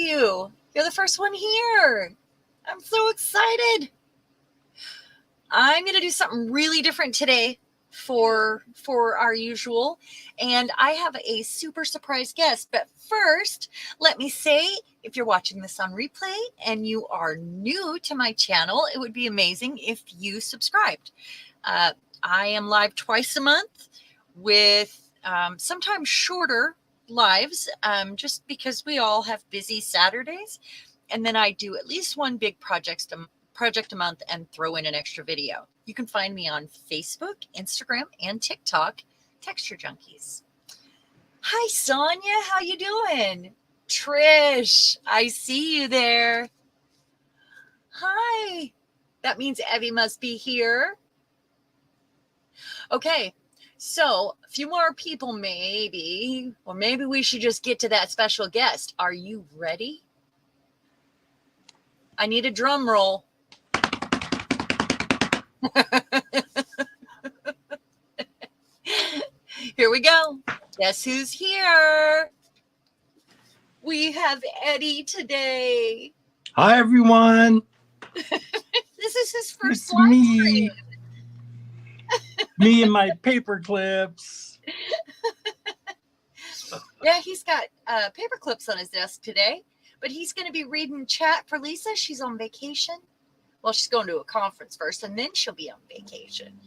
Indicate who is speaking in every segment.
Speaker 1: you. You're the first one here. I'm so excited. I'm going to do something really different today for our usual, and I have a super surprise guest. But first, let me say, if you're watching this on replay and you are new to my channel, it would be amazing if you subscribed. I am live twice a month with sometimes shorter lives, just because we all have busy Saturdays, and then I do at least one big project a month and throw in an extra video. You can find me on Facebook, Instagram, and TikTok, TextureJunkies. Hi, Sonia. How you doing? Trish, I see you there. Hi. That means Evie must be here. Okay, so a few more people maybe, or maybe we should just get to that special guest. Are you ready? I need a drum roll. Here we go. Guess who's here? We have Eddie today.
Speaker 2: Hi, everyone.
Speaker 1: This is his first
Speaker 2: It's
Speaker 1: live
Speaker 2: me.
Speaker 1: stream.
Speaker 2: Me and my paper clips.
Speaker 1: Yeah, he's got paper clips on his desk today, but he's going to be reading chat for Lisa. She's on vacation. Well, she's going to a conference first, and then she'll be on vacation.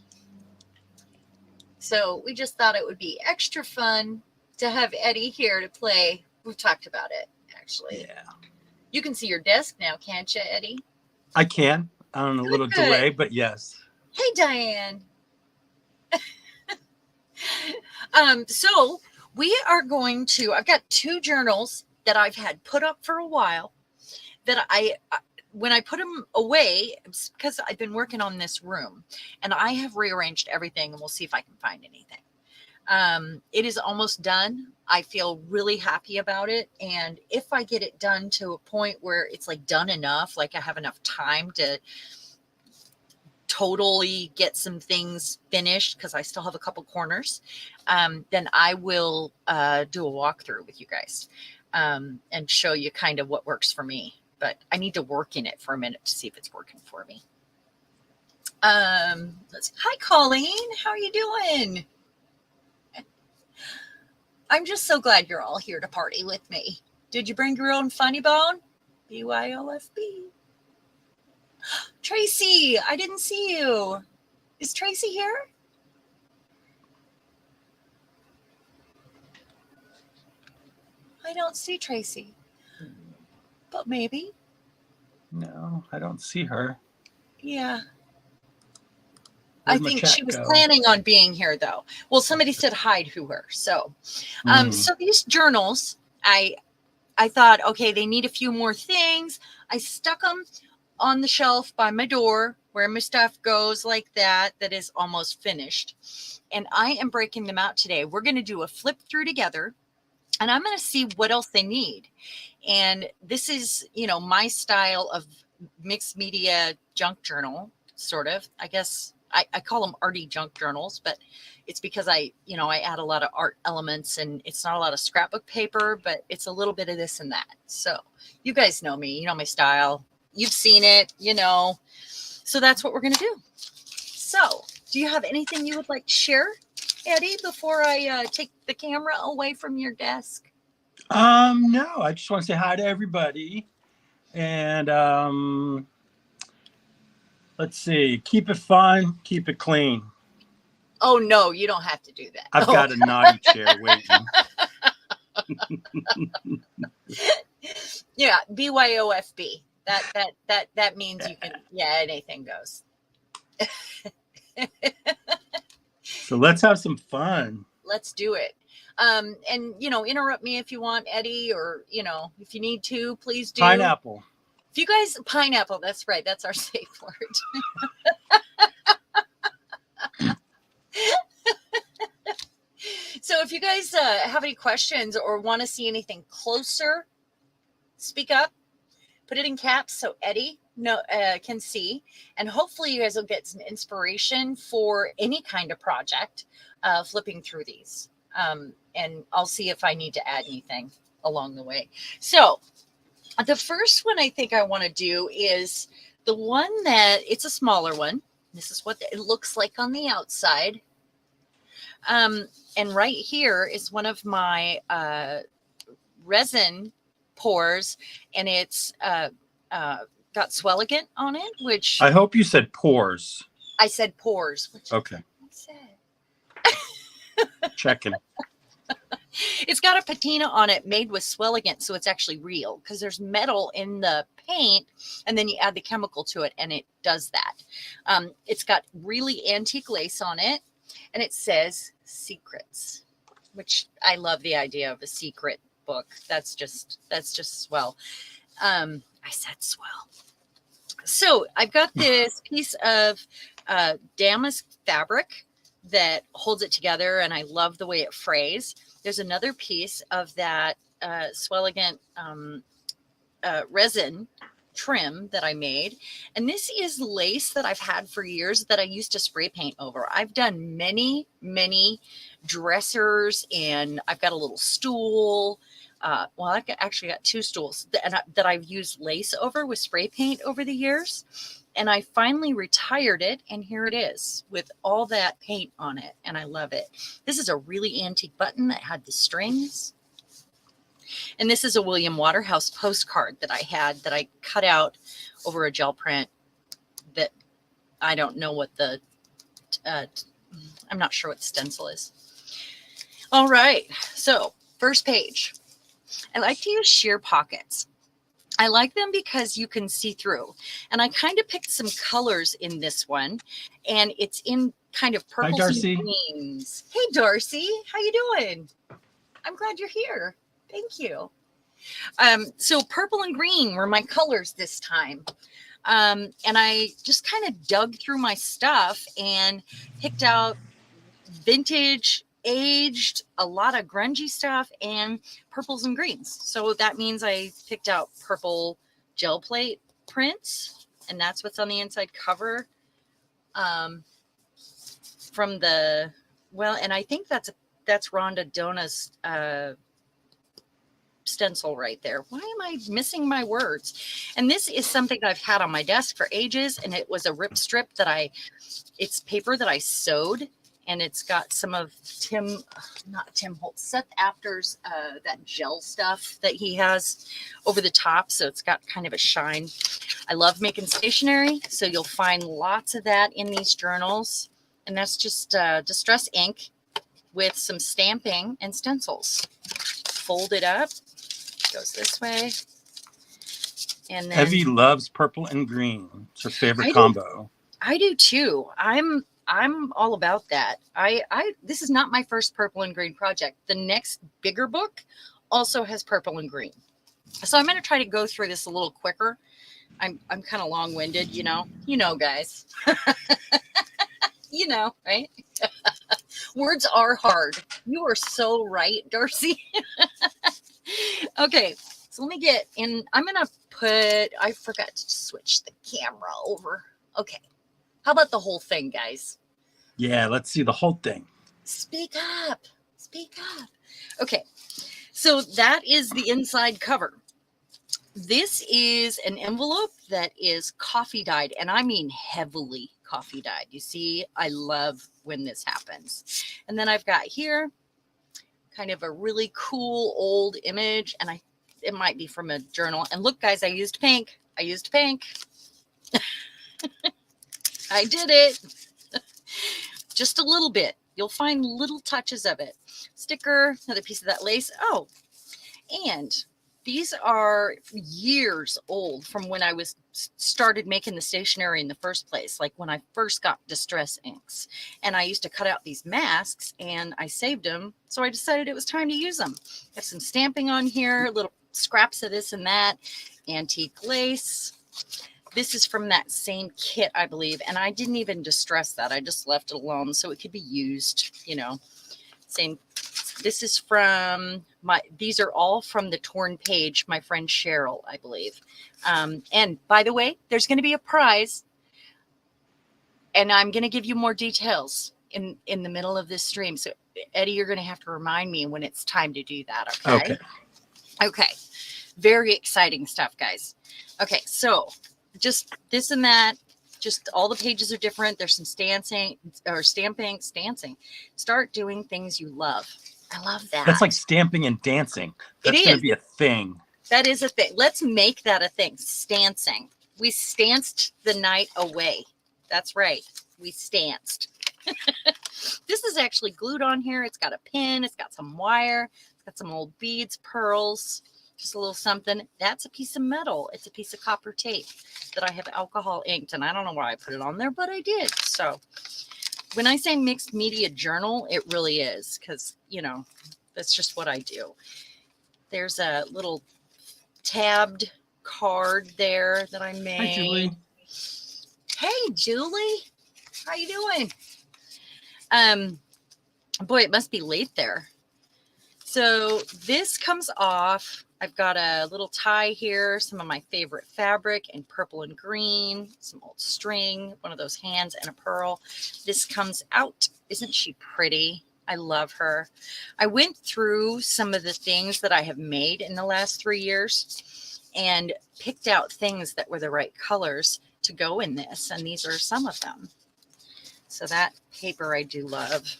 Speaker 1: So we just thought it would be extra fun to have Eddie here to play. We've talked about it, actually.
Speaker 2: Yeah.
Speaker 1: You can see your desk now, can't you, Eddie?
Speaker 2: I can. On a little delay, but yes.
Speaker 1: Hey, Diane. So we are going to, I've got two journals that I've had put up for a while that when I put them away, it's because I've been working on this room and I have rearranged everything, and we'll see if I can find anything. It is almost done. I feel really happy about it. And if I get it done to a point where it's like done enough, like I have enough time to totally get some things finished, because I still have a couple corners, then I will do a walkthrough with you guys and show you kind of what works for me. But I need to work in it for a minute to see if it's working for me. Hi, Colleen. How are you doing? I'm just so glad you're all here to party with me. Did you bring your own funny bone? BYOFB. Tracy, I didn't see you. Is Tracy here? I don't see Tracy. But maybe.
Speaker 2: No, I don't see her.
Speaker 1: Yeah.
Speaker 2: Where'd
Speaker 1: I
Speaker 2: my
Speaker 1: think
Speaker 2: chat
Speaker 1: she was
Speaker 2: go?
Speaker 1: planning on being here, though. Well, somebody said hi to her. So, so these journals, I thought, okay, they need a few more things. I stuck them on the shelf by my door where my stuff goes, like that is almost finished. And I am breaking them out today. We're going to do a flip through together, and I'm going to see what else they need. And this is, my style of mixed media junk journal, sort of. I guess I call them arty junk journals, but it's because I add a lot of art elements, and it's not a lot of scrapbook paper, but it's a little bit of this and that. So you guys know me, you know my style. You've seen it, So that's what we're going to do. So do you have anything you would like to share, Eddie, before I take the camera away from your desk?
Speaker 2: No, I just want to say hi to everybody. And let's see. Keep it fun. Keep it clean.
Speaker 1: Oh, no, you don't have to do that.
Speaker 2: I've got a naughty chair waiting.
Speaker 1: Yeah, BYOFB. That means you can, anything goes.
Speaker 2: So let's have some fun.
Speaker 1: Let's do it. And interrupt me if you want, Eddie, or if you need to, please do.
Speaker 2: Pineapple.
Speaker 1: If you guys, pineapple, that's right, that's our safe word. So if you guys have any questions or want to see anything closer, speak up. Put it in caps so Eddie can see, and hopefully you guys will get some inspiration for any kind of project flipping through these. And I'll see if I need to add anything along the way. So The first one I think I want to do is the one that it's a smaller one. This is what it looks like on the outside. And right here is one of my resin pours, and it's got swelligant on it, which
Speaker 2: I hope you said pores.
Speaker 1: I said pours.
Speaker 2: Okay.
Speaker 1: I said.
Speaker 2: Checking.
Speaker 1: It's got a patina on it made with swelligant, so it's actually real because there's metal in the paint, and then you add the chemical to it, and it does that. It's got really antique lace on it, and it says secrets, which I love the idea of a secret book. That's just swell. I said swell. So I've got this piece of damask fabric that holds it together, and I love the way it frays. There's another piece of that swelligant resin trim that I made. And this is lace that I've had for years that I used to spray paint over. I've done many, many dressers, and I've got a little stool. Well, I've actually got 2 stools that I've used lace over with spray paint over the years. And I finally retired it, and here it is with all that paint on it, and I love it. This is a really antique button that had the strings. And this is a William Waterhouse postcard that I had that I cut out over a gel print that I don't know what the, I'm not sure what the stencil is. All right, so first page. I like to use sheer pockets. I like them because you can see through. And I kind of picked some colors in this one, and it's in kind of purples and greens. Hey, Darcy, how you doing? I'm glad you're here. Thank you. So purple and green were my colors this time. And I just kind of dug through my stuff and picked out vintage, aged, a lot of grungy stuff, and purples and greens. So that means I picked out purple gel plate prints, and that's what's on the inside cover. From the, well, and I think that's Rhonda Dona's stencil right there. Why am I missing my words? And this is something that I've had on my desk for ages, and it was a rip strip that it's paper that I sewed. And it's got some of Seth Apter's, that gel stuff that he has over the top. So it's got kind of a shine. I love making stationery. So you'll find lots of that in these journals. And that's just distress ink with some stamping and stencils. Fold it up. Goes this way. And then
Speaker 2: Evie loves purple and green. It's her favorite combo.
Speaker 1: I do too. I'm all about that. This is not my first purple and green project. The next bigger book also has purple and green. So I'm going to try to go through this a little quicker. I'm kind of long-winded, you know, guys, right? Words are hard. You are so right, Darcy. Okay. So let me get in. I'm going to I forgot to switch the camera over. Okay. How about the whole thing, guys?
Speaker 2: Yeah, let's see the whole thing.
Speaker 1: Speak up. Speak up. Okay. So that is the inside cover. This is an envelope that is coffee dyed, and I mean heavily coffee dyed. You see, I love when this happens. And then I've got here kind of a really cool old image, and it might be from a journal. And look, guys, I used pink. I did it. Just a little bit. You'll find little touches of it. Sticker, another piece of that lace. Oh, and these are years old from when I started making the stationery in the first place, like when I first got distress inks. And I used to cut out these masks, and I saved them. So I decided it was time to use them. Got some stamping on here, little scraps of this and that, antique lace. This is from that same kit, I believe, and I didn't even distress that. I just left it alone so it could be used, Same. This is from these are all from the torn page, my friend Cheryl, I believe. And by the way, there's going to be a prize, and I'm going to give you more details in the middle of this stream. So, Eddie, you're going to have to remind me when it's time to do that, okay?
Speaker 2: Okay.
Speaker 1: Okay. Very exciting stuff, guys. Okay, so just this and that. Just all the pages are different. There's some stamping. Start doing things you love. I love that.
Speaker 2: That's like stamping and dancing. That's going to be a thing.
Speaker 1: That is a thing. Let's make that a thing. Stancing. We stanced the night away. That's right. We stanced. This is actually glued on here. It's got a pin. It's got some wire. It's got some old beads, pearls, just a little something. That's a piece of metal. It's a piece of copper tape that I have alcohol inked. And I don't know why I put it on there, but I did. So when I say mixed media journal, it really is because, you know, that's just what I do. There's a little tabbed card there that I made.
Speaker 2: Hi, Julie.
Speaker 1: Hey, Julie. How you doing? Boy, it must be late there. So this comes off. I've got a little tie here, some of my favorite fabric in purple and green, some old string, one of those hands, and a pearl. This comes out. Isn't she pretty? I love her. I went through some of the things that I have made in the last 3 years and picked out things that were the right colors to go in this. And these are some of them. So that paper I do love.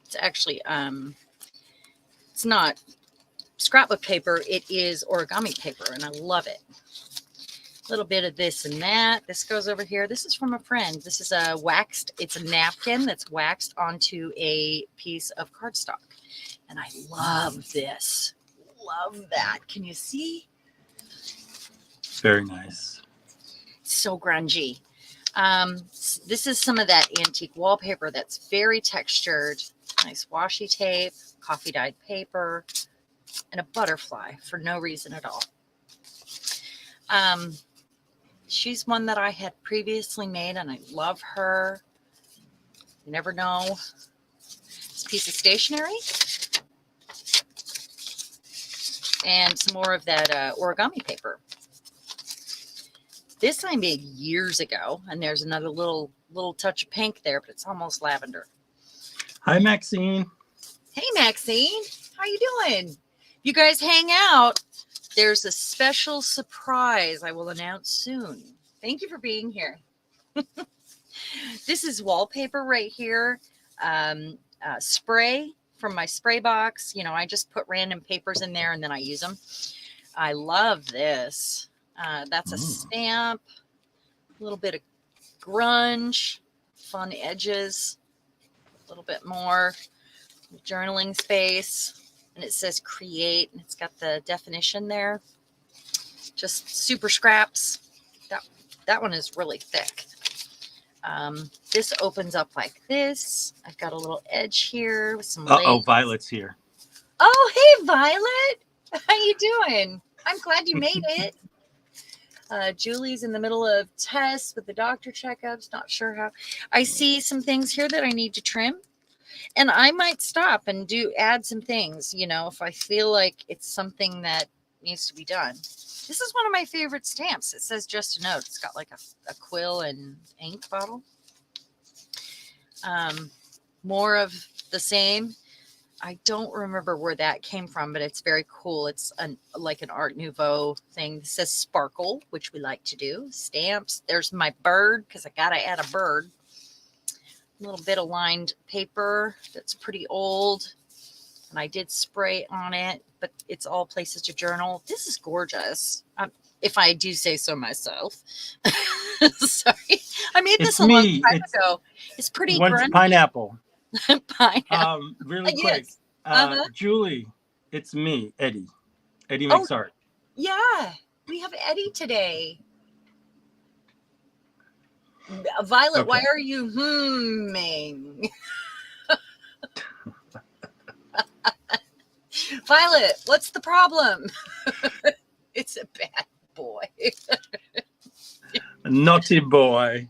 Speaker 1: It's actually, it's not scrapbook paper. It is origami paper, and I love it. A little bit of this and that. This goes over here. This is from a friend. This is a waxed, it's a napkin that's waxed onto a piece of cardstock. And I love this. Love that. Can you see?
Speaker 2: Very nice.
Speaker 1: So grungy. This is some of that antique wallpaper that's very textured. Nice washi tape, coffee dyed paper, and a butterfly for no reason at all. She's one that I had previously made, and I love her. You never know. This piece of stationery. And some more of that origami paper. This I made years ago, and there's another little touch of pink there, but it's almost lavender.
Speaker 2: Hi, Maxine.
Speaker 1: Hey, Maxine. How you doing? You guys hang out. There's a special surprise I will announce soon. Thank you for being here. This is wallpaper right here. Spray from my spray box. You know, I just put random papers in there and then I use them. I love this. That's a stamp. A little bit of grunge. Fun edges. A little bit more journaling space. And it says create, and it's got the definition there. Just super scraps. That one is really thick. This opens up like this. I've got a little edge here with some lace.
Speaker 2: Uh-oh, Violet's here.
Speaker 1: Oh, hey, Violet. How you doing? I'm glad you made it. Julie's in the middle of tests with the doctor checkups. Not sure how. I see some things here that I need to trim. And I might stop and add some things, you know, if I feel like it's something that needs to be done. This is one of my favorite stamps. It says just a note. It's got like a quill and ink bottle. More of the same. I don't remember where that came from, but it's very cool. It's like an Art Nouveau thing. It says sparkle, which we like to do. Stamps. There's my bird because I got to add a bird. A little bit of lined paper that's pretty old. And I did spray on it, but it's all places to journal. This is gorgeous. If I do say so myself. Sorry. I made this a long time ago. It's pretty grungy.
Speaker 2: Pineapple.
Speaker 1: Pineapple.
Speaker 2: Really quick.
Speaker 1: Yes.
Speaker 2: Julie, it's me, Eddie. Eddie makes art.
Speaker 1: Yeah. We have Eddie today. Violet, okay. Why are you humming? Violet, what's the problem? It's a bad boy.
Speaker 2: Naughty boy.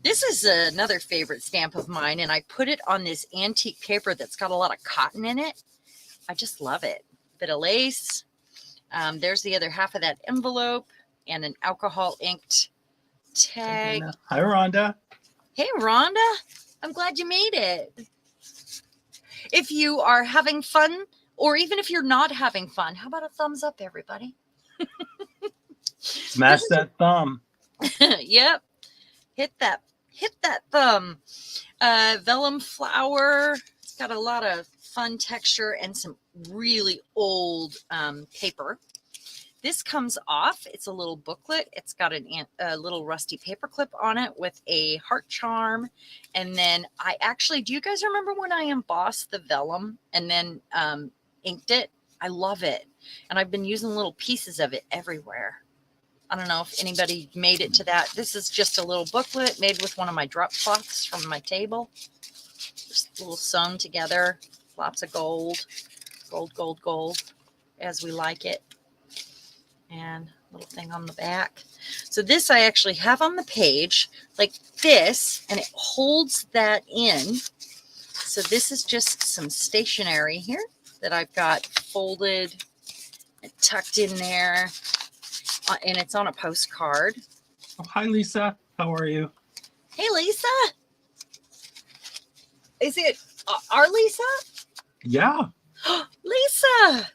Speaker 1: This is another favorite stamp of mine, and I put it on this antique paper that's got a lot of cotton in it. I just love it. Bit of lace. There's the other half of that envelope. And an alcohol inked tag.
Speaker 2: Hi, Rhonda.
Speaker 1: Hey, Rhonda. I'm glad you made it. If you are having fun Or even if you're not having fun, how about a thumbs up, everybody?
Speaker 2: Smash that thumb.
Speaker 1: Yep. Hit that thumb. Vellum flower. It's got a lot of fun texture and some really old paper. This comes off. It's a little booklet. It's got a little rusty paper clip on it with a heart charm. And then I actually, do you guys remember when I embossed the vellum and then inked it? I love it. And I've been using little pieces of it everywhere. I don't know if anybody made it to that. This is just a little booklet made with one of my drop cloths from my table. Just a little sewn together. Lots of gold. Gold, gold, gold, as we like it. And a little thing on the back. So this I actually have on the page like this, and it holds that in. So this is just some stationery here that I've got folded and tucked in there. And it's on a postcard.
Speaker 2: Oh, hi, Lisa. How are you?
Speaker 1: Hey, Lisa. Is it our Lisa?
Speaker 2: Yeah.
Speaker 1: Lisa.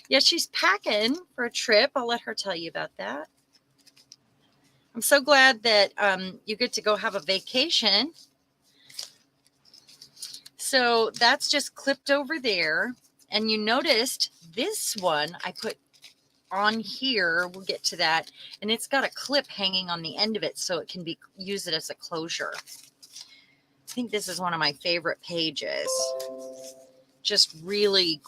Speaker 1: Yeah, she's packing for a trip. I'll let her tell you about that. I'm so glad that you get to go have a vacation. So that's just clipped over there. And you noticed this one I put on here. We'll get to that. And it's got a clip hanging on the end of it so it can be use it as a closure. I think this is one of my favorite pages. Just really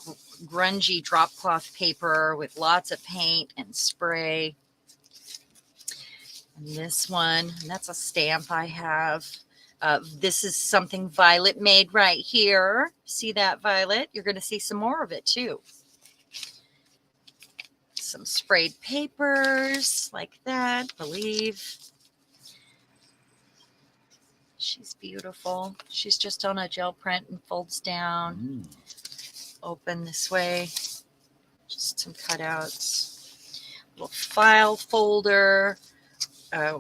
Speaker 1: grungy drop cloth paper with lots of paint and spray. And this one, and that's a stamp I have. This is something Violet made right here. See that, Violet? You're going to see some more of it too. Some sprayed papers like that, I believe. She's beautiful. She's just on a gel print and folds down. Open this way. Just some cutouts. Little file folder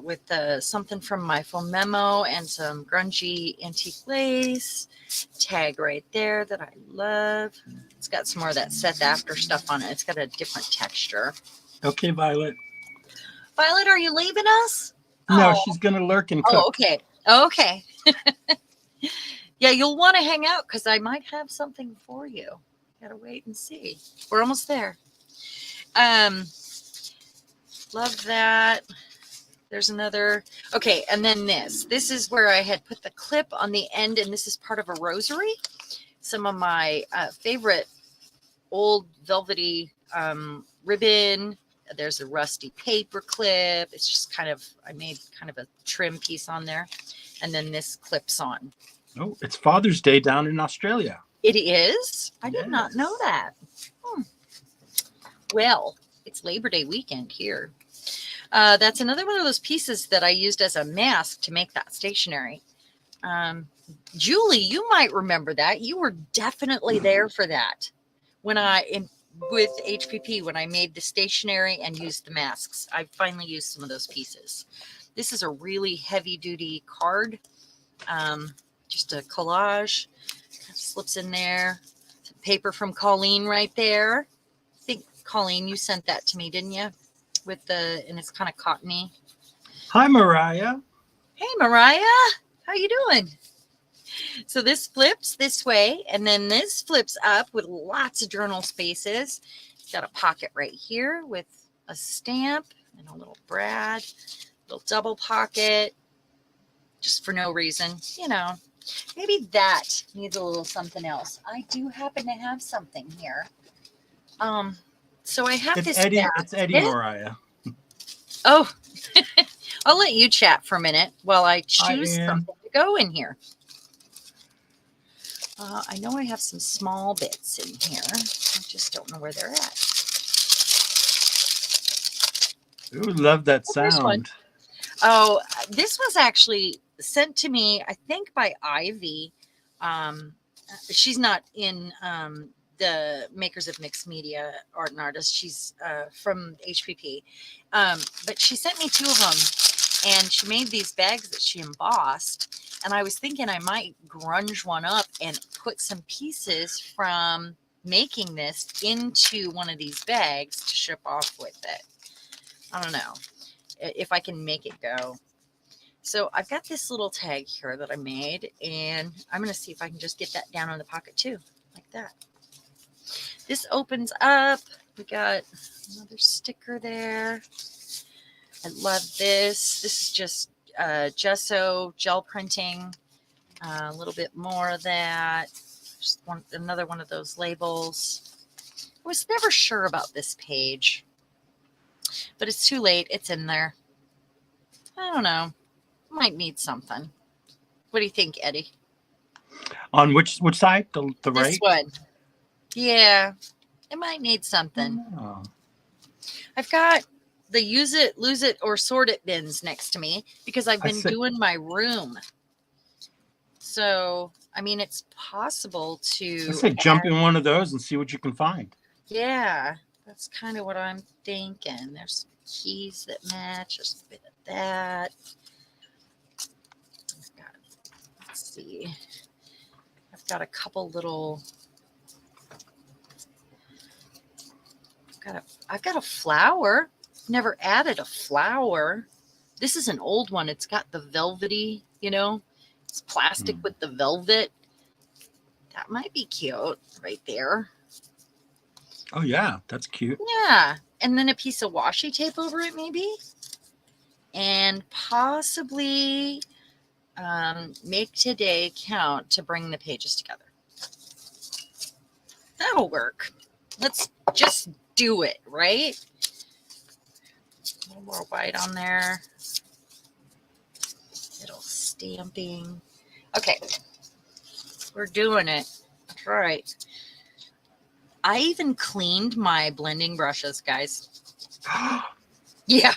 Speaker 1: with something from my full memo and some grungy antique lace. Tag right there that I love. It's got some more of that Seth After stuff on it. It's got a different texture.
Speaker 2: Okay, Violet.
Speaker 1: Violet, are you leaving us?
Speaker 2: No,
Speaker 1: Oh.
Speaker 2: she's going to lurk and cook.
Speaker 1: Oh, okay. Okay. Yeah, you'll want to hang out because I might have something for you. Gotta wait and see. We're almost there. Love that. There's another. Okay, and then this. This is where I had put the clip on the end, and this is part of a rosary. Some of my favorite old velvety ribbon. There's a rusty paper clip. It's just kind of, I made kind of a trim piece on there. And then this clips on.
Speaker 2: Oh, it's Father's Day down in Australia.
Speaker 1: It is? I did not know that. Well, it's Labor Day weekend here. That's another one of those pieces that I used as a mask to make that stationery. Julie, you might remember that. You were definitely there for that. When with HPP, when I made the stationery and used the masks, I finally used some of those pieces. This is a really heavy duty card. Just a collage. Slips in there. Some paper from Colleen right there. I think, Colleen, you sent that to me, didn't you? And it's kind of cottony.
Speaker 2: Hi, Mariah.
Speaker 1: Hey, Mariah. How you doing? So this flips this way, and then this flips up with lots of journal spaces. Got a pocket right here with a stamp and a little brad, little double pocket, just for no reason, you know. Maybe that needs a little something else. I do happen to have something here. So I have this
Speaker 2: Eddie.
Speaker 1: bag.
Speaker 2: It's Eddie, Mariah.
Speaker 1: Oh, I'll let you chat for a minute while I choose something to go in here. I know I have some small bits in here. I just don't know where they're at.
Speaker 2: Ooh, love that sound.
Speaker 1: Oh, this was actually sent to me, I think, by Ivy. She's not in the Makers of Mixed Media Art and Artists. She's from HPP. But she sent me 2 of them, and she made these bags that she embossed. And I was thinking I might grunge one up and put some pieces from making this into one of these bags to ship off with it. I don't know if I can make it go. So I've got this little tag here that I made, and I'm going to see if I can just get that down on the pocket too, like that. This opens up. We got another sticker there. I love this. This is just gesso gel printing. A little bit more of that. Just another one of those labels. I was never sure about this page, but it's too late. It's in there. I don't know. Might need something. What do you think, Eddie?
Speaker 2: On which side? The right?
Speaker 1: This one. Yeah, it might need something.
Speaker 2: Oh.
Speaker 1: I've got the use it, lose it, or sort it bins next to me because I've been doing my room. So, I mean, it's possible to...
Speaker 2: I say jump in one of those and see what you can find.
Speaker 1: Yeah, that's kind of what I'm thinking. There's some keys that match. There's a bit of that. Let's see. I've got a couple little... I've got a flower. Never added a flower. This is an old one. It's got the velvety, you know, it's plastic with the velvet. That might be cute right there.
Speaker 2: Oh yeah, that's cute.
Speaker 1: Yeah. And then a piece of washi tape over it maybe. And possibly make today count to bring the pages together. That'll work. Let's just do it, right? A little more white on there. Little stamping. Okay. We're doing it. That's right. I even cleaned my blending brushes, guys. Yeah.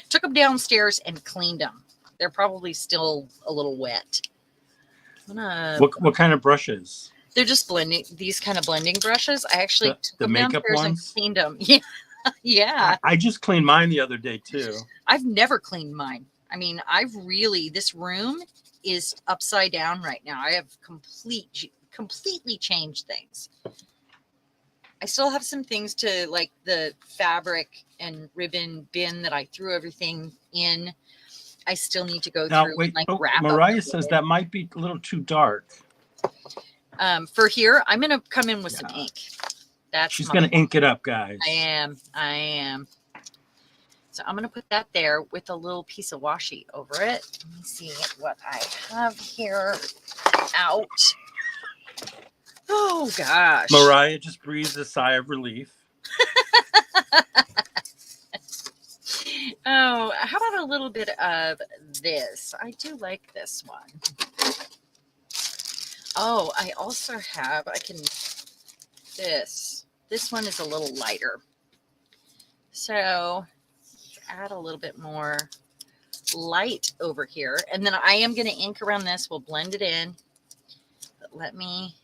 Speaker 1: Took them downstairs and cleaned them. They're probably still a little wet.
Speaker 2: What kind of brushes?
Speaker 1: They're just blending, these kind of blending brushes. I actually took
Speaker 2: the
Speaker 1: them
Speaker 2: makeup
Speaker 1: downstairs
Speaker 2: ones?
Speaker 1: and cleaned them. Yeah. Yeah.
Speaker 2: I just cleaned mine the other day too.
Speaker 1: I've never cleaned mine. I mean, this room is upside down right now. I have completely changed things. I still have some things to, like the fabric and ribbon bin that I threw everything in. I still need to go through and like wrap
Speaker 2: Mariah
Speaker 1: up
Speaker 2: says that might be a little too dark.
Speaker 1: For here, I'm going to come in with some ink.
Speaker 2: She's going to ink it up, guys.
Speaker 1: I am. So I'm going to put that there with a little piece of washi over it. Let me see what I have here out. Oh, gosh.
Speaker 2: Mariah just breathed a sigh of relief.
Speaker 1: Oh, how about a little bit of this? I do like this one. Oh, I also have, this one is a little lighter. So add a little bit more light over here. And then I am going to ink around this. We'll blend it in. But let me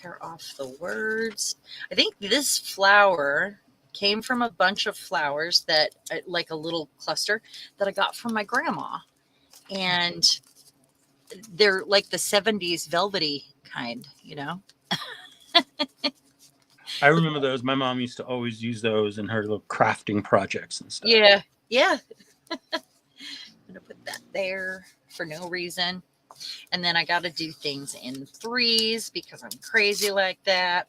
Speaker 1: tear off the words. I think this flower came from a bunch of flowers that, like a little cluster that I got from my grandma. And they're like the 70s velvety kind, you know?
Speaker 2: I remember those. My mom used to always use those in her little crafting projects and stuff.
Speaker 1: Yeah. Yeah. I'm going to put that there for no reason. And then I got to do things in threes because I'm crazy like that.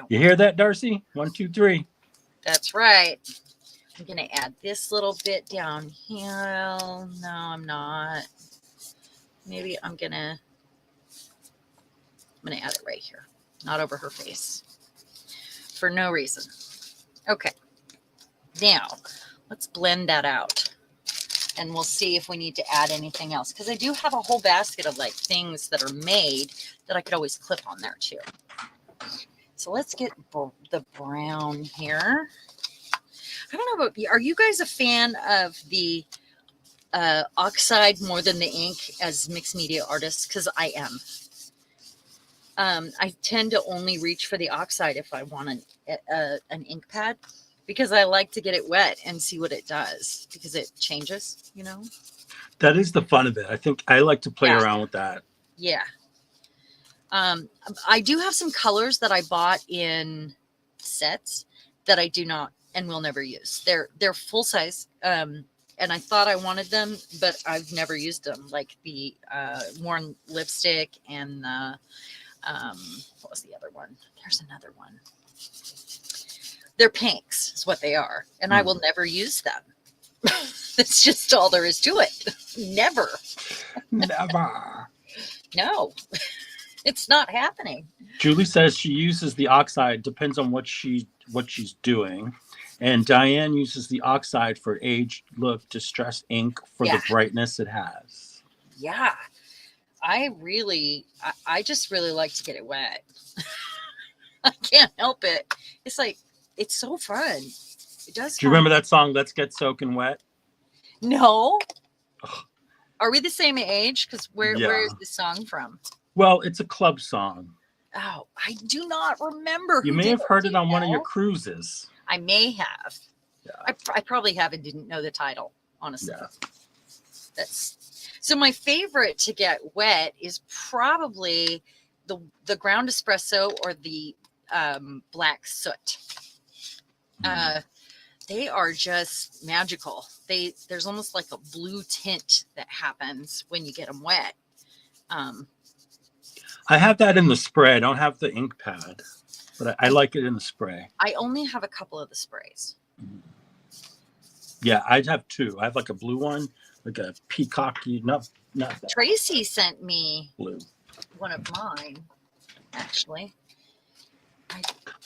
Speaker 2: You hear that, Darcy? 1, 2, 3.
Speaker 1: That's right. I'm going to add this little bit down here. No, I'm not. Maybe I'm going to add it right here. Not over her face. For no reason. Okay. Now, let's blend that out. And we'll see if we need to add anything else. Because I do have a whole basket of like things that are made that I could always clip on there too. So let's get the brown here. I don't know about you. Are you guys a fan of the oxide more than the ink as mixed media artists? Because I am. I tend to only reach for the oxide if I want an ink pad, because I like to get it wet and see what it does, because it changes, you know?
Speaker 2: That is the fun of it. I think I like to play around with that.
Speaker 1: Yeah. I do have some colors that I bought in sets that I do not and will never use. They're full size. And I thought I wanted them, but I've never used them. Like the worn lipstick and the what was the other one? There's another one. They're pinks, is what they are, and I will never use them. That's just all there is to it. Never.
Speaker 2: Never.
Speaker 1: No, it's not happening.
Speaker 2: Julie says she uses the oxide. Depends on what she's doing. And Diane uses the oxide for aged look, distressed ink for the brightness it has.
Speaker 1: Yeah. I just really like to get it wet. I can't help it. It's like, it's so fun. It does.
Speaker 2: Do you remember that song, Let's Get Soaking Wet?
Speaker 1: No. Ugh. Are we the same age? Because where is this song from?
Speaker 2: Well, it's a club song.
Speaker 1: Oh, I do not remember.
Speaker 2: You may have heard it on one of your cruises.
Speaker 1: I may have.
Speaker 2: Yeah.
Speaker 1: I probably have and didn't know the title, honestly.
Speaker 2: Yeah.
Speaker 1: So my favorite to get wet is probably the ground espresso or the black soot. They are just magical. There's almost like a blue tint that happens when you get them wet.
Speaker 2: I have that in the spray. I don't have the ink pad, but I like it in the spray.
Speaker 1: I only have a couple of the sprays.
Speaker 2: Yeah, I have two. I have like a blue one, like a peacocky. Not that.
Speaker 1: Tracy sent me
Speaker 2: Blue.
Speaker 1: one of mine, actually.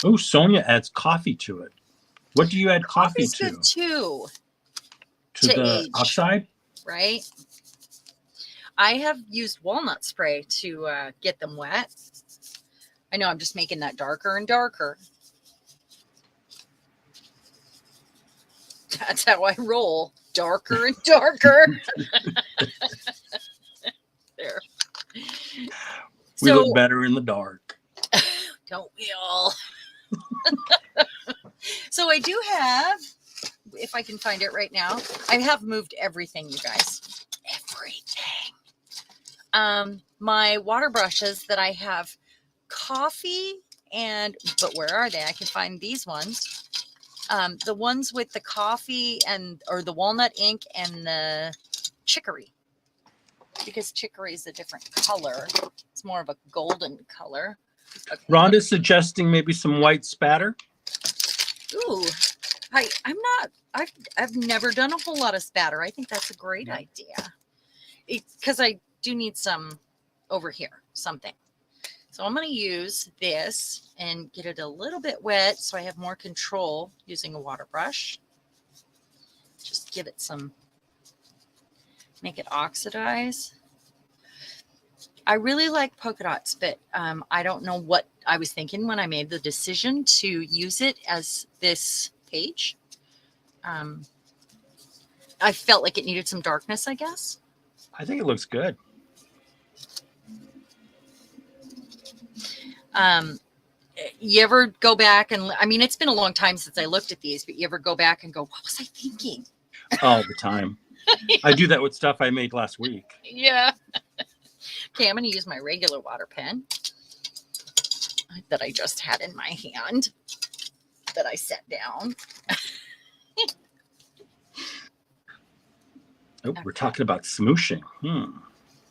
Speaker 2: Oh, Sonia adds coffee to it. What do you add coffee to?
Speaker 1: Good too.
Speaker 2: To the
Speaker 1: age,
Speaker 2: oxide?
Speaker 1: Right. I have used walnut spray to get them wet. I know I'm just making that darker and darker. That's how I roll. Darker and darker. There.
Speaker 2: We look better in the dark.
Speaker 1: Don't we all? So I do have, if I can find it right now, I have moved everything, you guys. Everything. My water brushes that I have coffee but where are they? I can find these ones. The ones with the coffee or the walnut ink and the chicory. Because chicory is a different color. It's more of a golden color. Okay.
Speaker 2: Rhonda's suggesting maybe some white spatter.
Speaker 1: Ooh, I've never done a whole lot of spatter. I think that's a great idea. Because I do need some over here, something. So I'm going to use this and get it a little bit wet so I have more control using a water brush. Just give it make it oxidize. I really like polka dots, but I don't know what I was thinking when I made the decision to use it as this page. I felt like it needed some darkness, I guess.
Speaker 2: I think it looks good.
Speaker 1: You ever go back and, I mean, it's been a long time since I looked at these, but you ever go back and go, what was I thinking?
Speaker 2: All the time. I do that with stuff I made last week.
Speaker 1: Yeah. Okay, I'm going to use my regular water pen that I just had in my hand that I set down.
Speaker 2: Oh, we're talking about smooshing.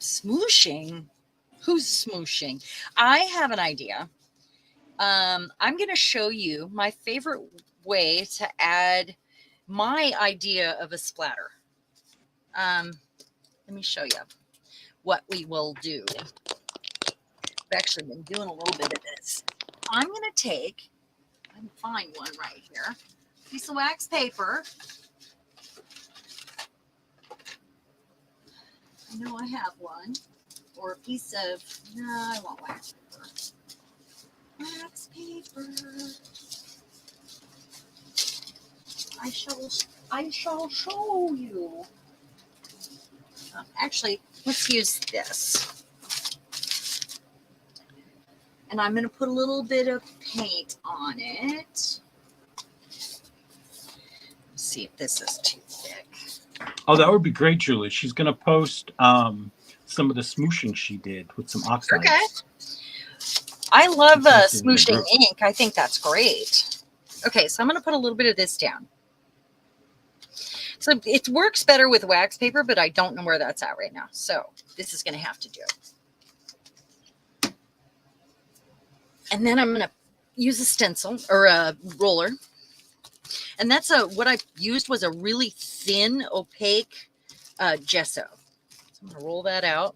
Speaker 1: Smooshing? Who's smooshing? I have an idea. I'm going to show you my favorite way to add my idea of a splatter. Let me show you what we will do. I've actually been doing a little bit of this. I'm going to take, I can find one right here, piece of wax paper. I know I have one. Or a piece of, no, I want wax paper. Wax paper. I shall show you. Actually, let's use this. And I'm going to put a little bit of paint on it. Let's see if this is too thick.
Speaker 2: Oh, that would be great, Julie. She's going to post some of the smooshing she did with some oxides.
Speaker 1: Okay. I love
Speaker 2: This is
Speaker 1: smooshing
Speaker 2: group.
Speaker 1: ink. I think that's great. Okay, so I'm going to put a little bit of this down. So it works better with wax paper, but I don't know where that's at right now. So this is going to have to do. And then I'm going to use a stencil or a roller. And that's what I used was a really thin, opaque gesso. So I'm going to roll that out.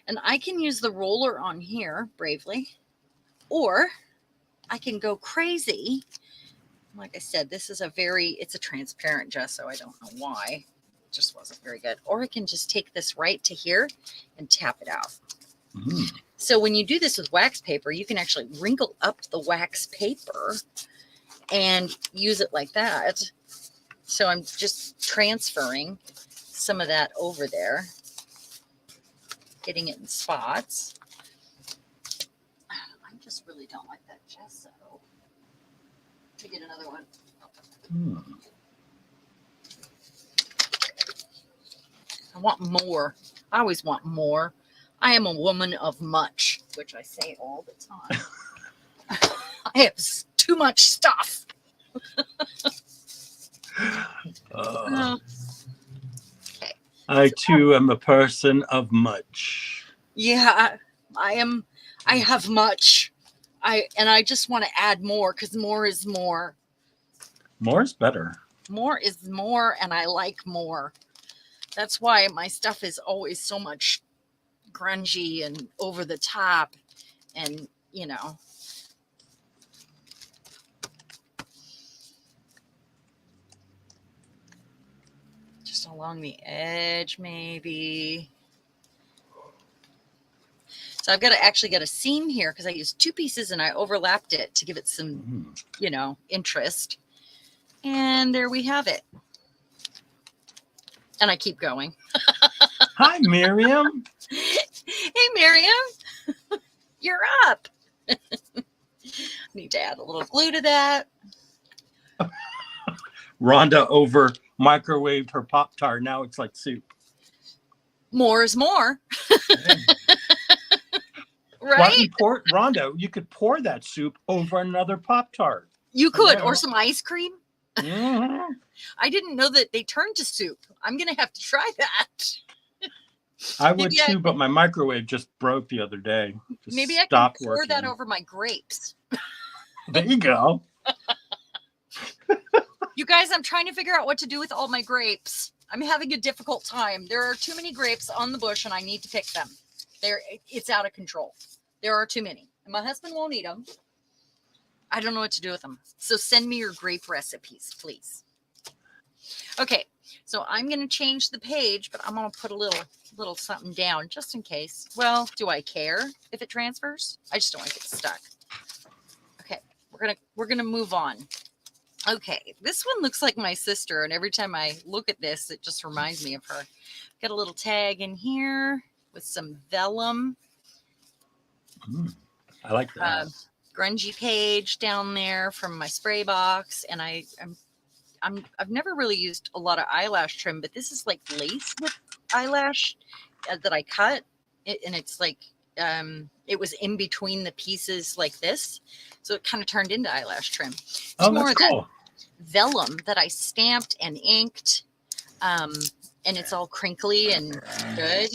Speaker 1: And I can use the roller on here bravely, or I can go crazy. Like I said, this is it's a transparent gesso. I don't know why. It just wasn't very good. Or I can just take this right to here and tap it out.
Speaker 2: Mm.
Speaker 1: So when you do this with wax paper, you can actually wrinkle up the wax paper and use it like that. So I'm just transferring some of that over there, getting it in spots. I just really don't like that gesso. Let me get another one.
Speaker 2: Mm.
Speaker 1: I want more. I always want more. I am a woman of much, which I say all the time. I have too much stuff. Okay.
Speaker 2: I too am a person of much.
Speaker 1: Yeah, I am. I have much. I just want to add more because more is more.
Speaker 2: More is better.
Speaker 1: More is more, and I like more. That's why my stuff is always so much grungy and over the top, and you know. Just along the edge, maybe. So I've got to actually get a seam here because I used 2 pieces and I overlapped it to give it some, you know, interest. And there we have it. And I keep going.
Speaker 2: Hi, Miriam.
Speaker 1: Hey, Miriam. You're up. Need to add a little glue to that.
Speaker 2: Rhonda over microwaved her Pop-Tart. Now it's like soup.
Speaker 1: More is more. Right?
Speaker 2: Why don't you pour, Rhonda, you could pour that soup over another Pop-Tart.
Speaker 1: You could,
Speaker 2: Yeah.
Speaker 1: or some ice cream.
Speaker 2: Mm-hmm.
Speaker 1: I didn't know that they turned to soup. I'm going to have to try that.
Speaker 2: I would too, but my microwave just broke the other day.
Speaker 1: Maybe I can pour that over my grapes.
Speaker 2: There you go.
Speaker 1: You guys, I'm trying to figure out what to do with all my grapes. I'm having a difficult time. There are too many grapes on the bush and I need to pick them. It's out of control. There are too many. And my husband won't eat them. I don't know what to do with them. So send me your grape recipes, please. Okay, so I'm going to change the page, but I'm going to put a little something down just in case. Well, do I care if it transfers? I just don't want to get stuck. Okay, we're gonna move on. Okay, this one looks like my sister, and every time I look at this, it just reminds me of her. Got a little tag in here with some vellum.
Speaker 2: I like that.
Speaker 1: Grungy page down there from my spray box, and I've never really used a lot of eyelash trim, but this is like lace with eyelash that I cut, and it's like it was in between the pieces like this, so it kind of turned into eyelash trim. It's
Speaker 2: Oh, that's cool.
Speaker 1: That vellum that I stamped and inked, and it's all crinkly and good.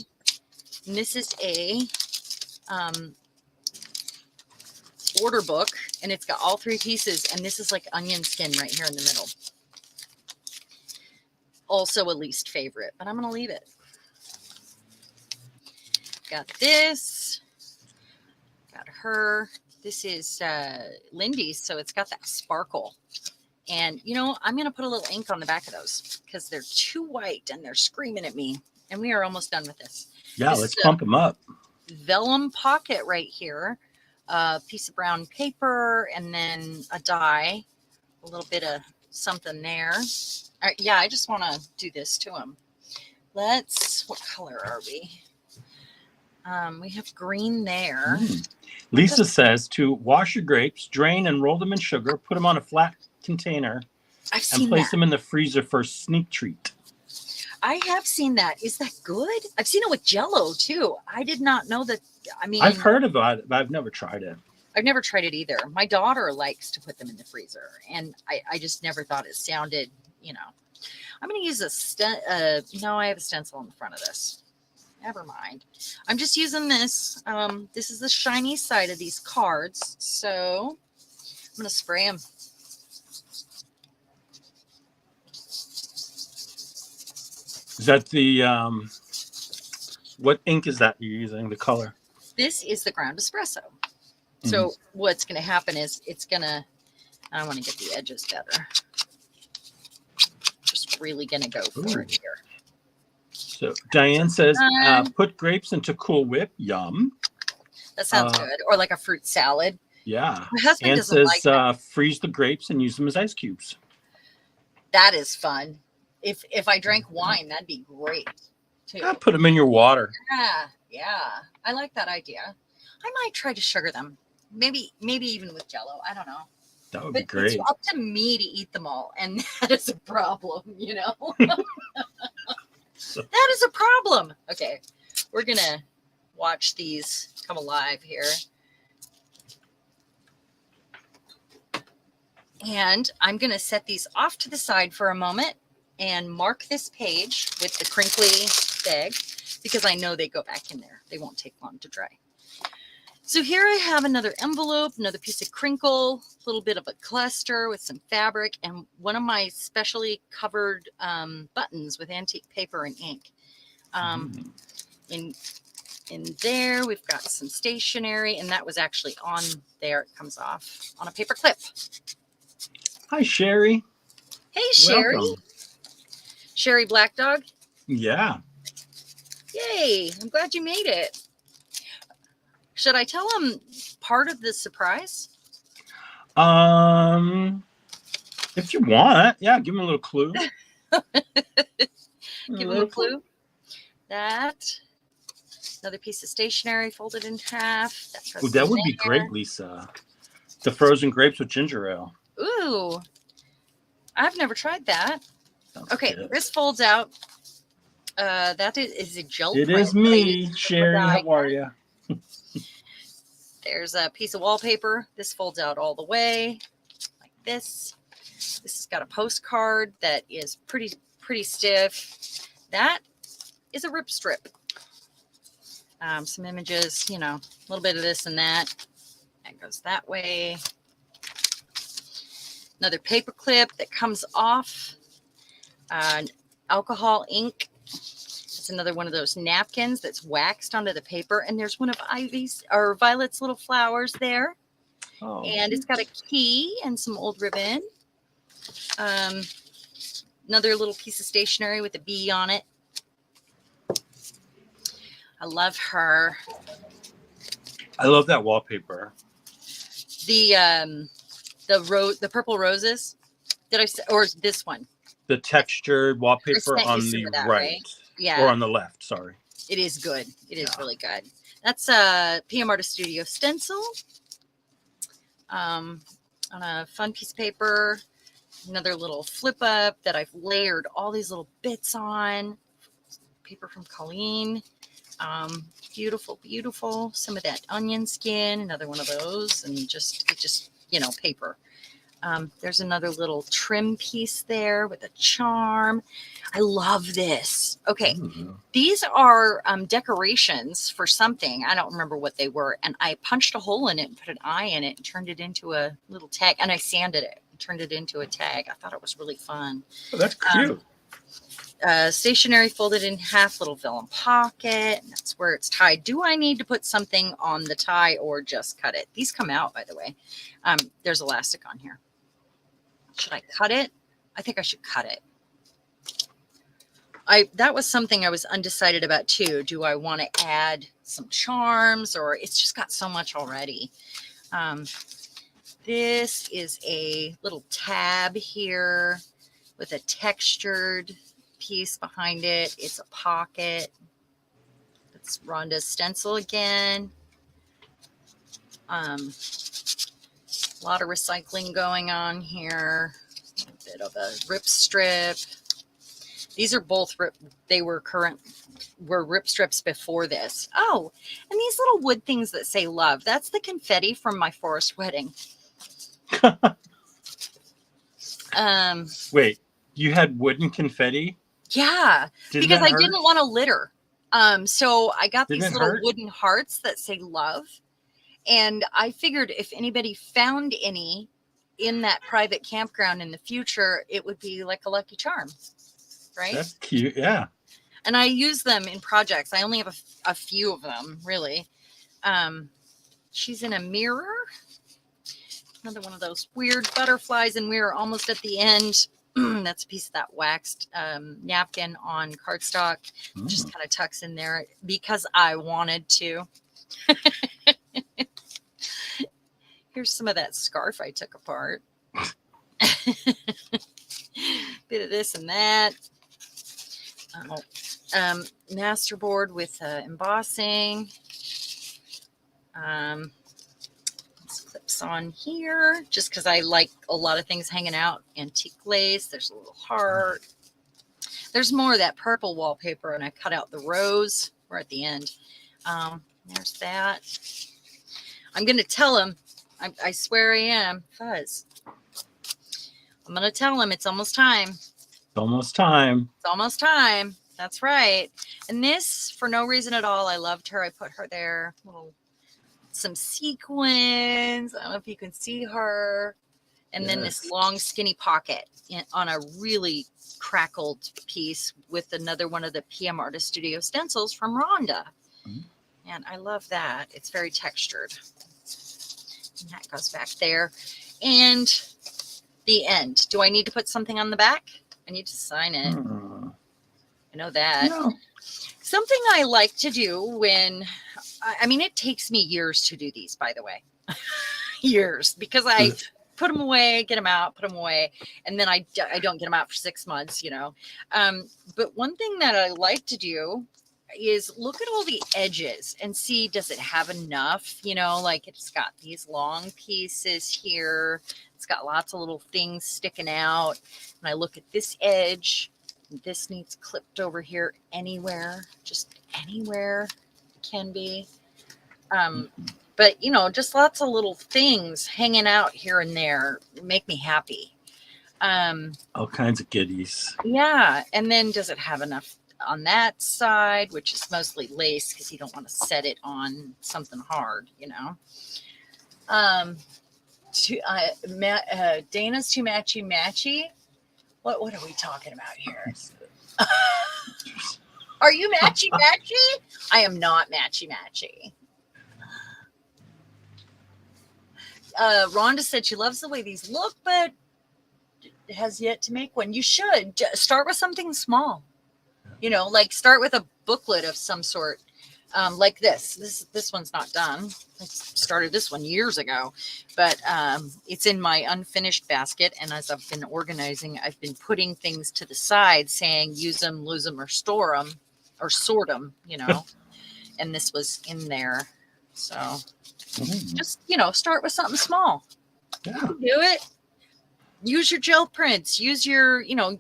Speaker 1: And this is a order book, and it's got all 3 pieces, and this is like onion skin right here in the middle. Also a least favorite, but I'm gonna leave it. Got this, got her. This is Lindy's, so it's got that sparkle. And you know, I'm gonna put a little ink on the back of those because they're too white and they're screaming at me. And we are almost done with this.
Speaker 2: Yeah, let's pump them up.
Speaker 1: Vellum pocket right here. A piece of brown paper, and then a die, a little bit of something there. All right, yeah, I just want to do this to them. What color are we? We have green there.
Speaker 2: Lisa says to wash your grapes, drain and roll them in sugar, put them on a flat container,
Speaker 1: I've seen
Speaker 2: and place
Speaker 1: that.
Speaker 2: them in the freezer for a sneak treat.
Speaker 1: I have seen that. Is that good? I've seen it with Jello too. I did not know that. I mean,
Speaker 2: I've heard about it, but I've never tried it.
Speaker 1: I've never tried it either. My daughter likes to put them in the freezer, and I just never thought it sounded, I'm going to use no, I have a stencil on the front of this. Never mind. I'm just using this. This is the shiny side of these cards. So I'm going to spray them.
Speaker 2: Is that the, what ink is that you're using, the color?
Speaker 1: This is the ground espresso. So what's going to happen is I want to get the edges better. Just really going to go for it here.
Speaker 2: So Diane says, put grapes into Cool Whip. Yum.
Speaker 1: That sounds good. Or like a fruit salad.
Speaker 2: Yeah.
Speaker 1: My husband
Speaker 2: Ann
Speaker 1: doesn't
Speaker 2: says,
Speaker 1: like that.
Speaker 2: Freeze the grapes and use them as ice cubes.
Speaker 1: That is fun. If I drank wine, that'd be great too.
Speaker 2: Yeah, put them in your water.
Speaker 1: Yeah. I like that idea. I might try to sugar them. Maybe even with Jello. I don't know.
Speaker 2: That would be great.
Speaker 1: It's up to me to eat them all, and that is a problem, That is a problem. Okay, we're gonna watch these come alive here. And I'm gonna set these off to the side for a moment and mark this page with the crinkly bag because I know they go back in there. They won't take long to dry. So here I have another envelope, another piece of crinkle, a little bit of a cluster with some fabric, and one of my specially covered buttons with antique paper and ink. In there, we've got some stationery, and that was actually on there. It comes off on a paper clip.
Speaker 2: Hi, Sherry.
Speaker 1: Hey, Sherry.
Speaker 2: Welcome.
Speaker 1: Sherry Black Dog.
Speaker 2: Yeah.
Speaker 1: Yay. I'm glad you made it. Should I tell them part of the surprise?
Speaker 2: If you want, yeah, give them a little clue.
Speaker 1: Give them a clue. That. Another piece of stationery folded in half.
Speaker 2: That would be great, Lisa. The frozen grapes with ginger ale.
Speaker 1: Ooh. I've never tried that.
Speaker 2: Sounds
Speaker 1: Okay,
Speaker 2: good.
Speaker 1: this folds out. That is a gel
Speaker 2: It
Speaker 1: print
Speaker 2: is me, Sherry. How are you?
Speaker 1: There's a piece of wallpaper. This folds out all the way like this. This has got a postcard that is pretty stiff. That is a rip strip. Some images, a little bit of this and that. That goes that way. Another paper clip that comes off. Alcohol ink. It's another one of those napkins that's waxed onto the paper. And there's one of Violet's little flowers there. Oh. And it's got a key and some old ribbon. Another little piece of stationery with a bee on it. I love her.
Speaker 2: I love that wallpaper.
Speaker 1: The purple roses. Did I say, or this one?
Speaker 2: The textured wallpaper on the right.
Speaker 1: Yeah.
Speaker 2: Or on the left, sorry.
Speaker 1: It is good. It is really good. That's PM Artist Studio stencil. On a fun piece of paper. Another little flip up that I've layered all these little bits on. Paper from Colleen. Beautiful, beautiful. Some of that onion skin. Another one of those. And just paper. There's another little trim piece there with a charm. I love this. Okay. These are decorations for something. I don't remember what they were. And I punched a hole in it and put an eye in it and turned it into a little tag. And I sanded it and turned it into a tag. I thought it was really fun.
Speaker 2: Oh, that's cute.
Speaker 1: Stationery folded in half, little vellum pocket. And that's where it's tied. Do I need to put something on the tie or just cut it? These come out, by the way. There's elastic on here. Should I cut it? I think I should cut it. That was something I was undecided about too. Do I want to add some charms, or it's just got so much already? This is a little tab here with a textured piece behind it. It's a pocket. It's Rhonda's stencil again. A lot of recycling going on here. A bit of a rip strip. These are both they were rip strips before this. Oh, and these little wood things that say love. That's the confetti from my forest wedding.
Speaker 2: Wait, you had wooden confetti?
Speaker 1: Yeah,
Speaker 2: Didn't
Speaker 1: because
Speaker 2: that
Speaker 1: I
Speaker 2: hurt?
Speaker 1: didn't want to litter. So I got
Speaker 2: Didn't
Speaker 1: these
Speaker 2: it
Speaker 1: little
Speaker 2: hurt?
Speaker 1: wooden hearts that say love. And I figured if anybody found any in that private campground in the future, it would be like a lucky charm. Right?
Speaker 2: That's cute. Yeah.
Speaker 1: And I use them in projects. I only have a few of them, really. She's in a mirror. Another one of those weird butterflies, and we're almost at the end. That's a piece of that waxed napkin on cardstock. Just kind of tucks in there because I wanted to. Here's some of that scarf I took apart. Bit of this and that. Masterboard with embossing. Clips on here just because I like a lot of things hanging out. Antique lace. There's a little heart. There's more of that purple wallpaper, and I cut out the rose. We're at the end. There's that. I'm going to tell him. I swear I am. Fuzz. I'm going to tell him it's almost time.
Speaker 2: It's almost time.
Speaker 1: It's almost time. That's right. And this, for no reason at all, I loved her. I put her there. Some sequins. I don't know if you can see her. And then this long, skinny pocket on a really crackled piece with another one of the PM Artist Studio stencils from Rhonda. And I love that. It's very textured. And that goes back there. And the end. Do I need to put something on the back? I need to sign it. I know that. No. Something I like to do when, I mean, it takes me years to do these, by the way. Years. Because I put them away, get them out, put them away. And then I don't get them out for 6 months, you know. But one thing that I like to do is look at all the edges and see, does it have enough? You know, like it's got these long pieces here. It's got lots of little things sticking out. And I look at this edge. This needs clipped over here anywhere, just anywhere can be. But, you know, just lots of little things hanging out here and there make me happy.
Speaker 2: All kinds of goodies.
Speaker 1: Yeah. And then does it have enough on that side, which is mostly lace because you don't want to set it on something hard, you know. Dana's too matchy. What are we talking about here? Are you matchy? I am not matchy. Rhonda said she loves the way these look, but has yet to make one. You should start with something small. You know, like start with a booklet of some sort, like this. This one's not done. I started this one years ago, but it's in my unfinished basket. And as I've been organizing, I've been putting things to the side saying use them, lose them, or store them, or sort them, you know. And this was in there. So just, you know, start with something small. Yeah. You can do it. Use your gel prints. Use your, you know,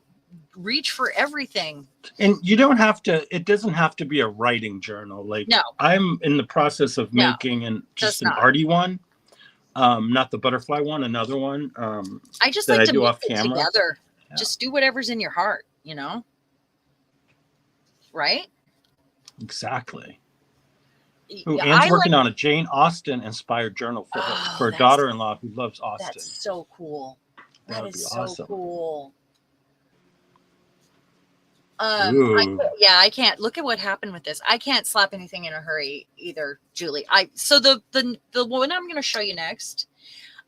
Speaker 1: reach for everything. And
Speaker 2: you don't have to, it doesn't have to be a writing journal. Like, no. I'm in the process of making an Arty one, not the butterfly one, another one.
Speaker 1: I just like to do off camera together. Yeah. Just do whatever's in your heart, you know? Right?
Speaker 2: Exactly. Ooh, Anne's working on a Jane Austen inspired journal for her daughter-in-law who loves Austen.
Speaker 1: That's so cool. That is so awesome. Cool. I can't look at what happened with this. I can't slap anything in a hurry either, Julie. So the one I'm going to show you next,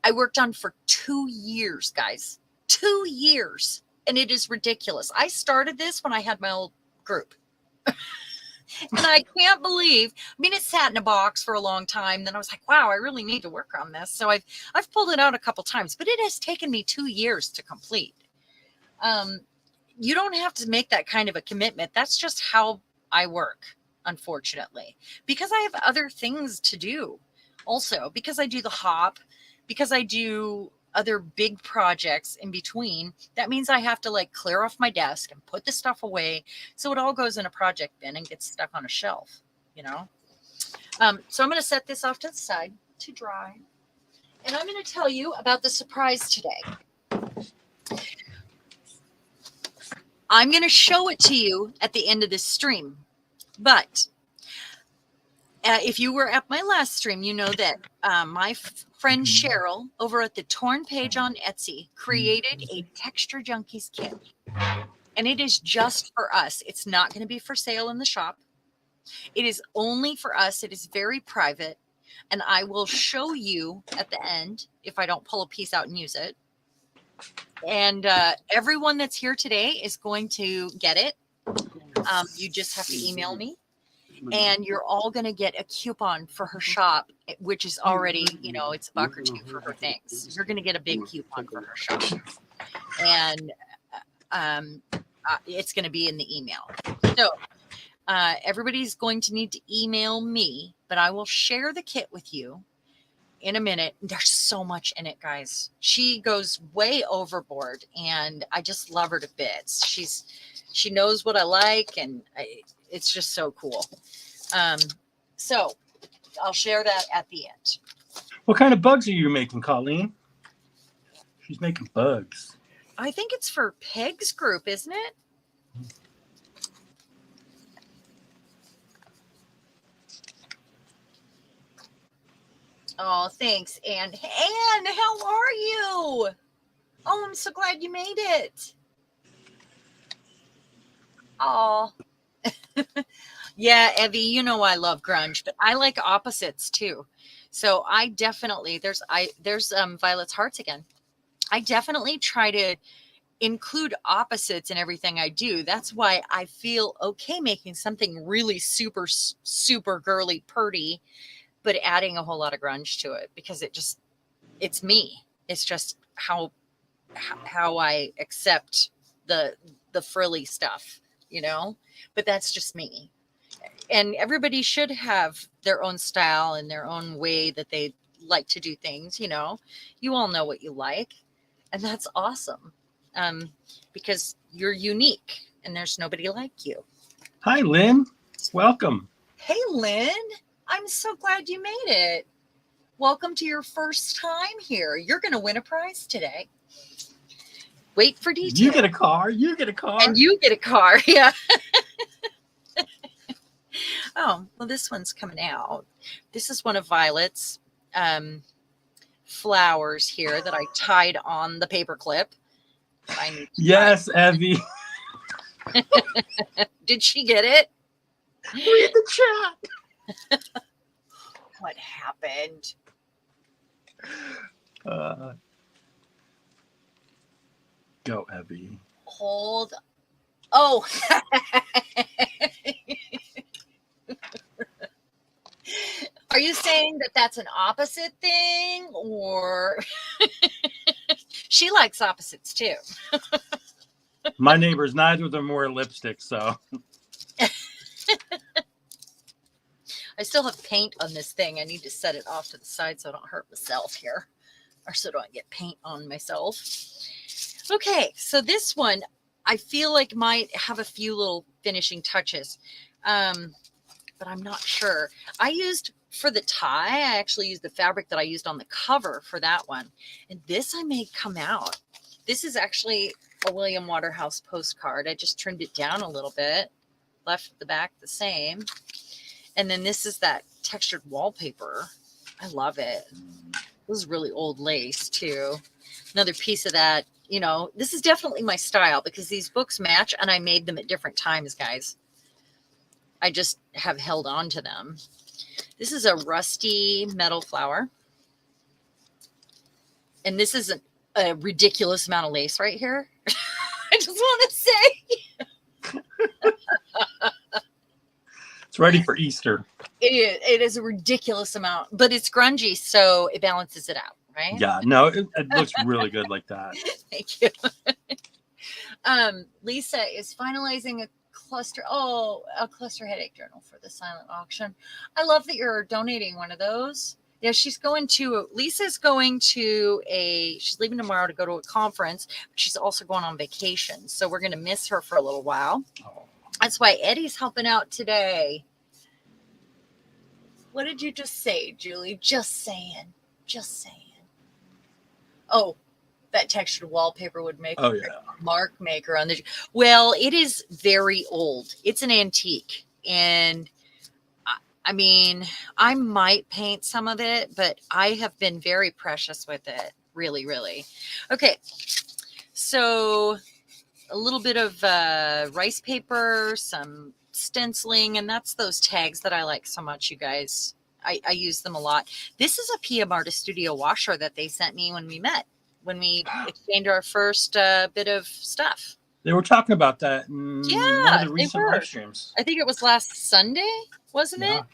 Speaker 1: I worked on for 2 years, guys. 2 years. And it is ridiculous. I started this when I had my old group. And I can't believe, I mean, it sat in a box for a long time. Then I was like, wow, I really need to work on this. So I've pulled it out a couple times, but it has taken me 2 years to complete. You don't have to make that kind of a commitment. That's just how I work, unfortunately, because I have other things to do also, because I do the hop, because I do other big projects in between, that means I have to like clear off my desk and put the stuff away. So it all goes in a project bin and gets stuck on a shelf, you know? So I'm going to set this off to the side to dry. And I'm going to tell you about the surprise today. I'm going to show it to you at the end of this stream. But if you were at my last stream, you know that my friend Cheryl over at the Torn page on Etsy created a TextureJunkies kit. And it is just for us. It's not going to be for sale in the shop. It is only for us. It is very private. And I will show you at the end if I don't pull a piece out and use it. And everyone that's here today is going to get it. You just have to email me. And you're all going to get a coupon for her shop, which is already, you know, it's $1 or $2 for her things. You're going to get a big coupon for her shop. And it's going to be in the email. So everybody's going to need to email me, but I will share the kit with you in a minute. There's so much in it, guys. She goes way overboard, and I just love her to bits. She knows what I like, and it's just so cool. So I'll share that at the end.
Speaker 2: What kind of bugs are you making, Colleen? She's making bugs.
Speaker 1: I think it's for Peg's group, isn't it? Oh, thanks, Anne. Anne, how are you? Oh, I'm so glad you made it. Oh. Yeah, Evie, you know I love grunge, but I like opposites too. So I definitely there's Violet's Hearts again. I definitely try to include opposites in everything I do. That's why I feel okay making something really super, super girly, purdy, but adding a whole lot of grunge to it because it's me. It's just how I accept the frilly stuff, you know, but that's just me. And everybody should have their own style and their own way that they like to do things. You know, you all know what you like, and that's awesome. Because you're unique and there's nobody like you.
Speaker 2: Hi, Lynn. Welcome.
Speaker 1: Hey, Lynn. I'm so glad you made it. Welcome to your first time here. You're going to win a prize today. Wait for details.
Speaker 2: You get a car. You get a car.
Speaker 1: And you get a car. Yeah. Oh, well, this one's coming out. This is one of Violet's flowers here that I tied on the paper clip.
Speaker 2: Yes, Evie.
Speaker 1: Did she get it?
Speaker 2: Read the chat.
Speaker 1: What happened?
Speaker 2: Go, Evie.
Speaker 1: Hold. Oh. Are you saying that that's an opposite thing, or she likes opposites too?
Speaker 2: My neighbors, neither of them wear lipstick, so.
Speaker 1: I still have paint on this thing. I need to set it off to the side so I don't hurt myself here, or so I don't get paint on myself. Okay, so this one I feel like might have a few little finishing touches, but I'm not sure. For the tie, I actually used the fabric that I used on the cover for that one. And this I made come out. This is actually a William Waterhouse postcard. I just trimmed it down a little bit, left the back the same. And then this is that textured wallpaper. I love it. This is really old lace too. Another piece of that, you know, this is definitely my style because these books match and I made them at different times, guys. I just have held on to them. This is a rusty metal flower. And this is a ridiculous amount of lace right here. I just want to say.
Speaker 2: It's ready for Easter.
Speaker 1: It is a ridiculous amount, but it's grungy, so it balances it out, right?
Speaker 2: Yeah, no, it looks really good like that.
Speaker 1: Thank you. Lisa is finalizing a cluster headache journal for the silent auction. I love that you're donating one of those. Yeah, Lisa's going to she's leaving tomorrow to go to a conference, but she's also going on vacation. So we're going to miss her for a little while.
Speaker 2: Oh.
Speaker 1: That's why Eddie's helping out today. What did you just say, Julie? Just saying. Oh, that textured wallpaper would make
Speaker 2: a
Speaker 1: mark maker on the. Well, it is very old. It's an antique. And I mean, I might paint some of it, but I have been very precious with it. Really, really. Okay. So a little bit of rice paper, some stenciling, and that's those tags that I like so much, you guys. I use them a lot. This is a PM Artist Studio washer that they sent me when we met, when we exchanged our first bit of stuff.
Speaker 2: They were talking about that in one of the recent live streams.
Speaker 1: I think it was last Sunday, wasn't it?
Speaker 2: I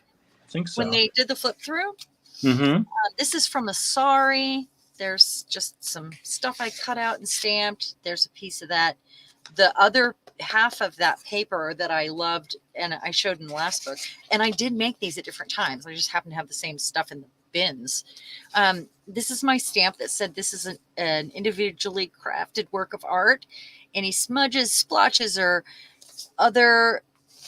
Speaker 2: think so.
Speaker 1: When they did the flip through.
Speaker 2: Mm-hmm.
Speaker 1: This is from Asari. There's just some stuff I cut out and stamped. There's a piece of that. The other half of that paper that I loved, and I showed in the last book, and I did make these at different times. I just happen to have the same stuff in the bins. This is my stamp that said this is an individually crafted work of art. Any smudges, splotches, or other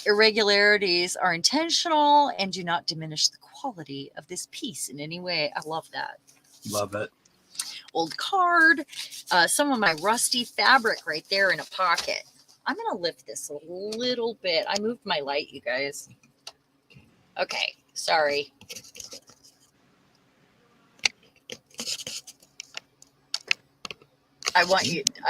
Speaker 1: irregularities are intentional and do not diminish the quality of this piece in any way. I love that.
Speaker 2: Love it.
Speaker 1: Old card, some of my rusty fabric right there in a pocket. I'm going to lift this a little bit. I moved my light, you guys. Okay, sorry. I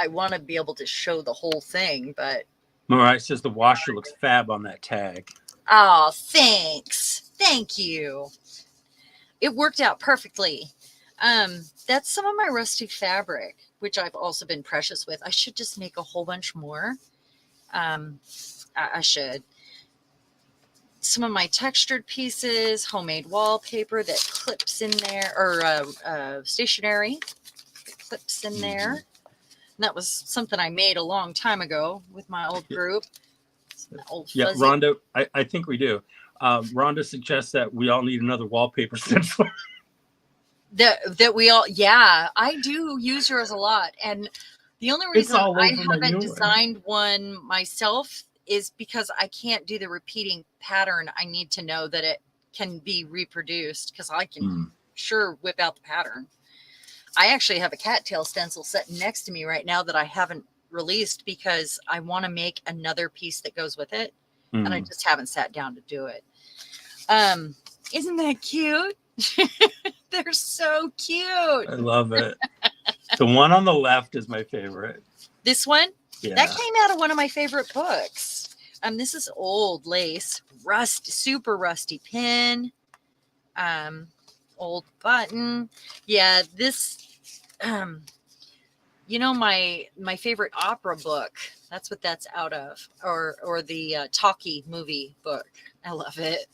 Speaker 1: want to be able to show the whole thing, but.
Speaker 2: Mariah says the washer looks fab on that tag.
Speaker 1: Oh, thanks. Thank you. It worked out perfectly. That's some of my rusty fabric, which I've also been precious with. I should just make a whole bunch more. I should. Some of my textured pieces, homemade wallpaper that clips in there, or stationery that clips in there. And that was something I made a long time ago with my old group. Old
Speaker 2: yeah,
Speaker 1: fuzzy.
Speaker 2: Rhonda, I think we do. Rhonda suggests that we all need another wallpaper stencil.
Speaker 1: That we all, yeah, I do use yours a lot. And the only reason I haven't designed one myself is because I can't do the repeating pattern. I need to know that it can be reproduced, because I can sure whip out the pattern. I actually have a cattail stencil sitting next to me right now that I haven't released because I want to make another piece that goes with it. And I just haven't sat down to do it. Isn't that cute? They're so cute.
Speaker 2: I love it. The one on the left is my favorite.
Speaker 1: This one?
Speaker 2: Yeah.
Speaker 1: That came out of one of my favorite books. This is old lace, super rusty pin, old button. Yeah, this, you know, my favorite opera book. That's what that's out of, or the Talkie movie book. I love it.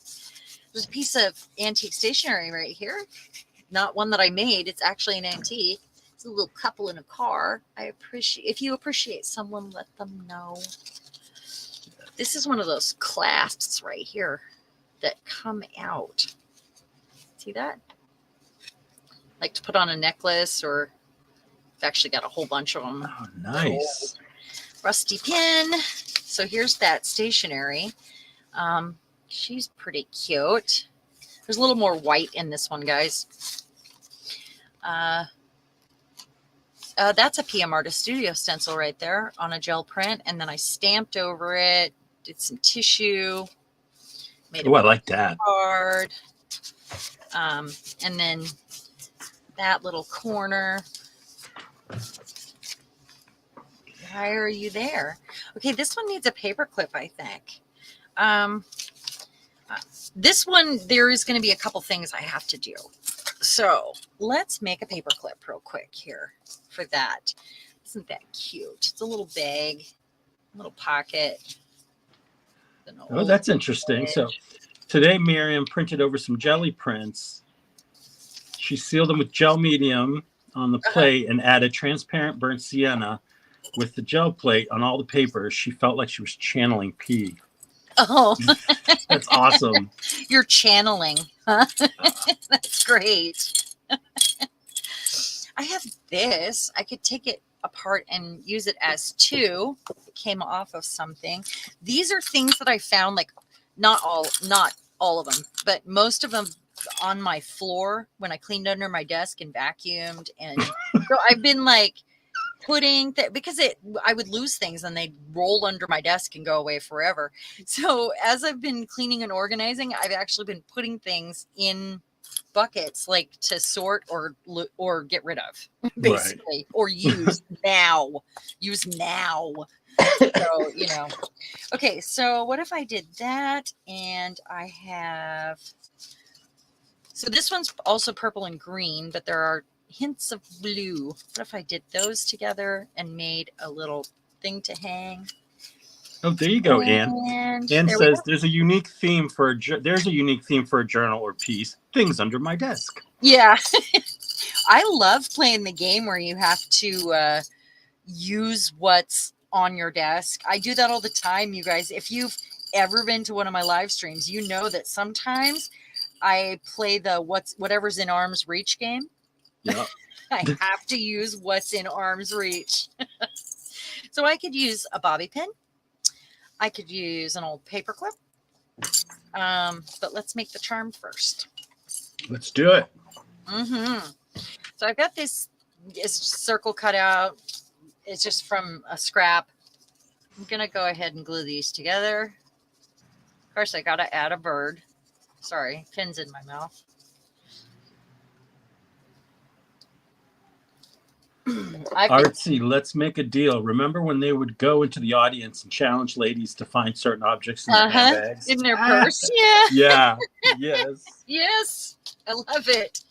Speaker 1: There's a piece of antique stationery right here. Not one that I made. It's actually an antique. It's a little couple in a car. If you appreciate someone, let them know. This is one of those clasps right here that come out. See that? Like to put on a necklace, or I've actually got a whole bunch of them.
Speaker 2: Oh, nice.
Speaker 1: Rusty pin. So here's that stationery. She's pretty cute. There's a little more white in this one, guys. That's a PM Artist Studio stencil right there on a gel print. And then I stamped over it, did some tissue. Made
Speaker 2: Oh, I like that.
Speaker 1: card. And then that little corner. Why are you there? Okay, this one needs a paper clip, I think. This one, there is going to be a couple things I have to do. So let's make a paper clip real quick here for that. Isn't that cute? It's a little bag, little pocket.
Speaker 2: Oh, that's interesting. So today Miriam printed over some jelly prints. She sealed them with gel medium on the plate and added transparent burnt sienna with the gel plate on all the papers. She felt like she was channeling P.
Speaker 1: Oh,
Speaker 2: That's awesome.
Speaker 1: You're channeling. Huh? That's great. I have this. I could take it apart and use it as two. It came off of something. These are things that I found, like not all of them, but most of them on my floor when I cleaned under my desk and vacuumed. And so I've been like putting because I would lose things and they'd roll under my desk and go away forever. So as I've been cleaning and organizing, I've actually been putting things in buckets, like to sort or get rid of, basically, right. Or use now. So, you know. Okay, so what if I did that? And I have, so this one's also purple and green, but there are hints of blue. What if I did those together and made a little thing to hang?
Speaker 2: Oh, there you go, Anne. Anne says there's a unique theme for a journal or piece. Things under my desk.
Speaker 1: Yeah. I love playing the game where you have to use what's on your desk. I do that all the time, you guys. If you've ever been to one of my live streams, you know that sometimes I play the whatever's in arm's reach game.
Speaker 2: Yeah.
Speaker 1: I have to use what's in arm's reach. So I could use a bobby pin. I could use an old paper clip. But let's make the charm first.
Speaker 2: Let's do it.
Speaker 1: Mm-hmm. So I've got this circle cut out. It's just from a scrap. I'm going to go ahead and glue these together. Of course, I got to add a bird. Sorry, pin's in my mouth.
Speaker 2: Artsy, let's make a deal. Remember when they would go into the audience and challenge ladies to find certain objects in their handbags?
Speaker 1: In their purse? Yeah.
Speaker 2: Yeah. Yes.
Speaker 1: Yes. I love it.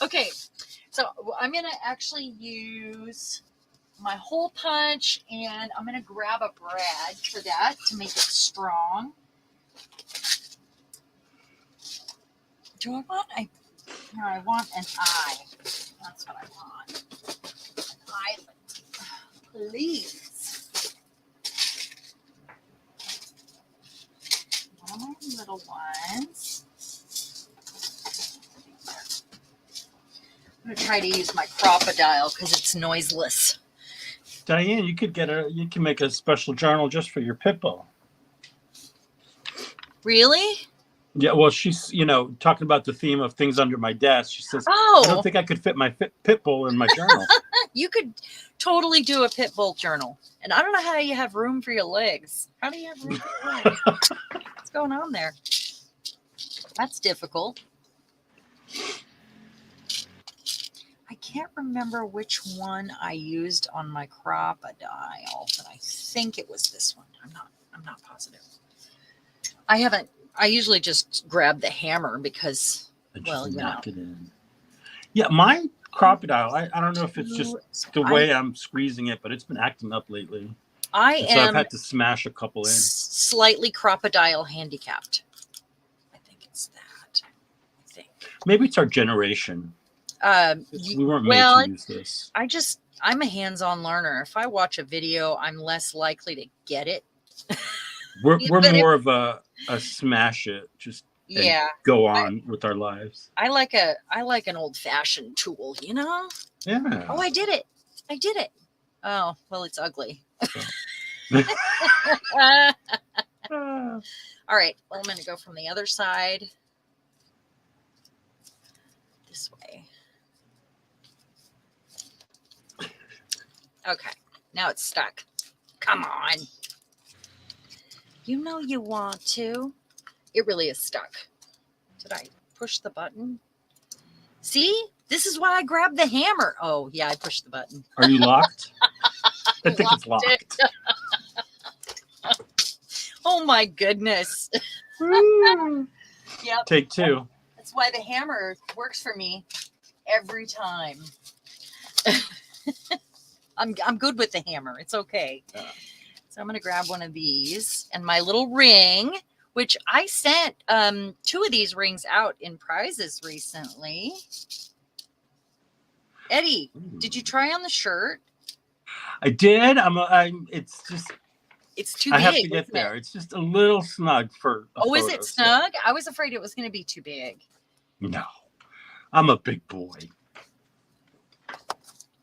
Speaker 1: Okay. So I'm going to actually use my hole punch, and I'm going to grab a brad for that to make it strong. Do I want I want an eye. That's what I want. An island. Please. One of my little ones. I'm going to try to use my crocodile because it's noiseless.
Speaker 2: Diane, you can make a special journal just for your pit bull.
Speaker 1: Really?
Speaker 2: Yeah, well, she's, talking about the theme of things under my desk. She says, I don't think I could fit my pit bull in my journal.
Speaker 1: You could totally do a pit bull journal. And I don't know how you have room for your legs. How do you have room for your legs? What's going on there? That's difficult. I can't remember which one I used on my crocodile, but I think it was this one. I'm not positive. I usually just grab the hammer because,
Speaker 2: knock it in. Yeah, my crocodile, I don't know if it's just the way I'm squeezing it, but it's been acting up lately. So I've had to smash a couple in.
Speaker 1: Slightly crocodile handicapped. I think it's that.
Speaker 2: Maybe it's our generation. We weren't made to use this.
Speaker 1: I'm a hands-on learner. If I watch a video, I'm less likely to get it.
Speaker 2: We're more of a smash it, just go on with our lives.
Speaker 1: I like an old-fashioned tool,
Speaker 2: Yeah.
Speaker 1: Oh, I did it. Oh, well, it's ugly. All right. Well, I'm going to go from the other side this way. Okay. Now it's stuck. Come on. You know you want to. It really is stuck. Did I push the button? See? This is why I grabbed the hammer. Oh, yeah, I pushed the button.
Speaker 2: Are you locked? I think it's locked.
Speaker 1: Oh, my goodness. Yep.
Speaker 2: Take two.
Speaker 1: That's why the hammer works for me every time. I'm good with the hammer. It's okay. So I'm going to grab one of these and my little ring, which I sent 2 of these rings out in prizes recently. Eddie, did you try on the shirt?
Speaker 2: I did. It's just
Speaker 1: It's too
Speaker 2: I
Speaker 1: big.
Speaker 2: have to get there. It's just a little snug for a photo,
Speaker 1: is it snug? I was afraid it was going to be too big.
Speaker 2: No, I'm a big boy.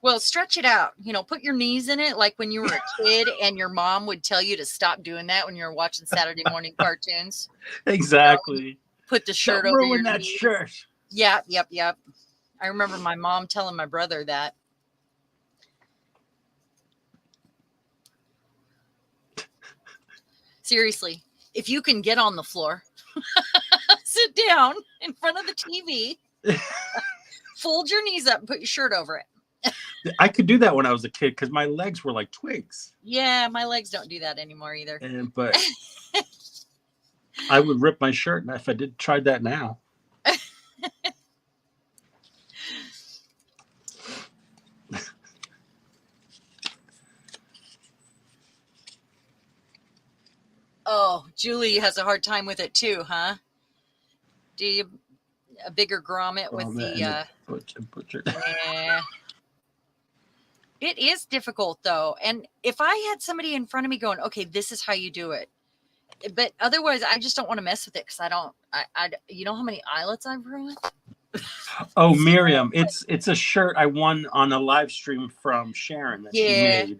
Speaker 1: Well, stretch it out. Put your knees in it like when you were a kid and your mom would tell you to stop doing that when you were watching Saturday morning cartoons.
Speaker 2: Exactly.
Speaker 1: Put the shirt
Speaker 2: Don't
Speaker 1: over
Speaker 2: ruin
Speaker 1: your
Speaker 2: that
Speaker 1: knees.
Speaker 2: shirt.
Speaker 1: Yep. I remember my mom telling my brother that. Seriously, if you can get on the floor, sit down in front of the TV, fold your knees up and put your shirt over it.
Speaker 2: I could do that when I was a kid because my legs were like twigs.
Speaker 1: Yeah, my legs don't do that anymore either.
Speaker 2: But I would rip my shirt if I tried that now.
Speaker 1: Oh, Julie has a hard time with it too, huh? Do you a bigger grommet with the
Speaker 2: butcher.
Speaker 1: Yeah. It is difficult though. And if I had somebody in front of me going, okay, this is how you do it. But otherwise I just don't want to mess with it because I you know how many eyelets I've ruined?
Speaker 2: Oh, Miriam, it's a shirt I won on a live stream from Sharon that she made.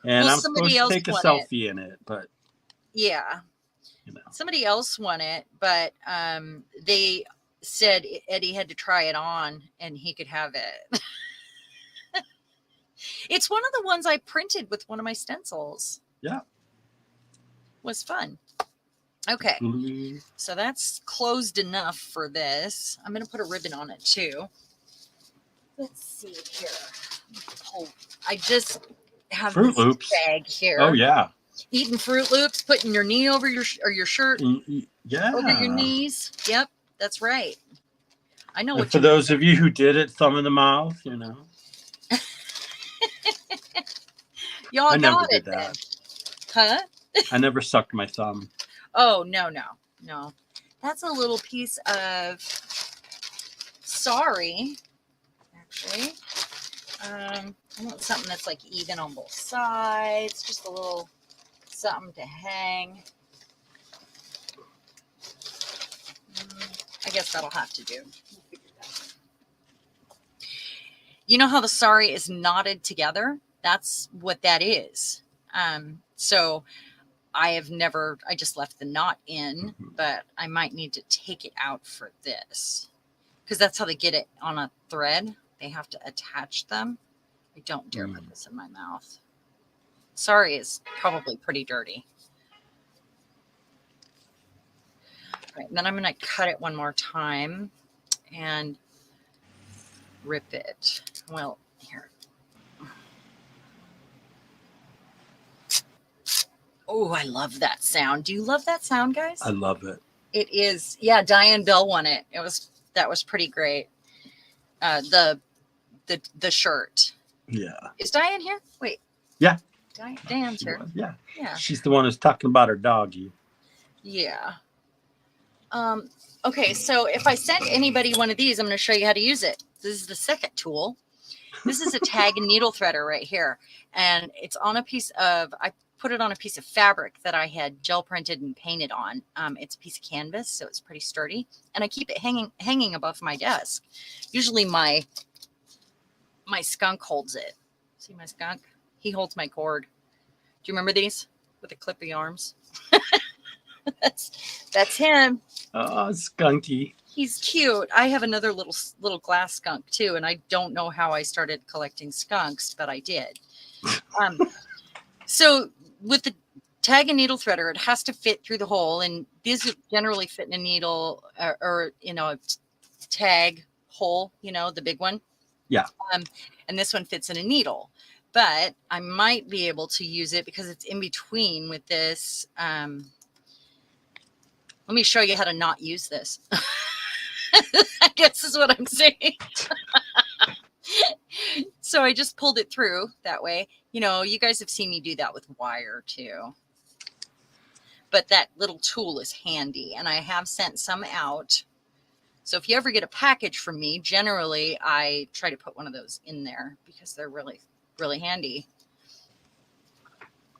Speaker 2: And I'm supposed to take a selfie in it, but
Speaker 1: yeah. Somebody else won it, but they said Eddie had to try it on and he could have it. It's one of the ones I printed with one of my stencils.
Speaker 2: Yeah.
Speaker 1: Was fun. Okay. So that's closed enough for this. I'm going to put a ribbon on it too. Let's see here. I just have
Speaker 2: Fruit Loops
Speaker 1: bag here.
Speaker 2: Oh, yeah.
Speaker 1: Eating Fruit Loops, putting your knee over your shirt.
Speaker 2: Yeah.
Speaker 1: Over your knees. Yep. That's right. I know what
Speaker 2: for those of you who did it, thumb in the mouth,
Speaker 1: Y'all
Speaker 2: I never
Speaker 1: got
Speaker 2: did
Speaker 1: it
Speaker 2: that.
Speaker 1: Then. Huh?
Speaker 2: I never sucked my thumb.
Speaker 1: Oh, no. That's a little piece of sorry, actually. I want something that's like even on both sides. Just a little something to hang. I guess that'll have to do. We'll figure that out. You know how the sorry is knotted together? That's what that is. So I just left the knot in, but I might need to take it out for this because that's how they get it on a thread. They have to attach them. I don't dare put this in my mouth. Sorry is probably pretty dirty. Right, and then I'm going to cut it one more time and rip it. Well, here. Oh, I love that sound. Do you love that sound, guys?
Speaker 2: I love it.
Speaker 1: It is. Yeah, Diane Bell won it. That was pretty great. The shirt.
Speaker 2: Yeah.
Speaker 1: Is Diane here? Wait.
Speaker 2: Yeah.
Speaker 1: Diane's here.
Speaker 2: Yeah.
Speaker 1: Yeah.
Speaker 2: She's the one who's talking about her doggy.
Speaker 1: Yeah. Okay, so if I sent anybody one of these, I'm going to show you how to use it. This is the second tool. This is a tag and needle threader right here. And it's on a piece of, I put it on a piece of fabric that I had gel printed and painted on. It's a piece of canvas, so it's pretty sturdy. And I keep it hanging above my desk. Usually my skunk holds it. See my skunk? He holds my cord. Do you remember these with the clippy arms? That's him.
Speaker 2: Oh, skunky.
Speaker 1: He's cute. I have another little glass skunk too, and I don't know how I started collecting skunks, but I did. So with the tag and needle threader, it has to fit through the hole, and these generally fit in a needle or a tag hole, the big one.
Speaker 2: Yeah.
Speaker 1: And this one fits in a needle, but I might be able to use it because it's in between with this. Let me show you how to not use this. I guess is what I'm saying. So I just pulled it through that way. You guys have seen me do that with wire too. But that little tool is handy, and I have sent some out. So if you ever get a package from me, generally I try to put one of those in there because they're really, really handy.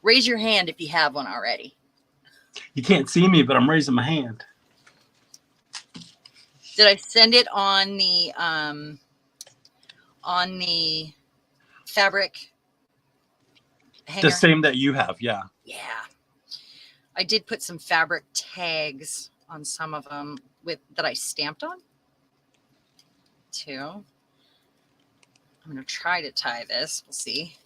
Speaker 1: Raise your hand if you have one already.
Speaker 2: You can't see me, but I'm raising my hand.
Speaker 1: Did I send it on the fabric hanger?
Speaker 2: The same that you have, yeah.
Speaker 1: Yeah. I did put some fabric tags on some of them that I stamped on too. I'm going to try to tie this. We'll see.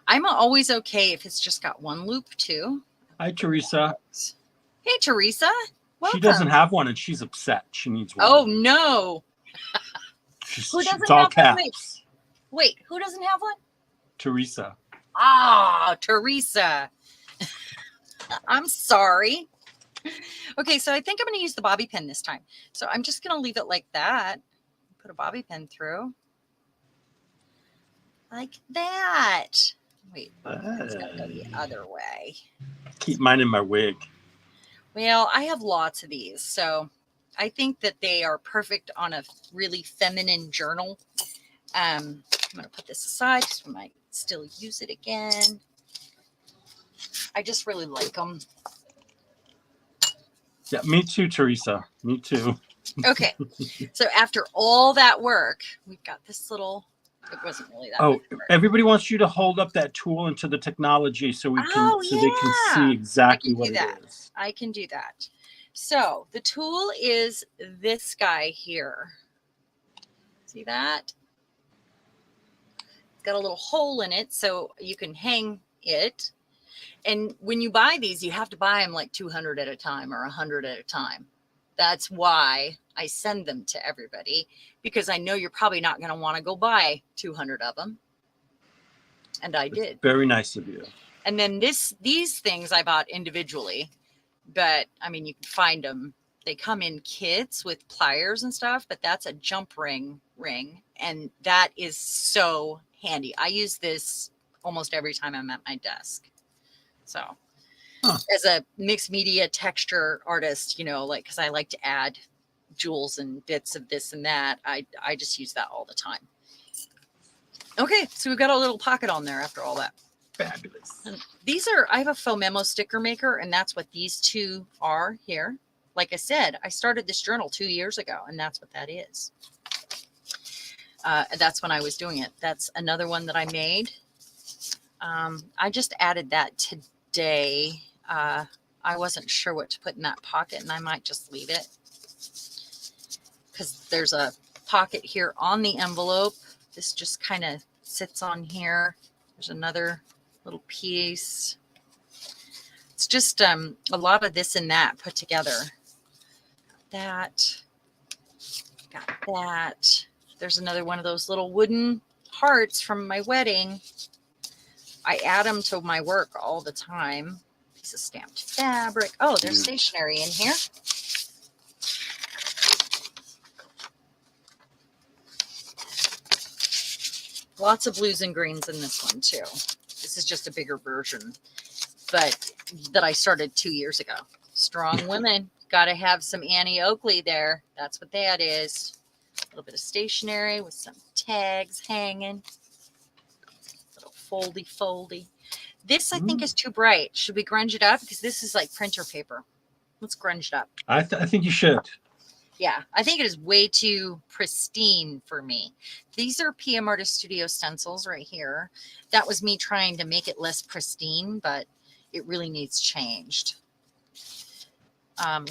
Speaker 1: I'm always okay if it's just got one loop too.
Speaker 2: Hi, Teresa.
Speaker 1: Hey, Teresa. Welcome.
Speaker 2: She doesn't have one and she's upset. She needs one.
Speaker 1: Oh, no. Who doesn't
Speaker 2: it's all
Speaker 1: have
Speaker 2: caps.
Speaker 1: one? Wait, who doesn't have one?
Speaker 2: Teresa.
Speaker 1: Ah, Teresa. I'm sorry. Okay, so I think I'm going to use the bobby pin this time. So I'm just going to leave it like that. Put a bobby pin through. Like that. Wait, it's got to go the other way.
Speaker 2: Keep mine in my wig.
Speaker 1: Well, I have lots of these, so I think that they are perfect on a really feminine journal. I'm going to put this aside because we might still use it again. I just really like them.
Speaker 2: Yeah, me too, Teresa. Me too.
Speaker 1: Okay, so after all that work, we've got this little. It wasn't really that.
Speaker 2: Oh, everybody wants you to hold up that tool into the technology so we can they can see exactly what it is.
Speaker 1: I can do that. So the tool is this guy here. See that? It's got a little hole in it so you can hang it. And when you buy these, you have to buy them like 200 at a time or 100 at a time. That's why I send them to everybody, because I know you're probably not going to want to go buy 200 of them. And I did.
Speaker 2: Very nice of you.
Speaker 1: And then these things I bought individually, but I mean, you can find them. They come in kits with pliers and stuff, but that's a jump ring. And that is so handy. I use this almost every time I'm at my desk. So as a mixed media texture artist, you know, like, cause I like to add jewels and bits of this and that. I just use that all the time. Okay. So we've got a little pocket on there after all that.
Speaker 2: Fabulous.
Speaker 1: And these are, I have a faux memo sticker maker, and that's what these two are here. Like I said, I started this journal 2 years ago, and that's what that is. That's when I was doing it. That's another one that I made. I just added that today. I wasn't sure what to put in that pocket, and I might just leave it because there's a pocket here on the envelope. This just kind of sits on here. There's another little piece. It's just a lot of this and that put together. Got that. There's another one of those little wooden hearts from my wedding. I add them to my work all the time. Piece of stamped fabric. Oh, there's stationery in here. Lots of blues and greens in this one too. This is just a bigger version, but that I started 2 years ago. Strong women. Got to have some Annie Oakley there. That's what that is. A little bit of stationery with some tags hanging. Little foldy. This, I think, is too bright. Should we grunge it up? Because this is like printer paper. Let's grunge it up.
Speaker 2: I think you should.
Speaker 1: Yeah, I think it is way too pristine for me. These are PM Artist Studio stencils right here. That was me trying to make it less pristine, but it really needs changed.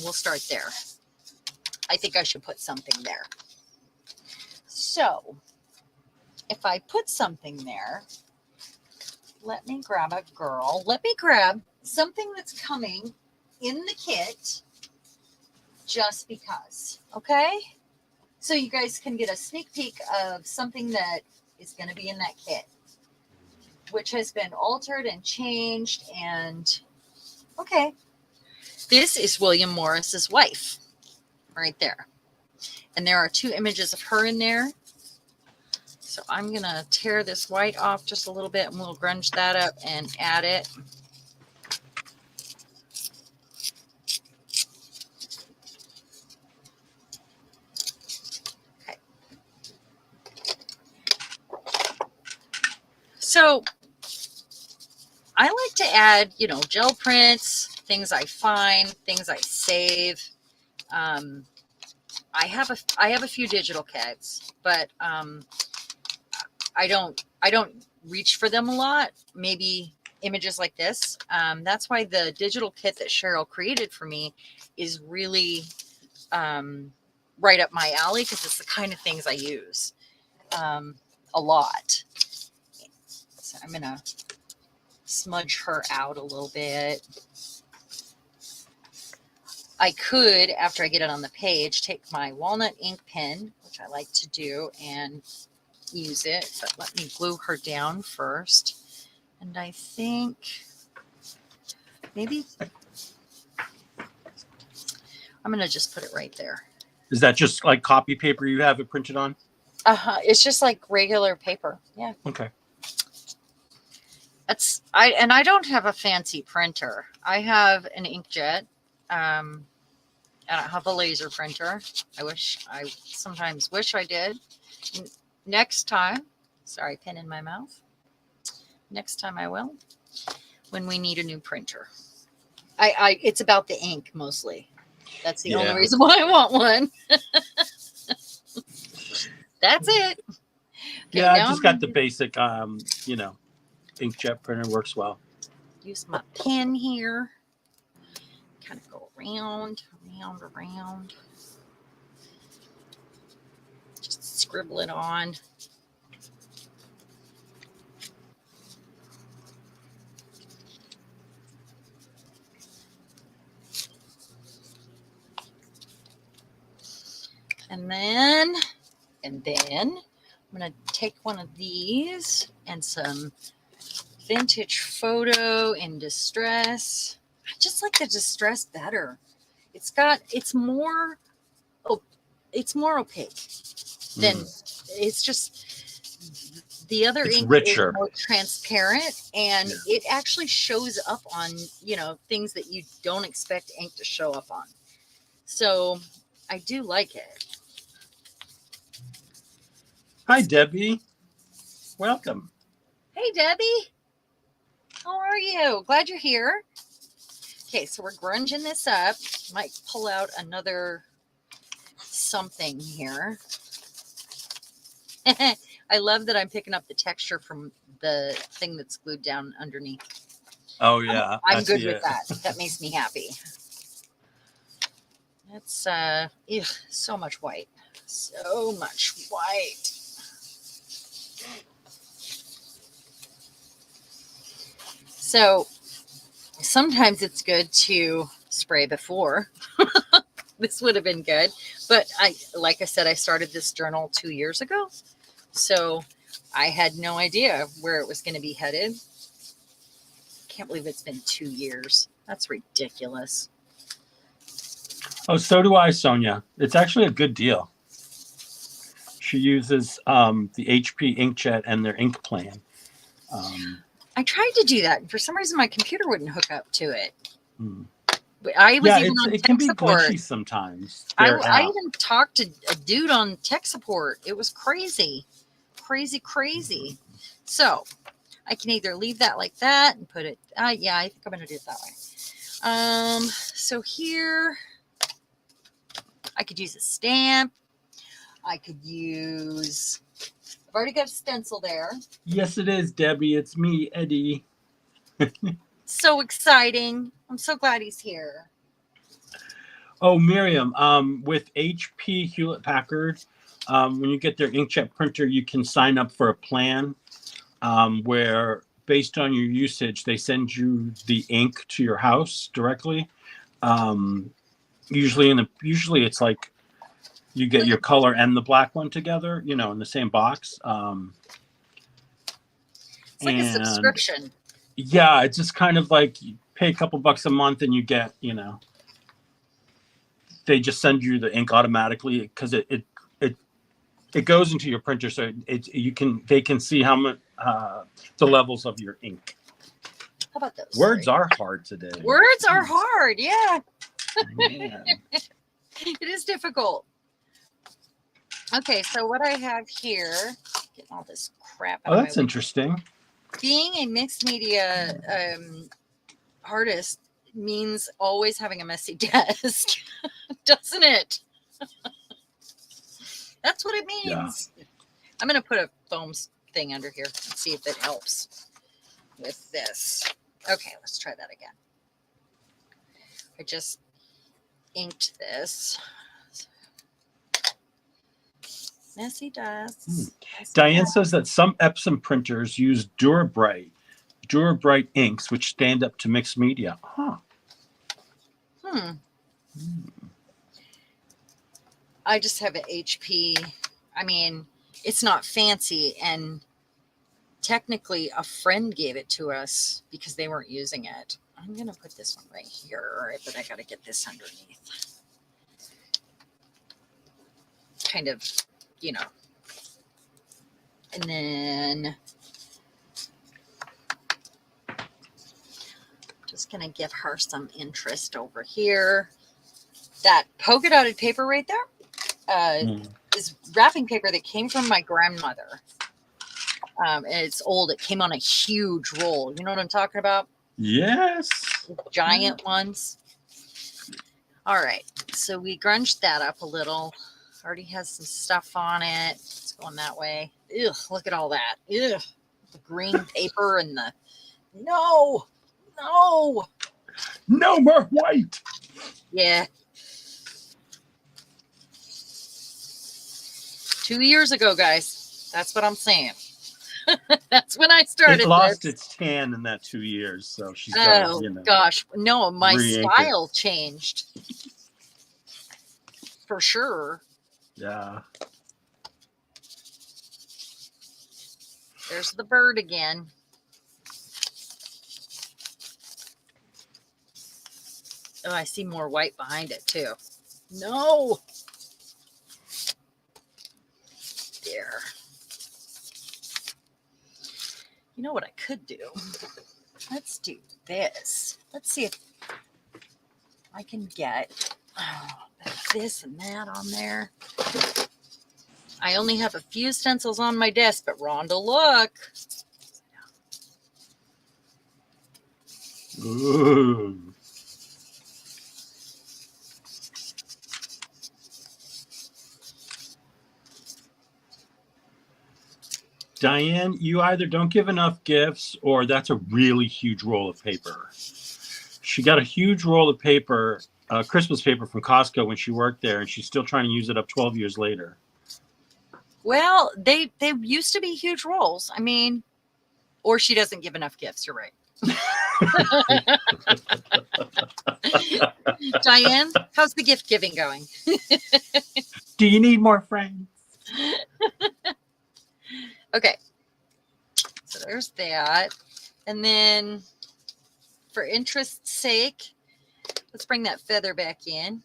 Speaker 1: We'll start there. I think I should put something there. So if I put something there, let me grab a girl. Let me grab something that's coming in the kit just because, okay? So you guys can get a sneak peek of something that is going to be in that kit, which has been altered and changed. And okay, this is William Morris's wife right there. And there are 2 images of her in there. So I'm going to tear this white off just a little bit, and we'll grunge that up and add it. Okay. So I like to add, you know, gel prints, things I find, things I save. I have a few digital kits, but I don't reach for them a lot. Maybe images like this. That's why the digital kit that Cheryl created for me is really right up my alley, because it's the kind of things I use a lot. So I'm gonna smudge her out a little bit. I could, after I get it on the page, take my walnut ink pen, which I like to do, and use it, but let me glue her down first. And I think maybe I'm gonna just put it right there.
Speaker 2: Is that just like copy paper you have it printed on?
Speaker 1: It's just like regular paper. Yeah.
Speaker 2: Okay.
Speaker 1: I don't have a fancy printer. I have an inkjet. And I have a laser printer. I sometimes wish I did. Next time, sorry, pen in my mouth. Next time I will, when we need a new printer. It's about the ink mostly. That's the only reason why I want one. That's it. Okay,
Speaker 2: yeah, I just got the basic, you know, inkjet printer works well.
Speaker 1: Use my pen here. Kind of go around. Just scribble it on. And then I'm going to take one of these and some vintage photo in distress. I just like the distress better. It's more opaque than it's just the other
Speaker 2: it's
Speaker 1: ink
Speaker 2: richer.
Speaker 1: Is more transparent, and it actually shows up on, you know, things that you don't expect ink to show up on. So I do like it.
Speaker 2: Hi, Debbie. Welcome.
Speaker 1: Hey, Debbie. How are you? Glad you're here. Okay, so we're grunging this up. Might pull out another something here. I love that I'm picking up the texture from the thing that's glued down underneath.
Speaker 2: Oh, yeah.
Speaker 1: I'm good with that. That makes me happy. It's so much white. So much white. So sometimes it's good to spray before. This would have been good. But like I said, I started this journal 2 years ago. So I had no idea where it was going to be headed. Can't believe it's been 2 years. That's ridiculous.
Speaker 2: Oh, so do I, Sonia. It's actually a good deal. She uses the HP inkjet and their ink plan.
Speaker 1: I tried to do that, and for some reason my computer wouldn't hook up to it. I was even on
Speaker 2: it
Speaker 1: tech
Speaker 2: can be
Speaker 1: support.
Speaker 2: glitchy sometimes.
Speaker 1: I even talked to a dude on tech support. It was crazy. So I can either leave that like that and put it. Yeah, I think I'm going to do it that way. So here I could use a stamp. I could use. I've already got a stencil there.
Speaker 2: Yes, it is, Debbie. It's me, Eddie.
Speaker 1: So exciting. I'm so glad he's here.
Speaker 2: Oh, Miriam, with HP Hewlett Packard, when you get their inkjet printer, you can sign up for a plan where, based on your usage, they send you the ink to your house directly. Usually it's like you get your color and the black one together, you know, in the same box.
Speaker 1: It's like a subscription.
Speaker 2: Yeah, it's just kind of like you pay a couple bucks a month and you get, you know, they just send you the ink automatically because it goes into your printer, so they can see how much the levels of your ink.
Speaker 1: How about those?
Speaker 2: Words are hard today.
Speaker 1: Words are hard, yeah.
Speaker 2: Man.
Speaker 1: It is difficult. Okay, so what I have here, getting all this crap out
Speaker 2: Oh, that's interesting.
Speaker 1: being a mixed media artist means always having a messy desk, doesn't it? That's what it means. Yeah. I'm going to put a foam thing under here and see if it helps with this. Okay, let's try that again. I just inked this. Messy desks.
Speaker 2: Diane says that some Epson printers use Durabright inks, which stand up to mixed media. Huh.
Speaker 1: I just have an HP. I mean, it's not fancy, and technically a friend gave it to us because they weren't using it. I'm going to put this one right here, but I got to get this underneath. Kind of, you know. And then just going to give her some interest over here. That polka dotted paper right there is wrapping paper that came from my grandmother. And it's old. It came on a huge roll. You know what I'm talking about?
Speaker 2: Yes.
Speaker 1: Giant ones. All right. So we grunged that up a little. Already has some stuff on it. It's going that way. Ugh, look at all that. Ugh. The green paper and the... No
Speaker 2: more white.
Speaker 1: Yeah. 2 years ago, guys. That's what I'm saying. That's when I started.
Speaker 2: It lost its tan in that 2 years, so she's got
Speaker 1: gosh. No, my style changed. For sure.
Speaker 2: Yeah.
Speaker 1: There's the bird again. Oh, I see more white behind it too. No. There. You know what I could do? Let's do this. Let's see if I can get this and that on there. I only have a few stencils on my desk, but Rhonda, look.
Speaker 2: Ooh. Diane, you either don't give enough gifts or that's a really huge roll of paper. She got a huge roll of paper, Christmas paper from Costco when she worked there, and she's still trying to use it up 12 years later.
Speaker 1: Well, they used to be huge rolls. I mean, or she doesn't give enough gifts. You're right. Diane, how's the gift giving going?
Speaker 2: Do you need more friends?
Speaker 1: Okay. So there's that. And then for interest's sake, let's bring that feather back in.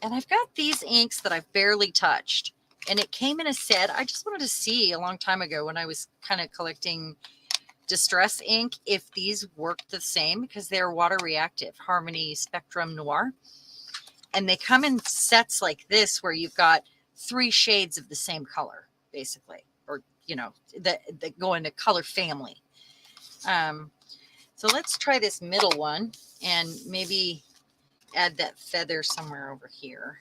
Speaker 1: And I've got these inks that I've barely touched. And it came in a set. I just wanted to see a long time ago when I was kind of collecting distress ink if these worked the same because they're water reactive, Harmony Spectrum Noir. And they come in sets like this where you've got 3 shades of the same color, basically. Or, you know, that go into color family. So let's try this middle one and maybe add that feather somewhere over here.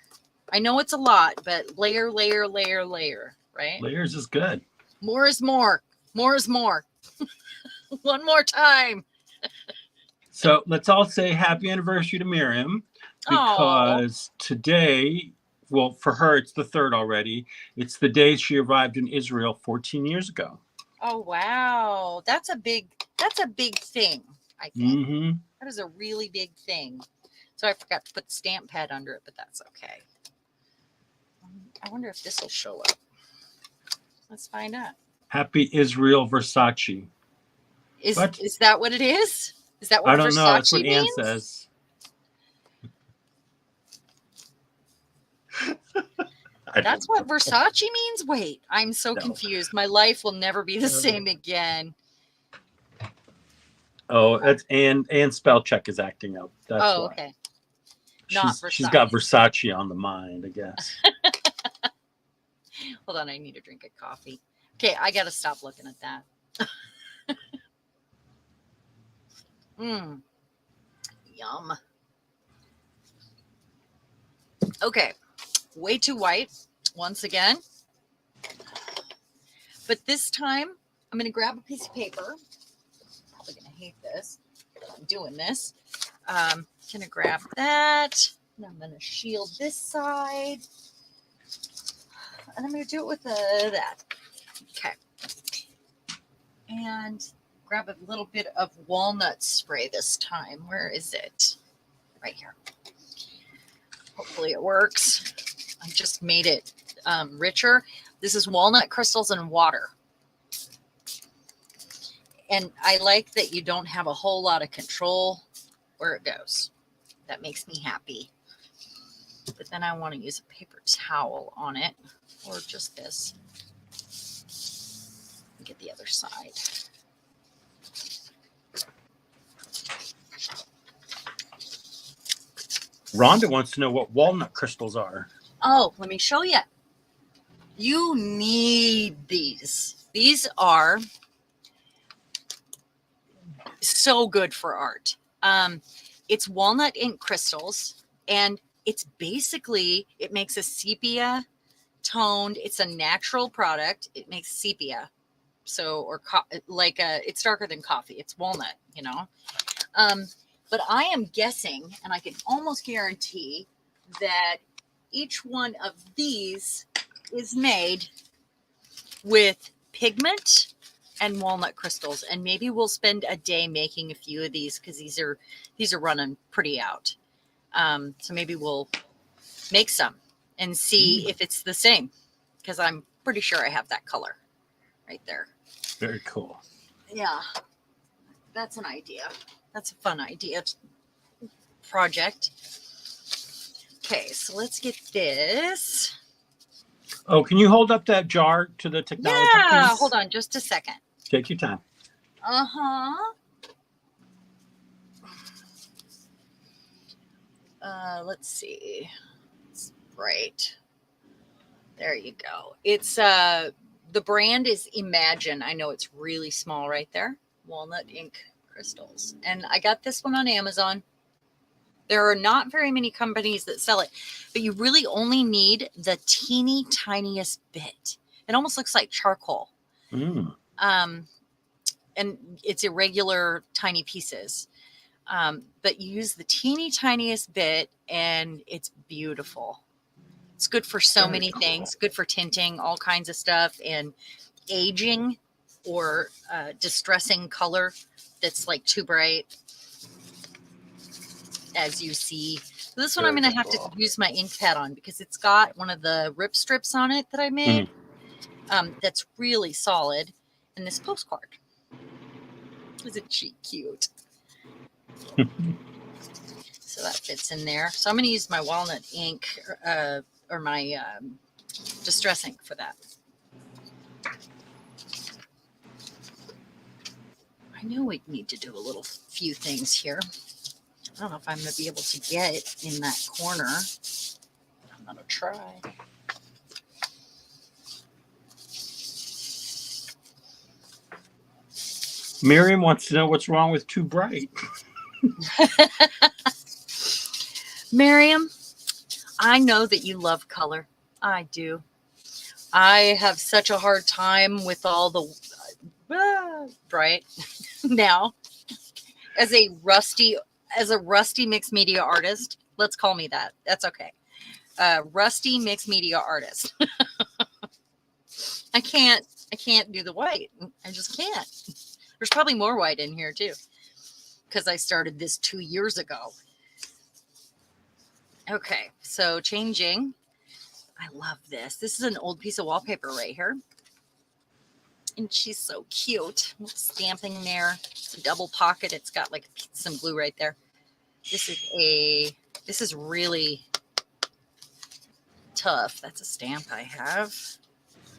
Speaker 1: I know it's a lot, but layer, layer, layer, layer, right?
Speaker 2: Layers is good.
Speaker 1: More is more. More is more. One more time.
Speaker 2: So let's all say happy anniversary to Miriam because today, well, for her, it's the 3rd already. It's the day she arrived in Israel 14 years ago.
Speaker 1: Oh, wow. That's a big thing, I think. Mm-hmm. That is a really big thing. So I forgot to put the stamp pad under it, but that's okay. I wonder if this will show up. Let's find out.
Speaker 2: Happy Israel Versace.
Speaker 1: Is that what it is? Is that what
Speaker 2: I don't
Speaker 1: Versace
Speaker 2: know. That's what
Speaker 1: means?
Speaker 2: Ann says.
Speaker 1: That's what Versace means? Wait, I'm so confused. My life will never be the same again.
Speaker 2: Oh, that's Ann spell check is acting up. That's why.
Speaker 1: Okay. Not Versace.
Speaker 2: She's got Versace on the mind, I guess.
Speaker 1: Hold on, I need a drink of coffee. Okay, I got to stop looking at that. Yum. Okay, way too white once again. But this time, I'm going to grab a piece of paper. Probably going to hate this. I'm doing this. Going to grab that. And I'm going to shield this side. And I'm going to do it with that. Okay. And grab a little bit of walnut spray this time. Where is it? Right here. Hopefully it works. I just made it richer. This is walnut crystals and water. And I like that you don't have a whole lot of control where it goes. That makes me happy. But then I want to use a paper towel on it, or just this. Get the other side.
Speaker 2: Rhonda wants to know what walnut crystals are.
Speaker 1: Oh, let me show you. You need these. These are so good for art. It's walnut ink crystals, and it's basically, it makes a sepia toned. It's a natural product. It makes sepia. So, or it's darker than coffee. It's walnut, you know. But I am guessing, and I can almost guarantee that each one of these is made with pigment and walnut crystals. And maybe we'll spend a day making a few of these because these are running pretty out. So maybe we'll make some and see if it's the same, because I'm pretty sure I have that color right there.
Speaker 2: Very cool.
Speaker 1: Yeah, that's an idea. That's a fun idea project. Okay, so let's get this.
Speaker 2: Oh, can you hold up that jar to the technology?
Speaker 1: Yeah,
Speaker 2: please?
Speaker 1: hold on just a second.
Speaker 2: Take your time.
Speaker 1: Let's see. Right. There you go. It's the brand is Imagine. I know it's really small right there. Walnut ink crystals. And I got this one on Amazon. There are not very many companies that sell it, but you really only need the teeny tiniest bit. It almost looks like charcoal. And it's irregular tiny pieces. But you use the teeny tiniest bit and it's beautiful. It's good for so many things. Good for tinting, all kinds of stuff, and aging or distressing color that's like too bright, as you see. So this one I'm going to have to use my ink pad on because it's got one of the rip strips on it that I made that's really solid. And this postcard. Isn't she cute? So that fits in there. So I'm going to use my walnut ink or my distress ink for that. I know we need to do a few things here. I don't know if I'm going to be able to get in that corner. I'm going to try.
Speaker 2: Miriam wants to know what's wrong with Too Bright.
Speaker 1: Miriam, I know that you love color. I do. I have such a hard time with all the bright now. As a rusty mixed media artist, let's call me that. That's okay. Rusty mixed media artist. I can't do the white. I just can't. There's probably more white in here too, because I started this 2 years ago. Okay, so changing. I love this. This is an old piece of wallpaper right here. And she's so cute. Stamping there. It's a double pocket. It's got like some glue right there. This is really tough. That's a stamp I have.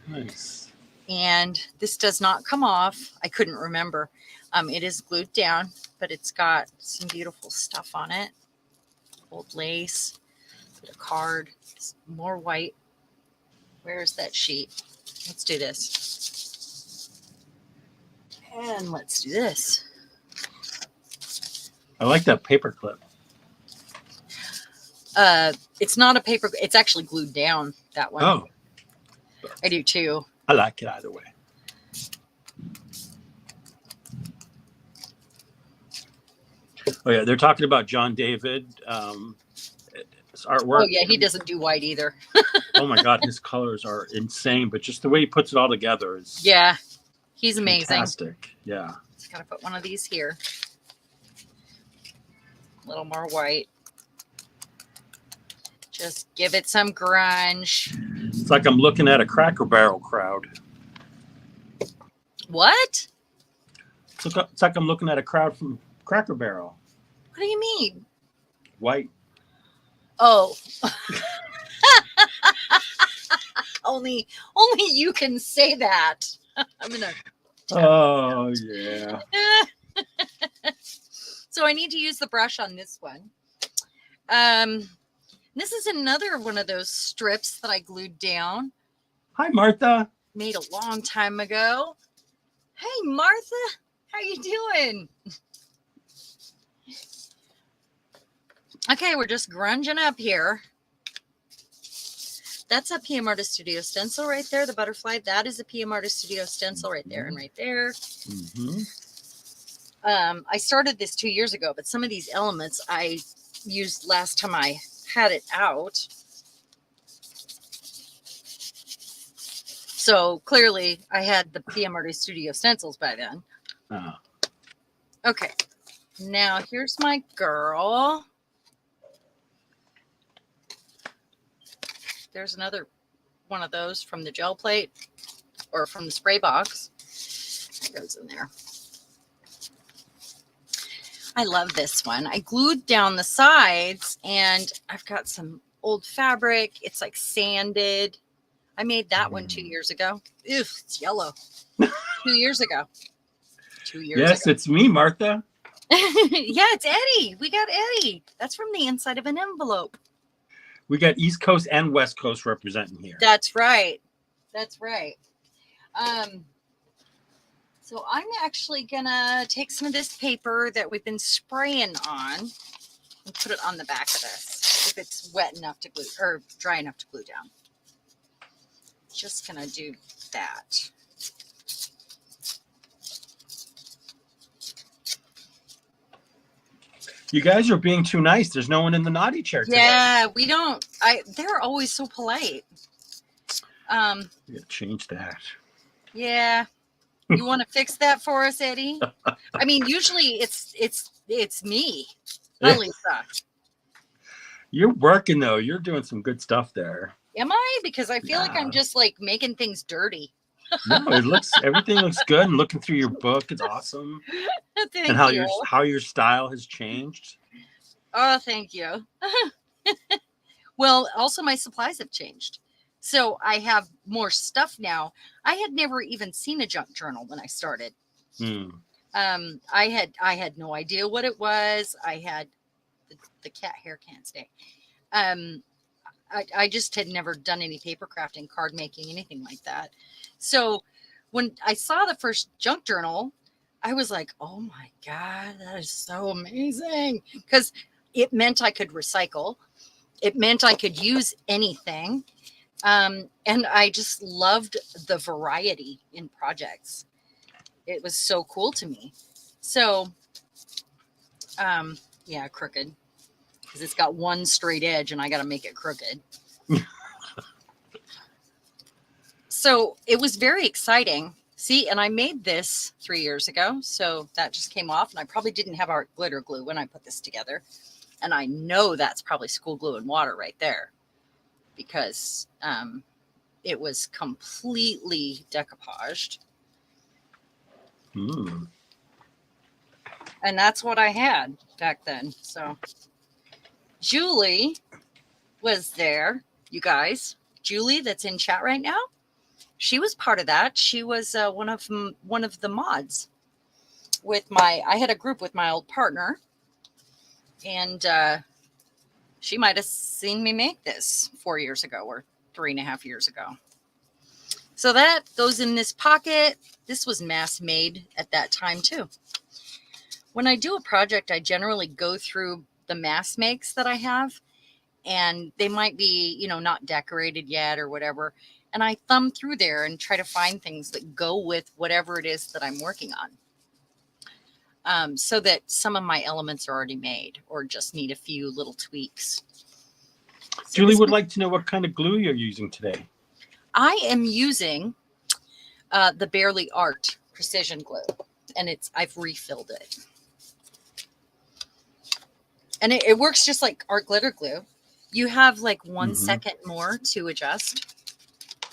Speaker 2: Nice.
Speaker 1: And this does not come off. I couldn't remember. It is glued down, but it's got some beautiful stuff on it. Old lace, a card, more white. Where's that sheet? Let's do this. And let's do this.
Speaker 2: I like that paper clip.
Speaker 1: It's not a paper. It's actually glued down, that one.
Speaker 2: Oh.
Speaker 1: I do too.
Speaker 2: I like it either way. Oh, yeah. They're talking about John David. His artwork.
Speaker 1: Oh, yeah. He doesn't do white either.
Speaker 2: Oh, my God. His colors are insane. But just the way he puts it all together is
Speaker 1: yeah. He's amazing.
Speaker 2: Fantastic. Yeah.
Speaker 1: Just got to put one of these here. A little more white. Just give it some grunge.
Speaker 2: It's like I'm looking at a Cracker Barrel crowd.
Speaker 1: What?
Speaker 2: It's like I'm looking at a crowd from Cracker Barrel.
Speaker 1: What do you mean?
Speaker 2: White.
Speaker 1: Oh. only you can say that. I'm gonna.
Speaker 2: Oh yeah.
Speaker 1: So I need to use the brush on this one. This is another one of those strips that I glued down.
Speaker 2: Hi, Martha.
Speaker 1: Made a long time ago. Hey, Martha. How you doing? Okay, we're just grunging up here. That's a PM Artist Studio stencil right there. The butterfly. That is a PM Artist Studio stencil right there and right there.
Speaker 2: Mm-hmm.
Speaker 1: I started this 2 years ago, but some of these elements I used last time I had it out. So clearly I had the PM Artist Studio stencils by then. Okay. Now here's my girl. There's another one of those from the gel plate or from the spray box. That goes in there. I love this one. I glued down the sides and I've got some old fabric. It's like sanded. I made that one 2 years ago. Ew, it's yellow. 2 years ago. 2 years ago.
Speaker 2: Yes, it's me, Martha.
Speaker 1: Yeah, it's Eddie. We got Eddie. That's from the inside of an envelope.
Speaker 2: We got East Coast and West Coast representing here.
Speaker 1: That's right. That's right. So I'm actually gonna take some of this paper that we've been spraying on and put it on the back of this if it's wet enough to glue or dry enough to glue down. Just gonna do that.
Speaker 2: You guys are being too nice. There's no one in the naughty chair today.
Speaker 1: Yeah, we don't. They're always so polite.
Speaker 2: Yeah, change that.
Speaker 1: Yeah. You want to fix that for us, Eddie? I mean, usually it's me, Lisa.
Speaker 2: You're working though. You're doing some good stuff there.
Speaker 1: Am I? Because I feel like I'm just like making things dirty.
Speaker 2: No, everything looks good. And looking through your book, it's awesome.
Speaker 1: Thank
Speaker 2: and how
Speaker 1: you.
Speaker 2: your style has changed.
Speaker 1: Oh, thank you. Well, also my supplies have changed. So I have more stuff now. I had never even seen a junk journal when I started. I had no idea what it was. I had the cat hair can't stay. I just had never done any paper crafting, card making, anything like that. So when I saw the first junk journal, I was like, oh my God, that is so amazing. Because it meant I could recycle. It meant I could use anything. And I just loved the variety in projects. It was so cool to me. So, yeah, crooked. Because it's got one straight edge and I got to make it crooked. So it was very exciting. See, and I made this 3 years ago. So that just came off. And I probably didn't have our glitter glue when I put this together. And I know that's probably school glue and water right there. Because it was completely decoupaged. And that's what I had back then. So Julie was there, you guys. Julie, that's in chat right now. She was part of that. She was one of the mods with I had a group with my old partner, and she might have seen me make this 4 years ago or 3.5 years ago. So that goes in this pocket. This was mass made at that time too. When I do a project, I generally go through the mass makes that I have, and they might be, you know, not decorated yet or whatever. And I thumb through there and try to find things that go with whatever it is that I'm working on. So that some of my elements are already made or just need a few little tweaks. So
Speaker 2: Julie would like to know what kind of glue you're using today.
Speaker 1: I am using the Barely Art precision glue, and I've refilled it. And it works just like art glitter glue. You have like 1 second more to adjust,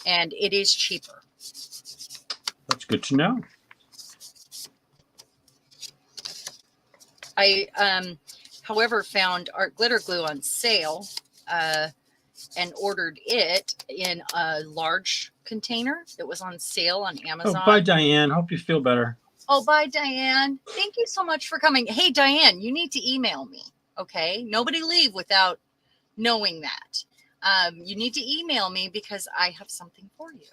Speaker 1: and it is cheaper.
Speaker 2: That's good to know.
Speaker 1: I, however, found art glitter glue on sale and ordered it in a large container that was on sale on Amazon.
Speaker 2: Oh, bye, Diane. Hope you feel better.
Speaker 1: Oh, bye, Diane. Thank you so much for coming. Hey, Diane, you need to email me. Okay. Nobody leave without knowing that. You need to email me because I have something for you.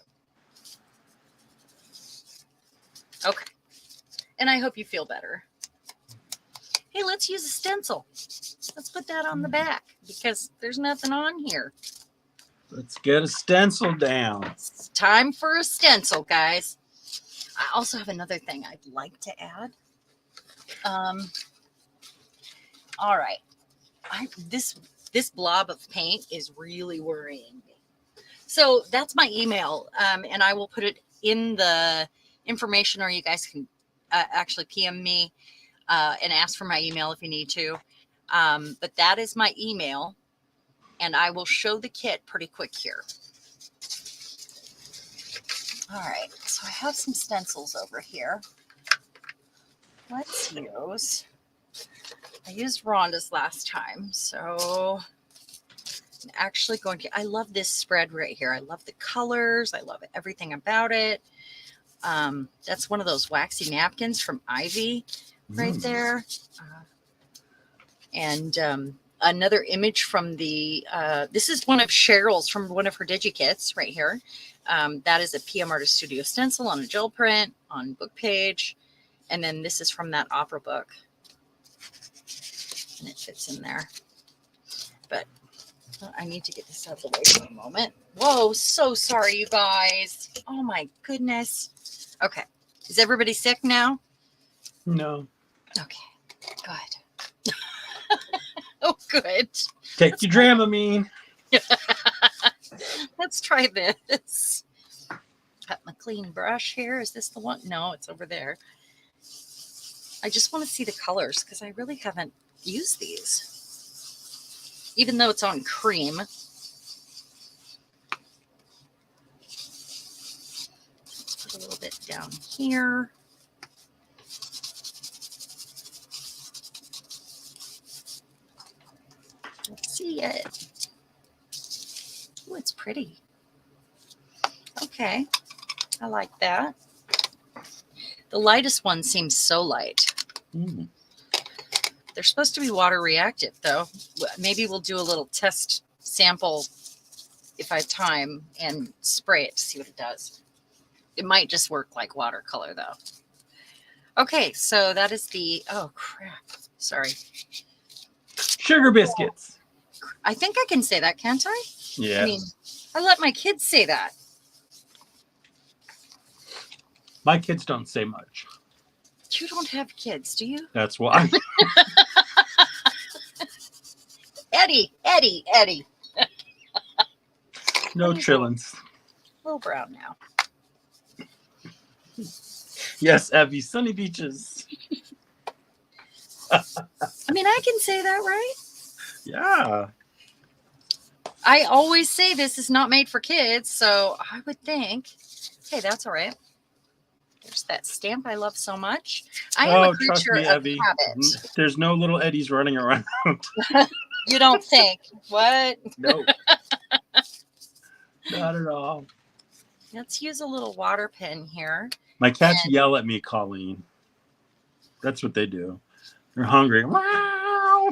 Speaker 1: Okay. And I hope you feel better. Hey, let's use a stencil. Let's put that on the back because there's nothing on here.
Speaker 2: Let's get a stencil down.
Speaker 1: It's time for a stencil, guys. I also have another thing I'd like to add. All right. This blob of paint is really worrying me. So that's my email, and I will put it in the information, or you guys can actually PM me and ask for my email if you need to. But that is my email, and I will show the kit pretty quick here. All right, so I have some stencils over here. Let's use, I used Rhonda's last time, so I'm actually going to, I love this spread right here. I love the colors. I love everything about it. That's one of those waxy napkins from Ivy right there. And another image from the, this is one of Cheryl's from one of her DigiKits right here. That is a PM Artist Studio stencil on a gel print on book page. And then this is from that opera book. And it fits in there. But I need to get this out of the way for a moment. Whoa, so sorry, you guys. Oh, my goodness. Okay. Is everybody sick now?
Speaker 2: No.
Speaker 1: Okay, good. Oh, good.
Speaker 2: Take your Dramamine.
Speaker 1: Let's try this. Got my clean brush here. Is this the one? No, it's over there. I just want to see the colors because I really haven't used these. Even though it's on cream. Let's put a little bit down here. Let's see it. Oh, it's pretty. Okay, I like that. The lightest one seems so light. They're supposed to be water reactive, though. Maybe we'll do a little test sample if I have time and spray it to see what it does. It might just work like watercolor, though. Okay, so that is the, oh, crap. Sorry.
Speaker 2: Sugar biscuits.
Speaker 1: I think I can say that, can't I?
Speaker 2: Yeah.
Speaker 1: I mean, I let my kids say that.
Speaker 2: My kids don't say much.
Speaker 1: You don't have kids, do you?
Speaker 2: That's why.
Speaker 1: Eddie.
Speaker 2: No trillins.
Speaker 1: A little brown now.
Speaker 2: Yes, Evie, sunny beaches.
Speaker 1: I mean, I can say that, right?
Speaker 2: Yeah.
Speaker 1: I always say this is not made for kids, so I would think, hey, that's all right. There's that stamp I love so much. I am a creature of habit.
Speaker 2: There's no little Eddies running around.
Speaker 1: You don't think? What?
Speaker 2: No. Not at all.
Speaker 1: Let's use a little water pen here.
Speaker 2: My cats yell at me, Colleen. That's what they do. They're hungry. Wow.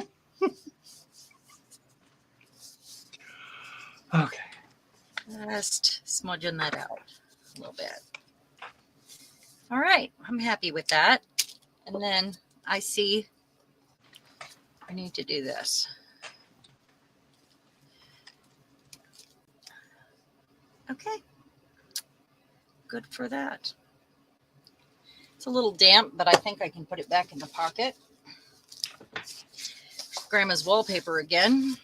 Speaker 2: Okay.
Speaker 1: Just smudging that out. a little bit. All right, I'm happy with that. And then I see I need to do this. Okay, good for that. It's a little damp, but I think I can put it back in the pocket. Grandma's wallpaper again.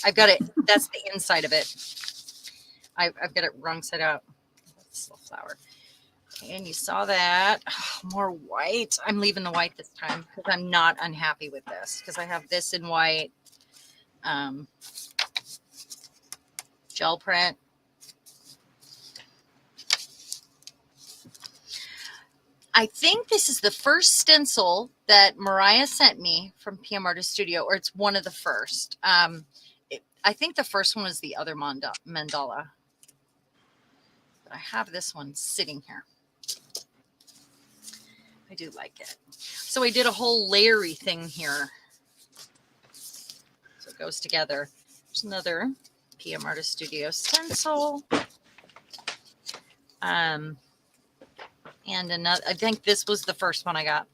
Speaker 1: I've got it. That's the inside of it. I've got it wrong side out. That's the flower. And you saw that. Oh, more white. I'm leaving the white this time because I'm not unhappy with this because I have this in white. Gel print. I think this is the first stencil that Mariah sent me from PM Artist Studio, or it's one of the first. I think the first one was the other mandala. But I have this one sitting here. I do like it. So I did a whole layery thing here. So it goes together. There's another PM Artist Studio stencil. And another, I think this was the first one I got.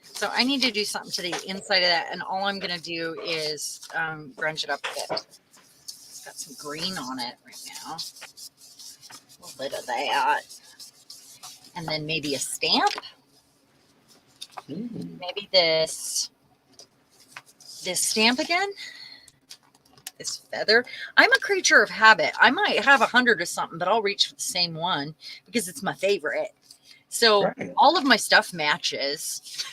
Speaker 1: So I need to do something to the inside of that. And all I'm going to do is grunge it up a bit. It's got some green on it right now. A little bit of that. And then maybe a stamp. Maybe this stamp again. This feather. I'm a creature of habit. I might have 100 or something, but I'll reach for the same one because it's my favorite. So all of my stuff matches.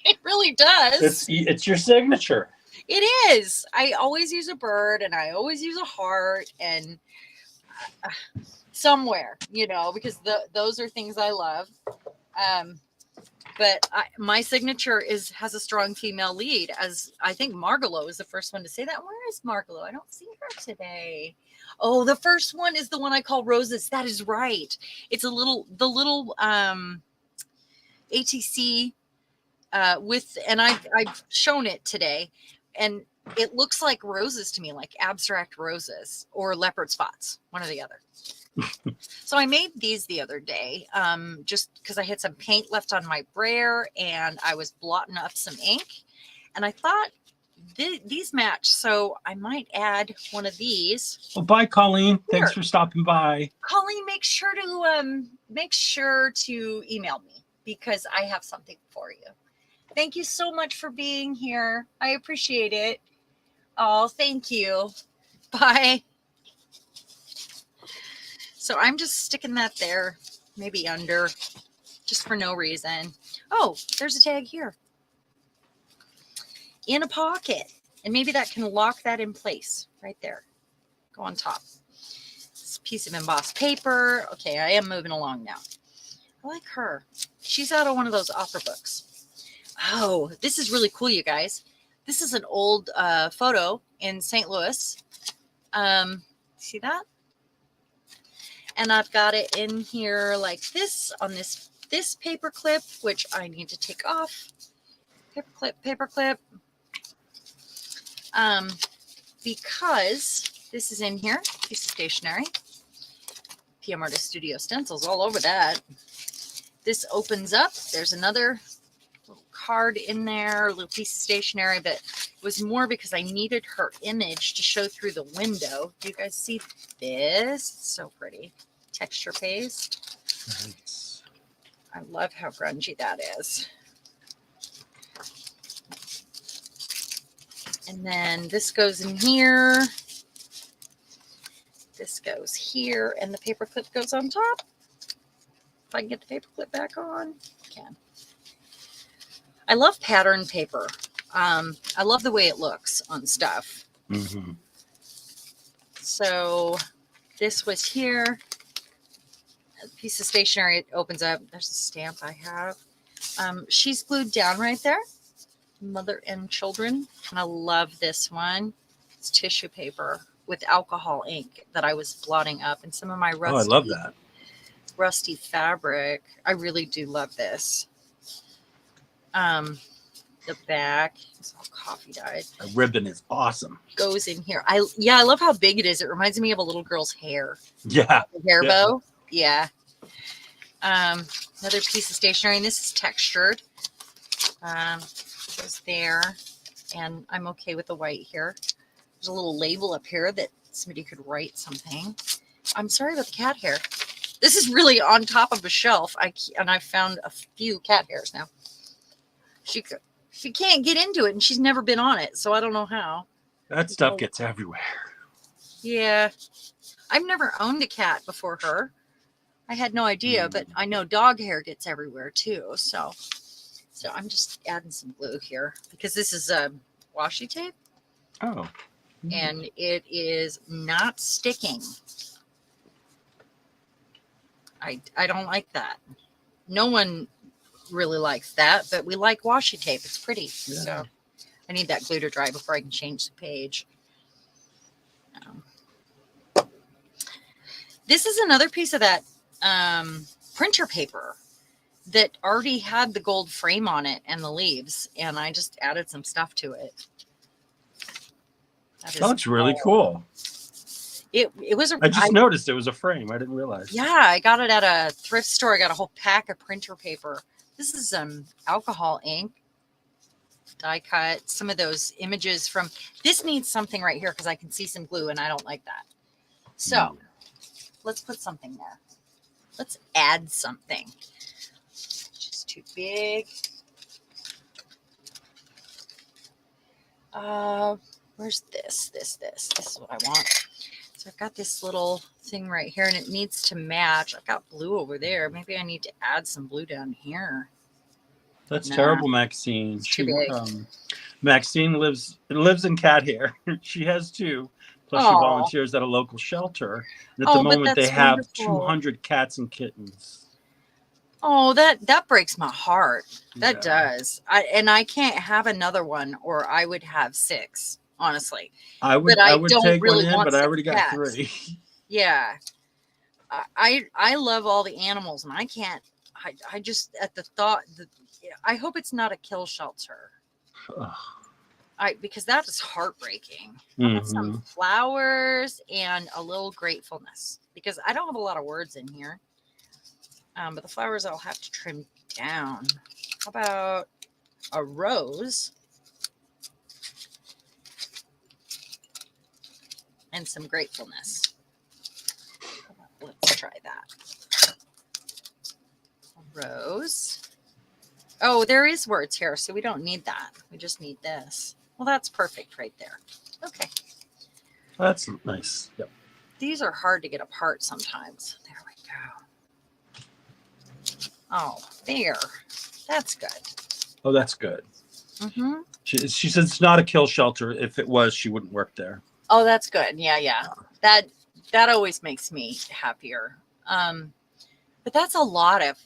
Speaker 1: It really does.
Speaker 2: It's your signature.
Speaker 1: It is. I always use a bird and I always use a heart and somewhere, you know, because those are things I love. But my signature has a strong female lead, as I think Margalo is the first one to say that. Where is Margalo? I don't see her today. Oh, the first one is the one I call Roses. That is right. It's the little ATC and I've shown it today, and it looks like roses to me, like abstract roses or leopard spots, one or the other. So I made these the other day just because I had some paint left on my brayer and I was blotting up some ink, and I thought these match, so I might add one of these.
Speaker 2: Well, bye, Colleen.
Speaker 1: Here.
Speaker 2: Thanks for stopping by.
Speaker 1: Colleen, make sure to email me because I have something for you. Thank you so much for being here. I appreciate it. Oh, thank you. Bye. So I'm just sticking that there, maybe under, just for no reason. Oh, there's a tag here. In a pocket. And maybe that can lock that in place right there. Go on top. This piece of embossed paper. Okay, I am moving along now. I like her. She's out of one of those opera books. Oh, this is really cool, you guys. This is an old photo in St. Louis. See that? And I've got it in here like this on this paper clip, which I need to take off. Paper clip. Because this is in here, piece of stationery. PM Artist Studio stencils all over that. This opens up. There's another little card in there, a little piece of stationery, but it was more because I needed her image to show through the window. Do you guys see this? It's so pretty. Texture paste.
Speaker 2: Nice.
Speaker 1: I love how grungy that is. And then this goes in here. This goes here, and the paper clip goes on top. If I can get the paper clip back on, I can. I love pattern paper. I love the way it looks on stuff.
Speaker 2: Mm-hmm.
Speaker 1: So this was here. A piece of stationery, it opens up. There's a stamp I have. She's glued down right there. Mother and children. And I love this one. It's tissue paper with alcohol ink that I was blotting up, and some of my rusty,
Speaker 2: I love that.
Speaker 1: Rusty fabric. I really do love this. the back. It's all coffee dyed.
Speaker 2: A ribbon is awesome.
Speaker 1: Goes in here. I love how big it is. It reminds me of a little girl's hair.
Speaker 2: Yeah.
Speaker 1: Hair bow. Yeah. Another piece of stationery, and this is textured. Goes there, and I'm okay with the white here. There's a little label up here that somebody could write something. I'm sorry about the cat hair. This is really on top of a shelf. I found a few cat hairs now. She can't get into it, and she's never been on it, so I don't know how.
Speaker 2: That stuff gets everywhere.
Speaker 1: Yeah. I've never owned a cat before her. I had no idea, but I know dog hair gets everywhere too. So I'm just adding some glue here because this is a washi tape.
Speaker 2: Oh.
Speaker 1: And it is not sticking. I don't like that. No one really likes that, but we like washi tape. It's pretty. Yeah. So I need that glue to dry before I can change the page. This is another piece of that printer paper that already had the gold frame on it and the leaves, and I just added some stuff to it.
Speaker 2: That looks really cool.
Speaker 1: It was
Speaker 2: I just noticed it was a frame. I didn't realize.
Speaker 1: Yeah, I got it at a thrift store. I got a whole pack of printer paper. This is alcohol ink, die cut. Some of those images from this needs something right here because I can see some glue and I don't like that. So let's put something there. Let's add something. Just too big. Where's this? This is what I want. So I've got this little thing right here and it needs to match. I've got blue over there. Maybe I need to add some blue down here.
Speaker 2: That's terrible, Maxine. Maxine lives in cat hair. She has two. Plus, she volunteers at a local shelter. And at the moment, they have 200 cats and kittens.
Speaker 1: Oh, that breaks my heart. That does. I can't have another one, or I would have 6. Honestly,
Speaker 2: I would take really one in, but I already got 3.
Speaker 1: Yeah, I love all the animals, and I can't. I just at the thought that I hope it's not a kill shelter. Because that is heartbreaking. Some flowers and a little gratefulness because I don't have a lot of words in here. But the flowers I'll have to trim down. How about a rose and some gratefulness? Let's try that. A rose. Oh, there is words here, so we don't need that. We just need this. Well, that's perfect right there. Okay.
Speaker 2: That's nice. Yep.
Speaker 1: These are hard to get apart sometimes. There we go. Oh, there. That's good.
Speaker 2: Oh, that's good. She says it's not a kill shelter. If it was, she wouldn't work there.
Speaker 1: Oh, that's good. Yeah. That always makes me happier. But that's a lot of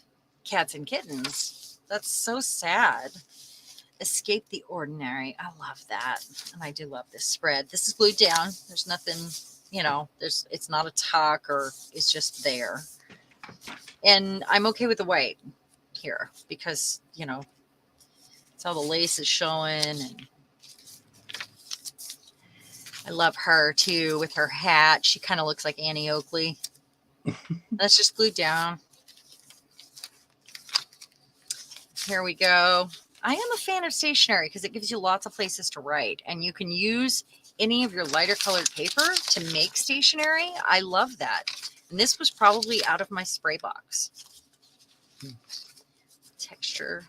Speaker 1: cats and kittens. That's so sad. Escape the ordinary. I love that. And I do love this spread. This is glued down. There's nothing, it's not a tuck or it's just there. And I'm okay with the white here because, it's all the lace is showing. And I love her too with her hat. She kind of looks like Annie Oakley. That's just glued down. Here we go. I am a fan of stationery because it gives you lots of places to write, and you can use any of your lighter colored paper to make stationery. I love that. And this was probably out of my spray box. Texture.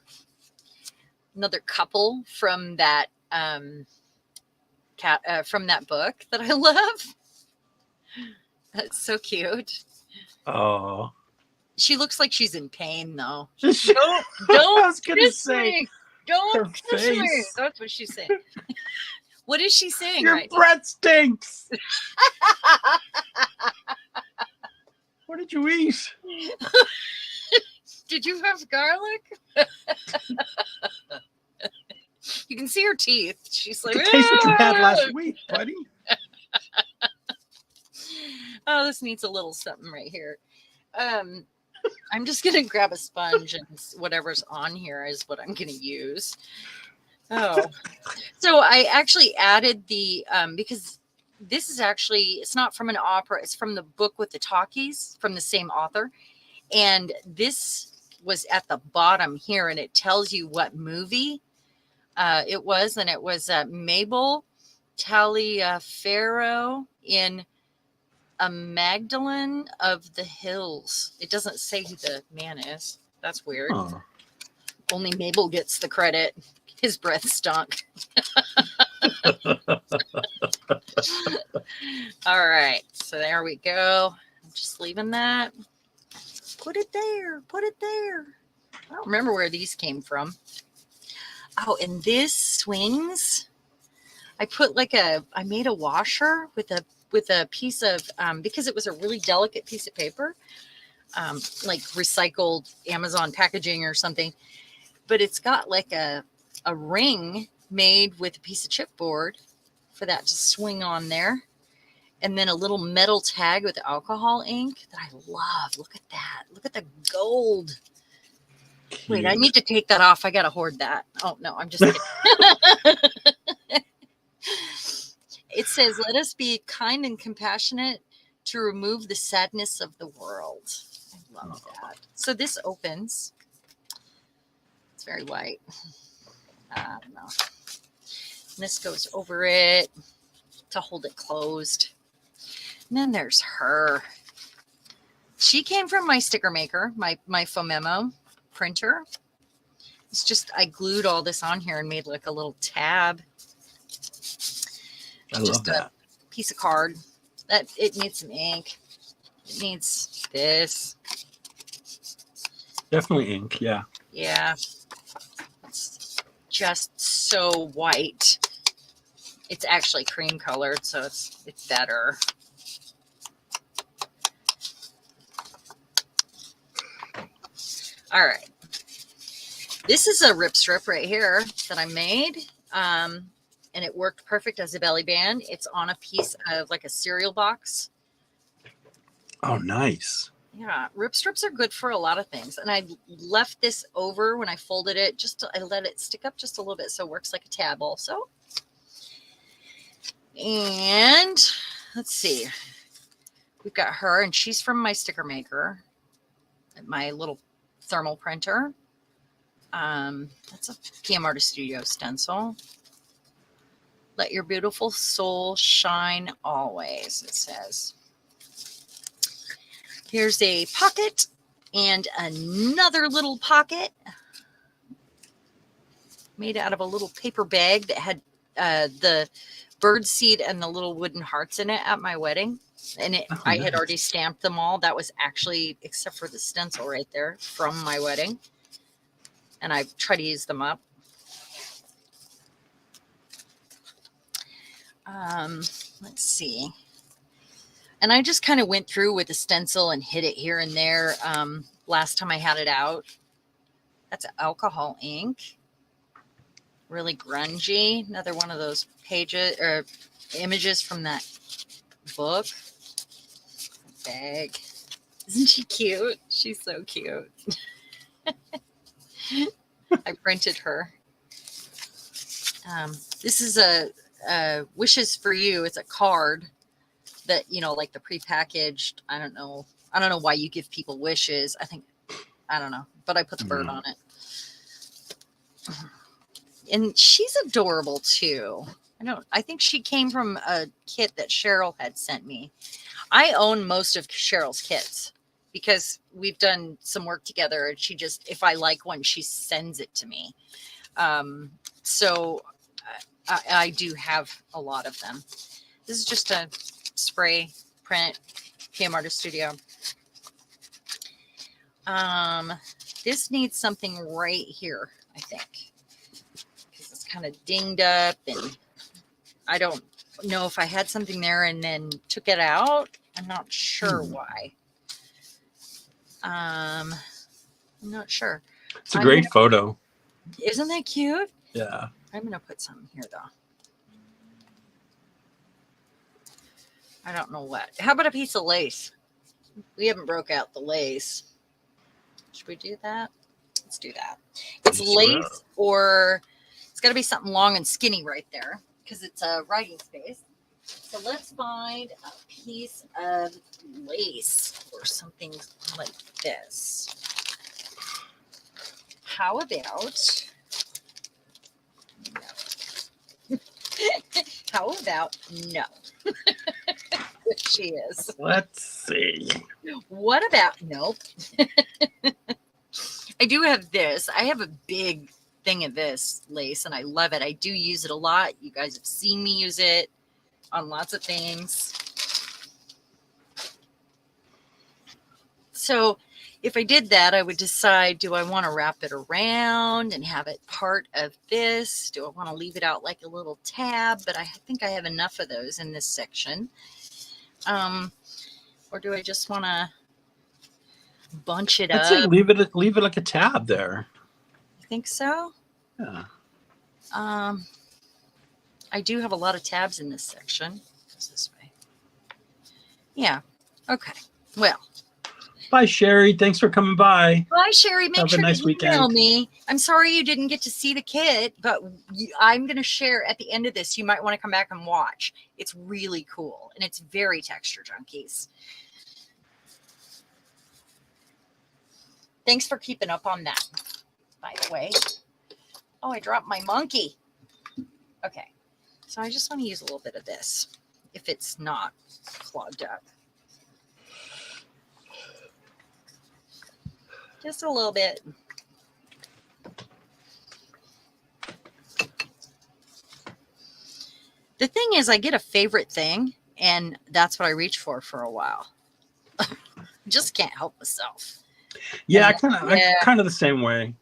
Speaker 1: Another couple from that from that book that I love. That's so cute.
Speaker 2: Oh.
Speaker 1: She looks like she's in pain, though.
Speaker 2: Don't I was gonna say,
Speaker 1: me. Don't kiss me. That's what she's saying. What is she saying?
Speaker 2: Your breath stinks. What did you eat?
Speaker 1: Did you have garlic? You can see her teeth. She's like,
Speaker 2: taste what you had last week, buddy.
Speaker 1: Oh, this needs a little something right here. I'm just going to grab a sponge and whatever's on here is what I'm going to use. Oh, so I actually added the, because this is actually, it's not from an opera. It's from the book with the talkies from the same author. And this was at the bottom here, and it tells you what movie it was. And it was Mabel Taliaferro in A Magdalene of the Hills. It doesn't say who the man is. That's weird.
Speaker 2: Oh.
Speaker 1: Only Mabel gets the credit. His breath stunk. All right. So there we go. I'm just leaving that. Put it there. Put it there. I don't remember where these came from. Oh, and this swings. I put I made a washer with a piece of, because it was a really delicate piece of paper, like recycled Amazon packaging or something, but it's got like a ring made with a piece of chipboard for that to swing on there. And then a little metal tag with alcohol ink that I love. Look at that. Look at the gold. Cute. Wait, I need to take that off. I got to hoard that. Oh, no, I'm just kidding. It says, let us be kind and compassionate to remove the sadness of the world. I love that. So this opens. It's very white. I don't know. And this goes over it to hold it closed. And then there's her. She came from my sticker maker, my Fomemo printer. It's just, I glued all this on here and made like a little tab.
Speaker 2: I love that.
Speaker 1: A piece of card. That it needs some ink. It needs this.
Speaker 2: Definitely ink, yeah.
Speaker 1: Yeah. It's just so white. It's actually cream colored, so it's better. All right. This is a rip strip right here that I made. And it worked perfect as a belly band. It's on a piece of like a cereal box.
Speaker 2: Oh, nice.
Speaker 1: Yeah, rip strips are good for a lot of things. And I left this over when I folded it. I let it stick up just a little bit so it works like a tab also. And let's see. We've got her, and she's from my sticker maker, my little thermal printer. That's a PM Artist Studio stencil. Let your beautiful soul shine always, it says. Here's a pocket and another little pocket made out of a little paper bag that had the bird seed and the little wooden hearts in it at my wedding. And I had already stamped them all. That was actually, except for the stencil right there, from my wedding. And I try to use them up. Let's see. And I just kind of went through with the stencil and hit it here and there. Last time I had it out. That's alcohol ink. Really grungy. Another one of those pages or images from that book. Bag. Isn't she cute? She's so cute. I printed her. This is a wishes for you. It's a card that, like the prepackaged. I don't know why you give people wishes. I don't know, but I put the bird on it. And she's adorable too. I think she came from a kit that Cheryl had sent me. I own most of Cheryl's kits because we've done some work together, and she just, if I like one, she sends it to me. So I do have a lot of them. This is just a spray print, PM Artist Studio. This needs something right here, I think, because it's kind of dinged up, and I don't know if I had something there and then took it out. I'm not sure why. I'm not sure.
Speaker 2: It's a great photo.
Speaker 1: Isn't that cute?
Speaker 2: Yeah.
Speaker 1: I'm going to put something here, though. I don't know what. How about a piece of lace? We haven't broke out the lace. Should we do that? Let's do that. It's lace or It's got to be something long and skinny right there because it's a writing space. So let's find a piece of lace or something like this. How about no? How about no? She is.
Speaker 2: Let's see.
Speaker 1: What about nope? I do have this. I have a big thing of this lace and I love it. I do use it a lot. You guys have seen me use it on lots of things. So if I did that, I would decide, do I want to wrap it around and have it part of this? Do I want to leave it out like a little tab? But I think I have enough of those in this section. Or do I just want to bunch it
Speaker 2: I'd say
Speaker 1: up?
Speaker 2: leave it like a tab there.
Speaker 1: You think so?
Speaker 2: Yeah.
Speaker 1: I do have a lot of tabs in this section. It goes this way. Yeah. Okay. Well.
Speaker 2: Bye, Sherry. Thanks for coming by.
Speaker 1: Bye, Sherry. Make sure
Speaker 2: nice
Speaker 1: to email
Speaker 2: weekend.
Speaker 1: me. I'm sorry you didn't get to see the kit, but I'm going to share at the end of this. You might want to come back and watch. It's really cool, and it's very Texture Junkies. Thanks for keeping up on that, by the way. Oh, I dropped my monkey. Okay. So I just want to use a little bit of this if it's not clogged up. Just a little bit. The thing is, I get a favorite thing, and that's what I reach for a while. Just can't help myself.
Speaker 2: Yeah, I'm kind of the same way.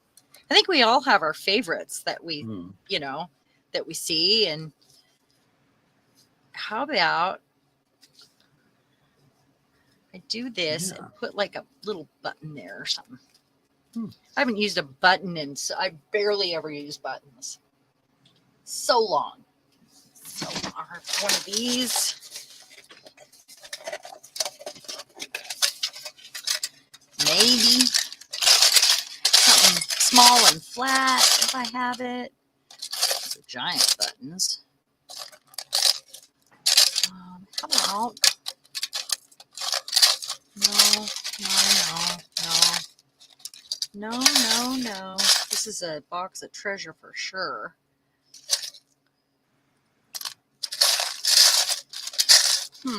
Speaker 1: I think we all have our favorites that we, you know, that we see. And how about I do this and put like a little button there or something. I haven't used a button and I barely ever use buttons. So long. So long. One of these. Maybe something small and flat if I have it. Those are giant buttons. How about no. This is a box of treasure for sure. These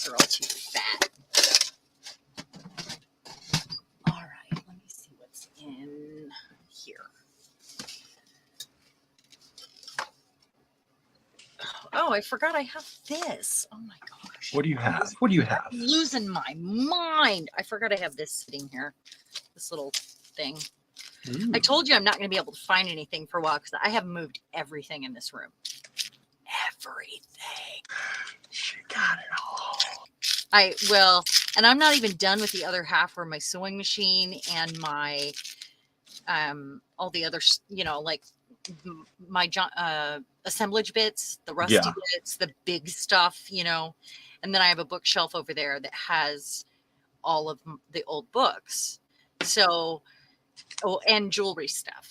Speaker 1: are all too fat. All right, let me see what's in here. Oh, I forgot I have this. Oh my gosh.
Speaker 2: What do you have? What do you have?
Speaker 1: I'm losing my mind. I forgot I have this sitting here. This little thing. I told you I'm not going to be able to find anything for a while because I have moved everything in this room. Everything.
Speaker 2: She got it all.
Speaker 1: I will, and I'm not even done with the other half where my sewing machine and my all the other, you know, like my assemblage bits, the rusty bits, the big stuff, you know. And then I have a bookshelf over there that has all of the old books. So, and jewelry stuff,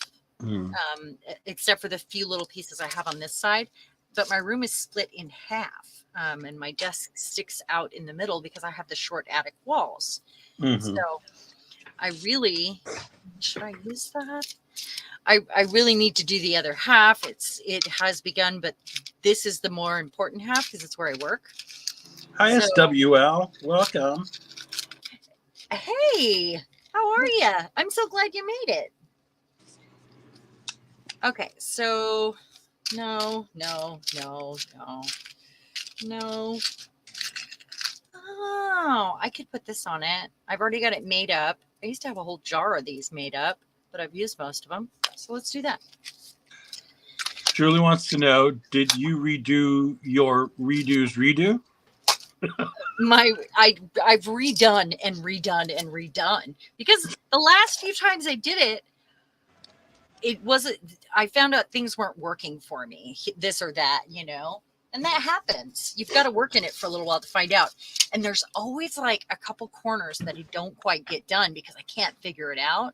Speaker 1: except for the few little pieces I have on this side. But my room is split in half, and my desk sticks out in the middle because I have the short attic walls. So I really, should I use that? I really need to do the other half. It has begun, but this is the more important half because it's where I work.
Speaker 2: Hi, SWL. Welcome.
Speaker 1: Hey, how are you? I'm so glad you made it. Okay, so no. Oh, I could put this on it. I've already got it made up. I used to have a whole jar of these made up, but I've used most of them. So let's do that.
Speaker 2: Julie wants to know, did you redo your redo?
Speaker 1: I've redone and redone because the last few times I did it wasn't, I found out things weren't working for me, this or that, you know, and that happens. You've got to work in it for a little while to find out. And there's always like a couple corners that I don't quite get done because I can't figure it out.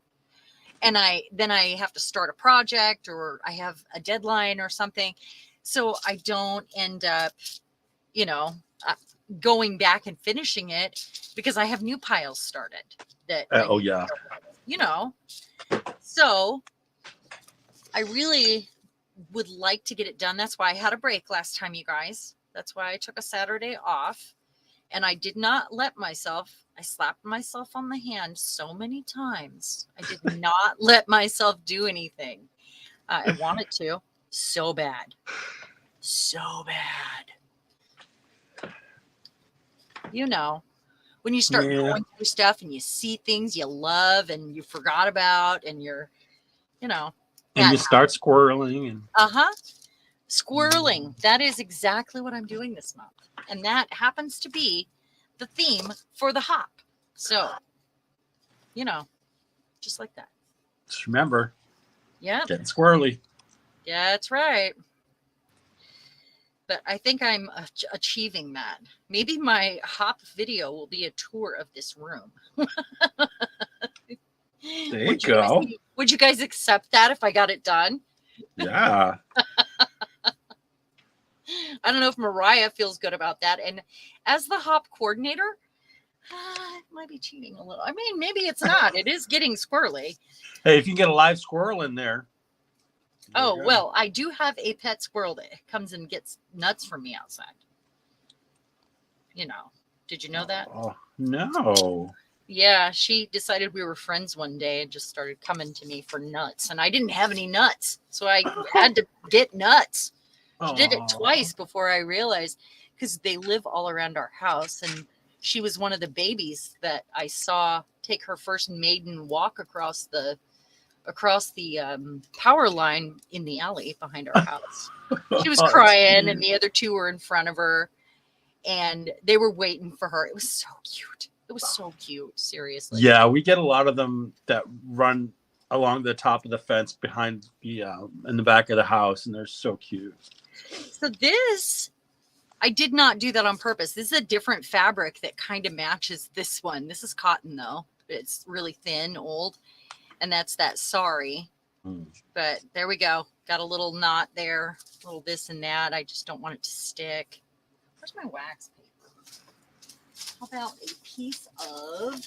Speaker 1: and then I have to start a project or I have a deadline or something. So I don't end up, you know, going back and finishing it because I have new piles started that, you know, so I really would like to get it done. That's why I had a break last time, you guys. That's why I took a Saturday off, and I did not let myself, I slapped myself on the hand so many times. I did not let myself do anything. I wanted to so bad. So bad. You know, when you start going through stuff and you see things you love and you forgot about and you're, you know.
Speaker 2: And you start squirreling. And
Speaker 1: Squirreling. That is exactly what I'm doing this month. And that happens to be the theme for the hop. So, you know, just like that.
Speaker 2: Just remember.
Speaker 1: Yeah.
Speaker 2: Getting squirrely.
Speaker 1: Yeah, that's right. But I think I'm achieving that. Maybe my hop video will be a tour of this room.
Speaker 2: There you go.
Speaker 1: Would you guys accept that if I got it done?
Speaker 2: Yeah.
Speaker 1: I don't know if Mariah feels good about that. And as the hop coordinator, it might be cheating a little. I mean, maybe it's not. It is getting squirrely.
Speaker 2: Hey, if you get a live squirrel in there.
Speaker 1: Oh, well, I do have a pet squirrel that comes and gets nuts from me outside. You know, did you know that?
Speaker 2: Oh, no.
Speaker 1: Yeah, she decided we were friends one day and just started coming to me for nuts. And I didn't have any nuts, so I had to get nuts. She did it twice before I realized, because they live all around our house. And she was one of the babies that I saw take her first maiden walk across the power line in the alley behind our house. She was crying and the other two were in front of her and they were waiting for her. It was so cute. It was so cute. Seriously.
Speaker 2: Yeah. We get a lot of them that run along the top of the fence behind in the back of the house. And they're so cute.
Speaker 1: So this, I did not do that on purpose. This is a different fabric that kind of matches this one. This is cotton though. It's really thin, old. And that's that sorry. But there we go. Got a little knot there, a little this and that. I just don't want it to stick. Where's my wax paper? How about a piece of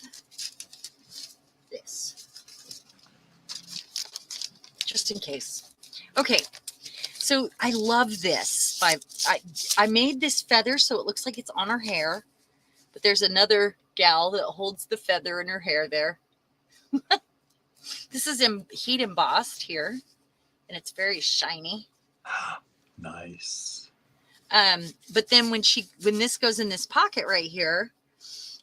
Speaker 1: this? Just in case. Okay. So I love this. I made this feather so it looks like it's on her hair. But there's another gal that holds the feather in her hair there. This is heat embossed here, and it's very shiny.
Speaker 2: Nice.
Speaker 1: But then when this goes in this pocket right here,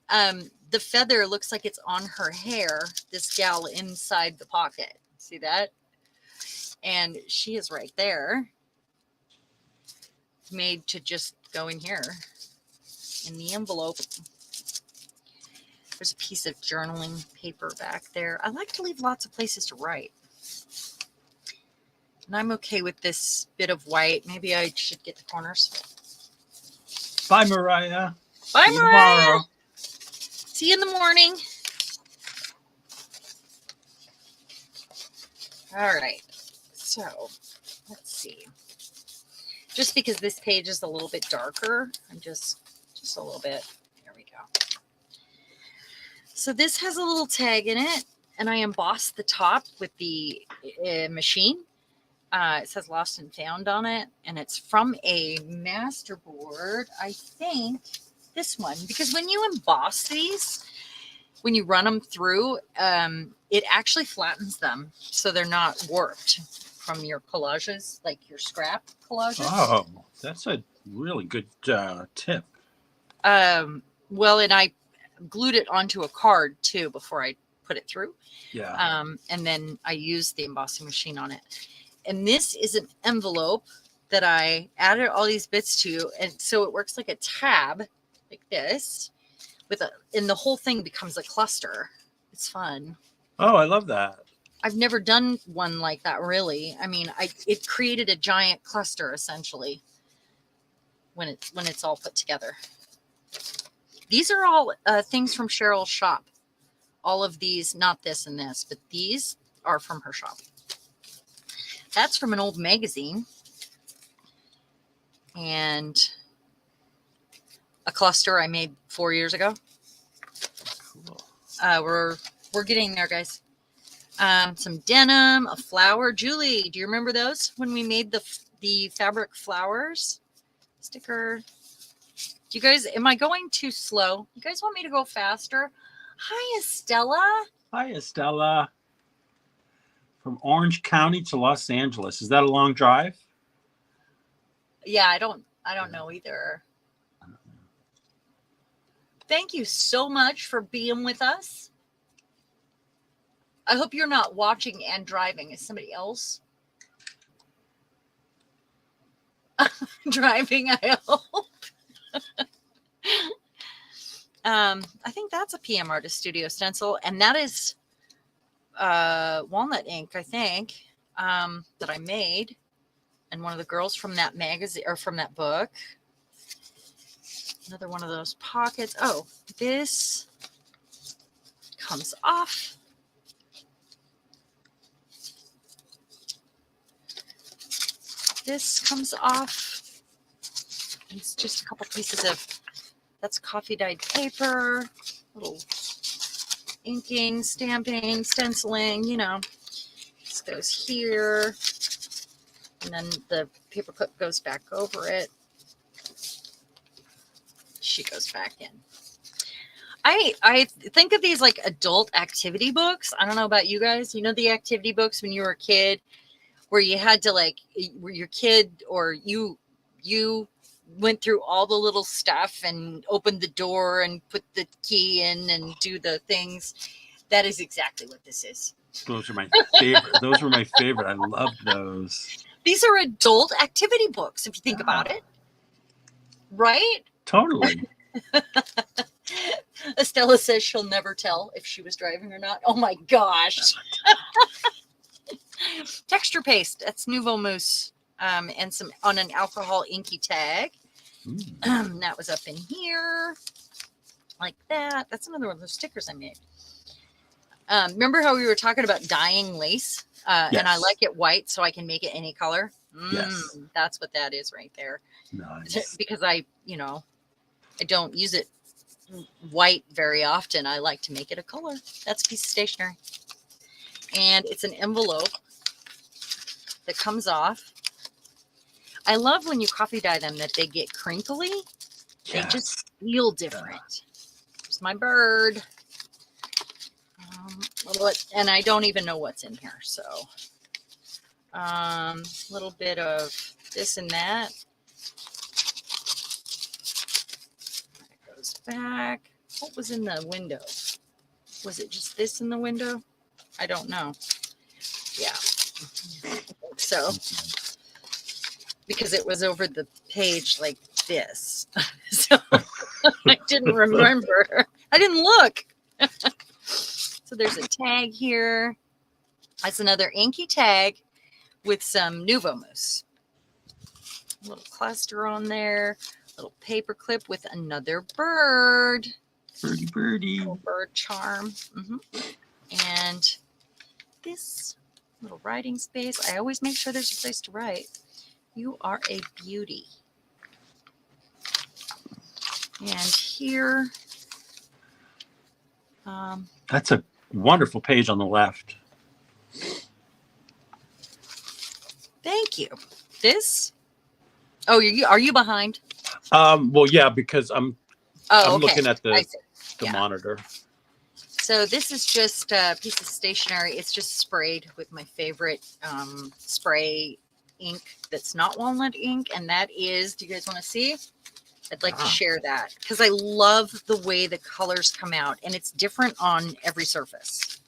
Speaker 1: the feather looks like it's on her hair, this gal inside the pocket. See that? And she is right there. It's made to just go in here in the envelope. There's a piece of journaling paper back there. I like to leave lots of places to write. And I'm okay with this bit of white. Maybe I should get the corners.
Speaker 2: Bye, Mariah.
Speaker 1: Bye,
Speaker 2: See you
Speaker 1: Mariah.
Speaker 2: tomorrow.
Speaker 1: See you in the morning. All right. So let's see. Just because this page is a little bit darker, I'm just a little bit. There we go. So this has a little tag in it, and I embossed the top with the machine. It says Lost and Found on it, and it's from a masterboard, I think this one, because when you emboss these, when you run them through, it actually flattens them so they're not warped from your collages, like your scrap collages.
Speaker 2: Oh, that's a really good tip.
Speaker 1: Well, and I glued it onto a card too before I put it through.
Speaker 2: Yeah.
Speaker 1: And then I used the embossing machine on it. And this is an envelope that I added all these bits to. And so it works like a tab like this and the whole thing becomes a cluster. It's fun.
Speaker 2: Oh, I love that.
Speaker 1: I've never done one like that, really. I mean, it created a giant cluster essentially when it's all put together. These are all things from Cheryl's shop. All of these, not this and this, but these are from her shop. That's from an old magazine. And a cluster I made 4 years ago. Cool. We're getting there, guys. Some denim, a flower. Julie, do you remember those when we made the fabric flowers? Sticker. Do you guys, am I going too slow? You guys want me to go faster? Hi, Estella.
Speaker 2: Hi, Estella. From Orange County to Los Angeles. Is that a long drive?
Speaker 1: Yeah, I don't know either. Thank you so much for being with us. I hope you're not watching and driving. Is somebody else driving? I hope. I think that's a PM Artist Studio stencil, and that is walnut ink, I think, that I made. And one of the girls from that magazine or from that book. Another one of those pockets. Oh, this comes off. This comes off. It's just a couple pieces of, that's coffee dyed paper, little inking, stamping, stenciling, you know. This goes here. And then the paper clip goes back over it. She goes back in. I think of these like adult activity books. I don't know about you guys. You know the activity books when you were a kid where you had to like, where your kid or you went through all the little stuff and opened the door and put the key in and do the things. That is exactly what this is.
Speaker 2: Those are my favorite. Those were my favorite. I loved those.
Speaker 1: These are adult activity books, if you think about it. Right?
Speaker 2: Totally.
Speaker 1: Estella says she'll never tell if she was driving or not. Oh my gosh. Texture paste. That's Nouveau Mousse. And some on an alcohol inky tag. That was up in here. Like that. That's another one of those stickers I made. Remember how we were talking about dyeing lace? Yes. And I like it white so I can make it any color.
Speaker 2: Yes.
Speaker 1: That's what that is right there.
Speaker 2: Nice.
Speaker 1: Because I don't use it white very often. I like to make it a color. That's a piece of stationery. And it's an envelope that comes off. I love when you coffee dye them that they get crinkly. Yes. They just feel different. There's my bird. And I don't even know what's in here. So a little bit of this and that. It goes back. What was in the window? Was it just this in the window? I don't know. Yeah. I think so. Because it was over the page like this. So I didn't remember. I didn't look. So there's a tag here. That's another inky tag with some Nouveau Mousse. A little cluster on there. Little paper clip with another bird.
Speaker 2: Birdie, birdie.
Speaker 1: Little bird charm. And this little writing space. I always make sure there's a place to write. You are a beauty. And here.
Speaker 2: That's a wonderful page on the left.
Speaker 1: Thank you. This. Oh, are you behind?
Speaker 2: Well, yeah, because I'm
Speaker 1: okay.
Speaker 2: looking at the monitor.
Speaker 1: So this is just a piece of stationery. It's just sprayed with my favorite spray ink that's not walnut ink, and that is, do you guys want to see? I'd like to share that because I love the way the colors come out, and it's different on every surface.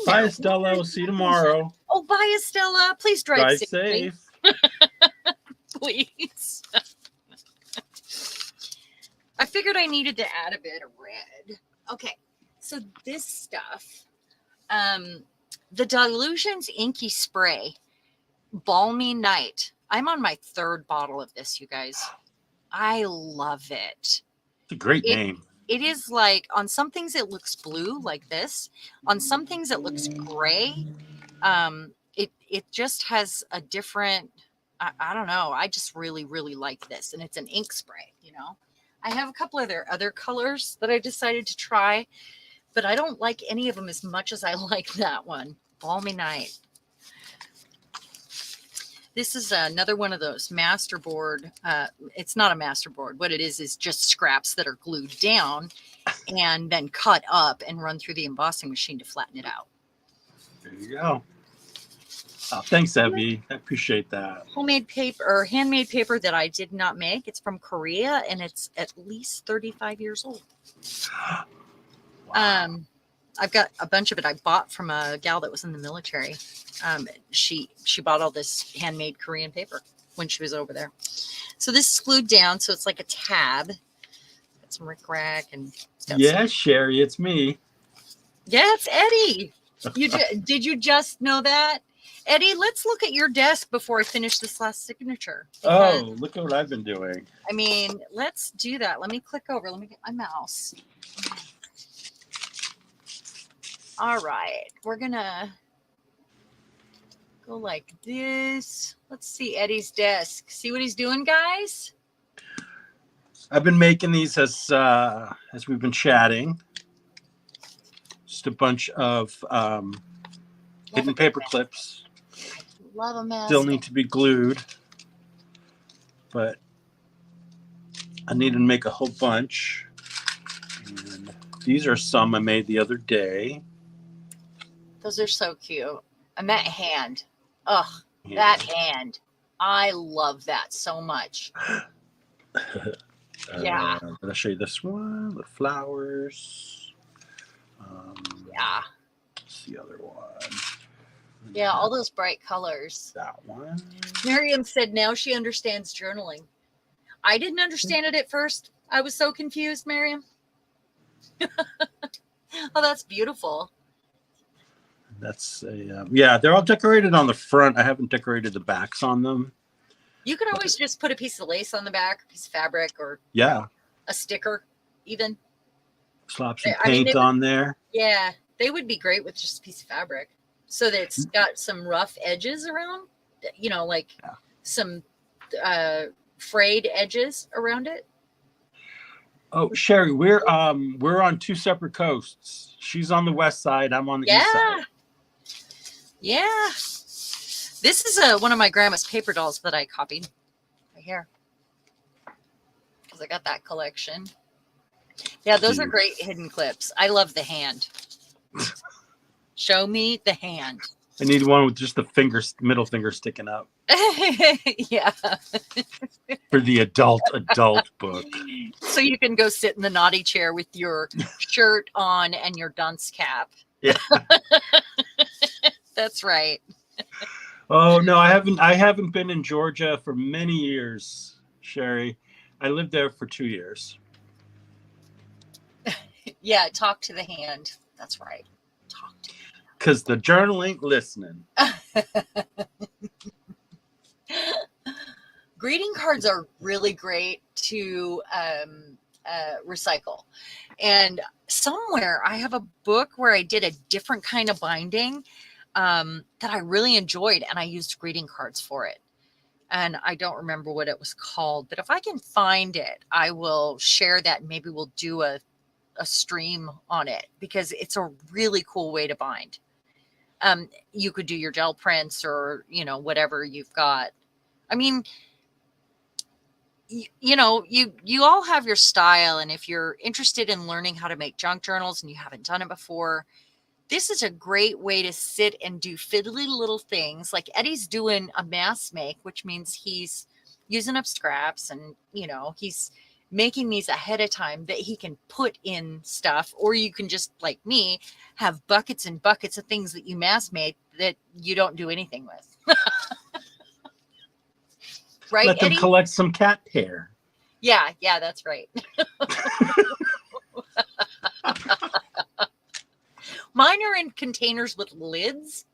Speaker 2: Bye, Estella. We'll see you tomorrow.
Speaker 1: Oh, bye, Estella. Please drive
Speaker 2: safe.
Speaker 1: Please. I figured I needed to add a bit of red. Okay, so this stuff, the Delusions Inky Spray, Balmy Night. I'm on my 3rd bottle of this, you guys. I love it.
Speaker 2: It's a great name.
Speaker 1: It is like, on some things it looks blue like this. On some things it looks gray. It just has a different, I don't know. I just really, really like this. And it's an ink spray, you know. I have a couple of their other colors that I decided to try, but I don't like any of them as much as I like that one. Balmy Night. This is another one of those masterboard. It's not a masterboard. What it is just scraps that are glued down and then cut up and run through the embossing machine to flatten it out.
Speaker 2: There you go. Oh, thanks, Evie. I appreciate that.
Speaker 1: Homemade paper or handmade paper that I did not make. It's from Korea and it's at least 35 years old. Wow. I've got a bunch of it I bought from a gal that was in the military. She bought all this handmade Korean paper when she was over there. So this is glued down, so it's like a tab. Got some rickrack and
Speaker 2: yeah, Sherry, it's me.
Speaker 1: Yeah, it's Eddie. Did you just know that? Eddie, let's look at your desk before I finish this last signature.
Speaker 2: Oh, look at what I've been doing.
Speaker 1: I mean, let's do that. Let me click over. Let me get my mouse. All right. We're going to go like this. Let's see Eddie's desk. See what he's doing, guys?
Speaker 2: I've been making these as we've been chatting. Just a bunch of hidden paper clips.
Speaker 1: Love them.
Speaker 2: Still need to be glued, but I need to make a whole bunch. And these are some I made the other day.
Speaker 1: Those are so cute. And that hand. Ugh, that hand. I love that so much. Yeah.
Speaker 2: I'm going to show you this one, the flowers.
Speaker 1: Yeah.
Speaker 2: What's the other one?
Speaker 1: Yeah, all those bright colors.
Speaker 2: That one.
Speaker 1: Miriam said now she understands journaling. I didn't understand it at first. I was so confused, Miriam. Oh, that's beautiful.
Speaker 2: That's a yeah, they're all decorated on the front. I haven't decorated the backs on them.
Speaker 1: You can always just put a piece of lace on the back, a piece of fabric, or a sticker even.
Speaker 2: Slap some paint on there.
Speaker 1: Yeah, they would be great with just a piece of fabric. So that it's got some rough edges around, you know, like some frayed edges around it.
Speaker 2: Oh, Sherry, we're on two separate coasts. She's on the west side. I'm on the east side.
Speaker 1: Yeah. This is one of my grandma's paper dolls that I copied right here. Because I got that collection. Yeah, those are great hidden clips. I love the hand. Show me the hand.
Speaker 2: I need one with just the middle finger sticking up.
Speaker 1: Yeah.
Speaker 2: For the adult book.
Speaker 1: So you can go sit in the naughty chair with your shirt on and your dunce cap.
Speaker 2: Yeah.
Speaker 1: That's right.
Speaker 2: Oh no, I haven't been in Georgia for many years, Sherry. I lived there for 2 years.
Speaker 1: Yeah, talk to the hand. That's right. Talk to the hand.
Speaker 2: Because the journal ain't listening.
Speaker 1: Greeting cards are really great to recycle. And somewhere I have a book where I did a different kind of binding that I really enjoyed, and I used greeting cards for it. And I don't remember what it was called, but if I can find it, I will share that. And maybe we'll do a stream on it, because it's a really cool way to bind. You could do your gel prints or, you know, whatever you've got. I mean, you know, you all have your style. And if you're interested in learning how to make junk journals and you haven't done it before, this is a great way to sit and do fiddly little things. Like Eddie's doing a mass make, which means he's using up scraps and, you know, he's making these ahead of time that he can put in stuff. Or you can just, like me, have buckets and buckets of things that you mass made that you don't do anything with. Right,
Speaker 2: let them
Speaker 1: Eddie?
Speaker 2: Collect some cat hair.
Speaker 1: Yeah, that's right. Mine are in containers with lids,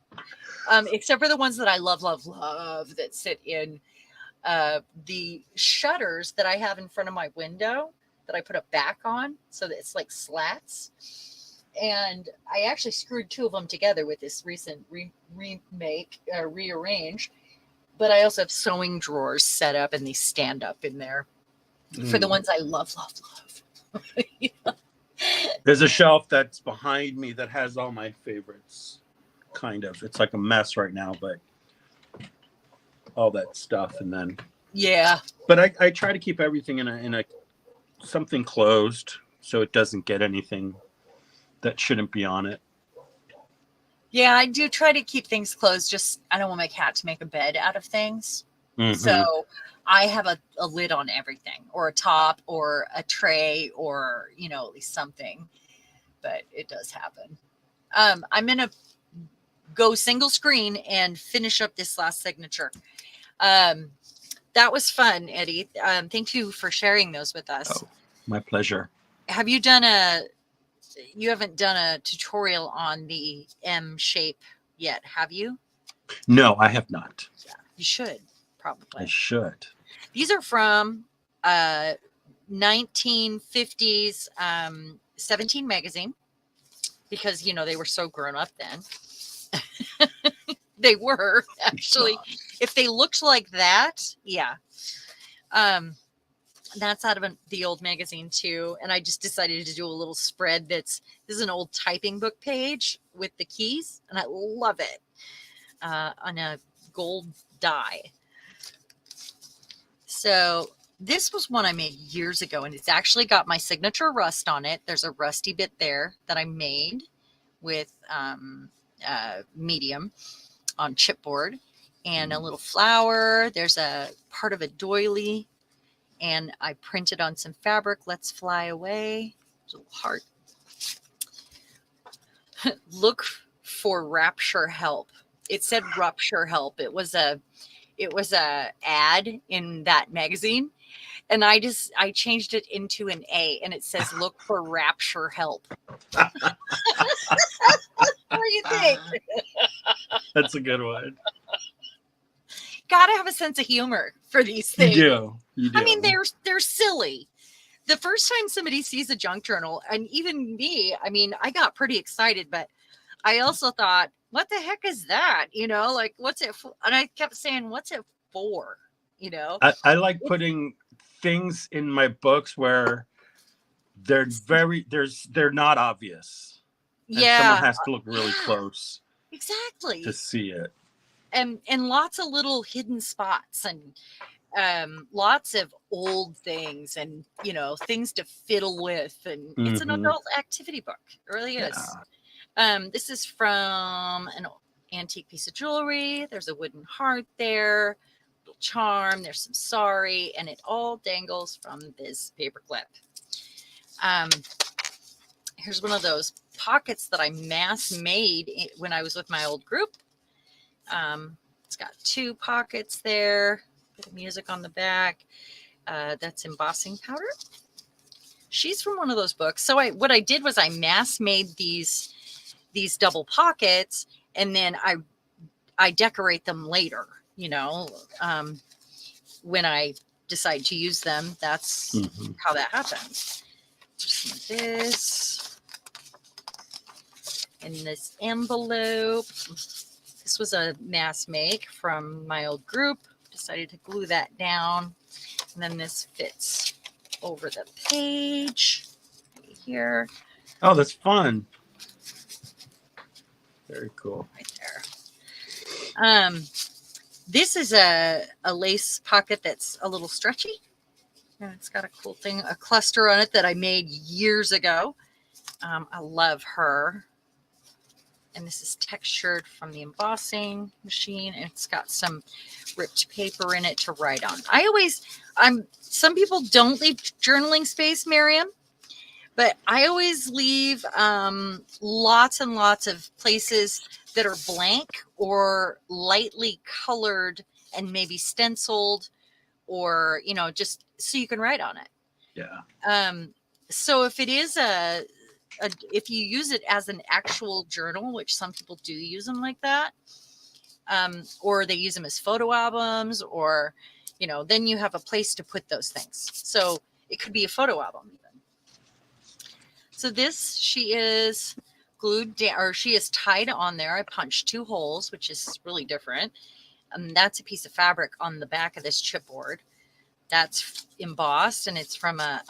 Speaker 1: except for the ones that I love that sit in the shutters that I have in front of my window that I put a back on so that it's like slats. And I actually screwed two of them together with this recent rearrange. But I also have sewing drawers set up, and they stand up in there for the ones I love.
Speaker 2: There's a shelf that's behind me that has all my favorites. Kind of. It's like a mess right now, but all that stuff. And then but I try to keep everything in a something closed so it doesn't get anything that shouldn't be on it.
Speaker 1: Yeah, I do try to keep things closed. Just I don't want my cat to make a bed out of things. So I have a lid on everything, or a top, or a tray, or at least something. But it does happen. I'm gonna go single screen and finish up this last signature. That was fun, Eddie. Thank you for sharing those with us.
Speaker 2: Oh, my pleasure.
Speaker 1: Have you haven't done a tutorial on the M shape yet, have you?
Speaker 2: No, I have not.
Speaker 1: Yeah, you should probably.
Speaker 2: I should.
Speaker 1: These are from 1950s 17 magazine, because they were so grown up then. They were actually, if they looked like that, yeah. That's out of the old magazine too. And I just decided to do a little spread. This is an old typing book page with the keys, and I love it on a gold die. So this was one I made years ago, and it's actually got my signature rust on it. There's a rusty bit there that I made with medium on chipboard, and a little flower. There's a part of a doily, and I printed on some fabric. Let's fly away. There's a little heart. Look for rapture help. It said rupture help. It was a ad in that magazine, and I changed it into an A, and it says look for rapture help. What do you think?
Speaker 2: That's a good one.
Speaker 1: Gotta have a sense of humor for these things.
Speaker 2: You do.
Speaker 1: I mean, they're silly. The first time somebody sees a junk journal, and even me, I mean, I got pretty excited, but I also thought, what the heck is that? Like, what's it for? And I kept saying, what's it for?
Speaker 2: I like putting things in my books where they're not obvious. And someone has to look really close.
Speaker 1: Exactly.
Speaker 2: To see it.
Speaker 1: And lots of little hidden spots, and lots of old things, and things to fiddle with, and it's an adult activity book. It really is. This is from an antique piece of jewelry. There's a wooden heart there, little charm. There's some sorry, and it all dangles from this paper clip. Here's one of those pockets that I mass made when I was with my old group. It's got two pockets there, bit of music on the back. That's embossing powder. She's from one of those books. So what I did was I mass made these double pockets, and then I decorate them later, when I decide to use them. That's how that happens. Just like this. In this envelope. This was a mass make from my old group. Decided to glue that down. And then this fits over the page right here.
Speaker 2: Oh, that's fun. Very cool.
Speaker 1: Right there. This is a lace pocket that's a little stretchy. And it's got a cool thing, a cluster on it that I made years ago. I love her. And this is textured from the embossing machine. And it's got some ripped paper in it to write on. Some people don't leave journaling space, Miriam, but I always leave lots and lots of places that are blank or lightly colored and maybe stenciled, or, just so you can write on it.
Speaker 2: Yeah.
Speaker 1: So if it is if you use it as an actual journal, which some people do use them like that, or they use them as photo albums, or, then you have a place to put those things. So it could be a photo album even. So this, she is glued down, or she is tied on there. I punched 2 holes, which is really different. That's a piece of fabric on the back of this chipboard. That's embossed, and it's from a,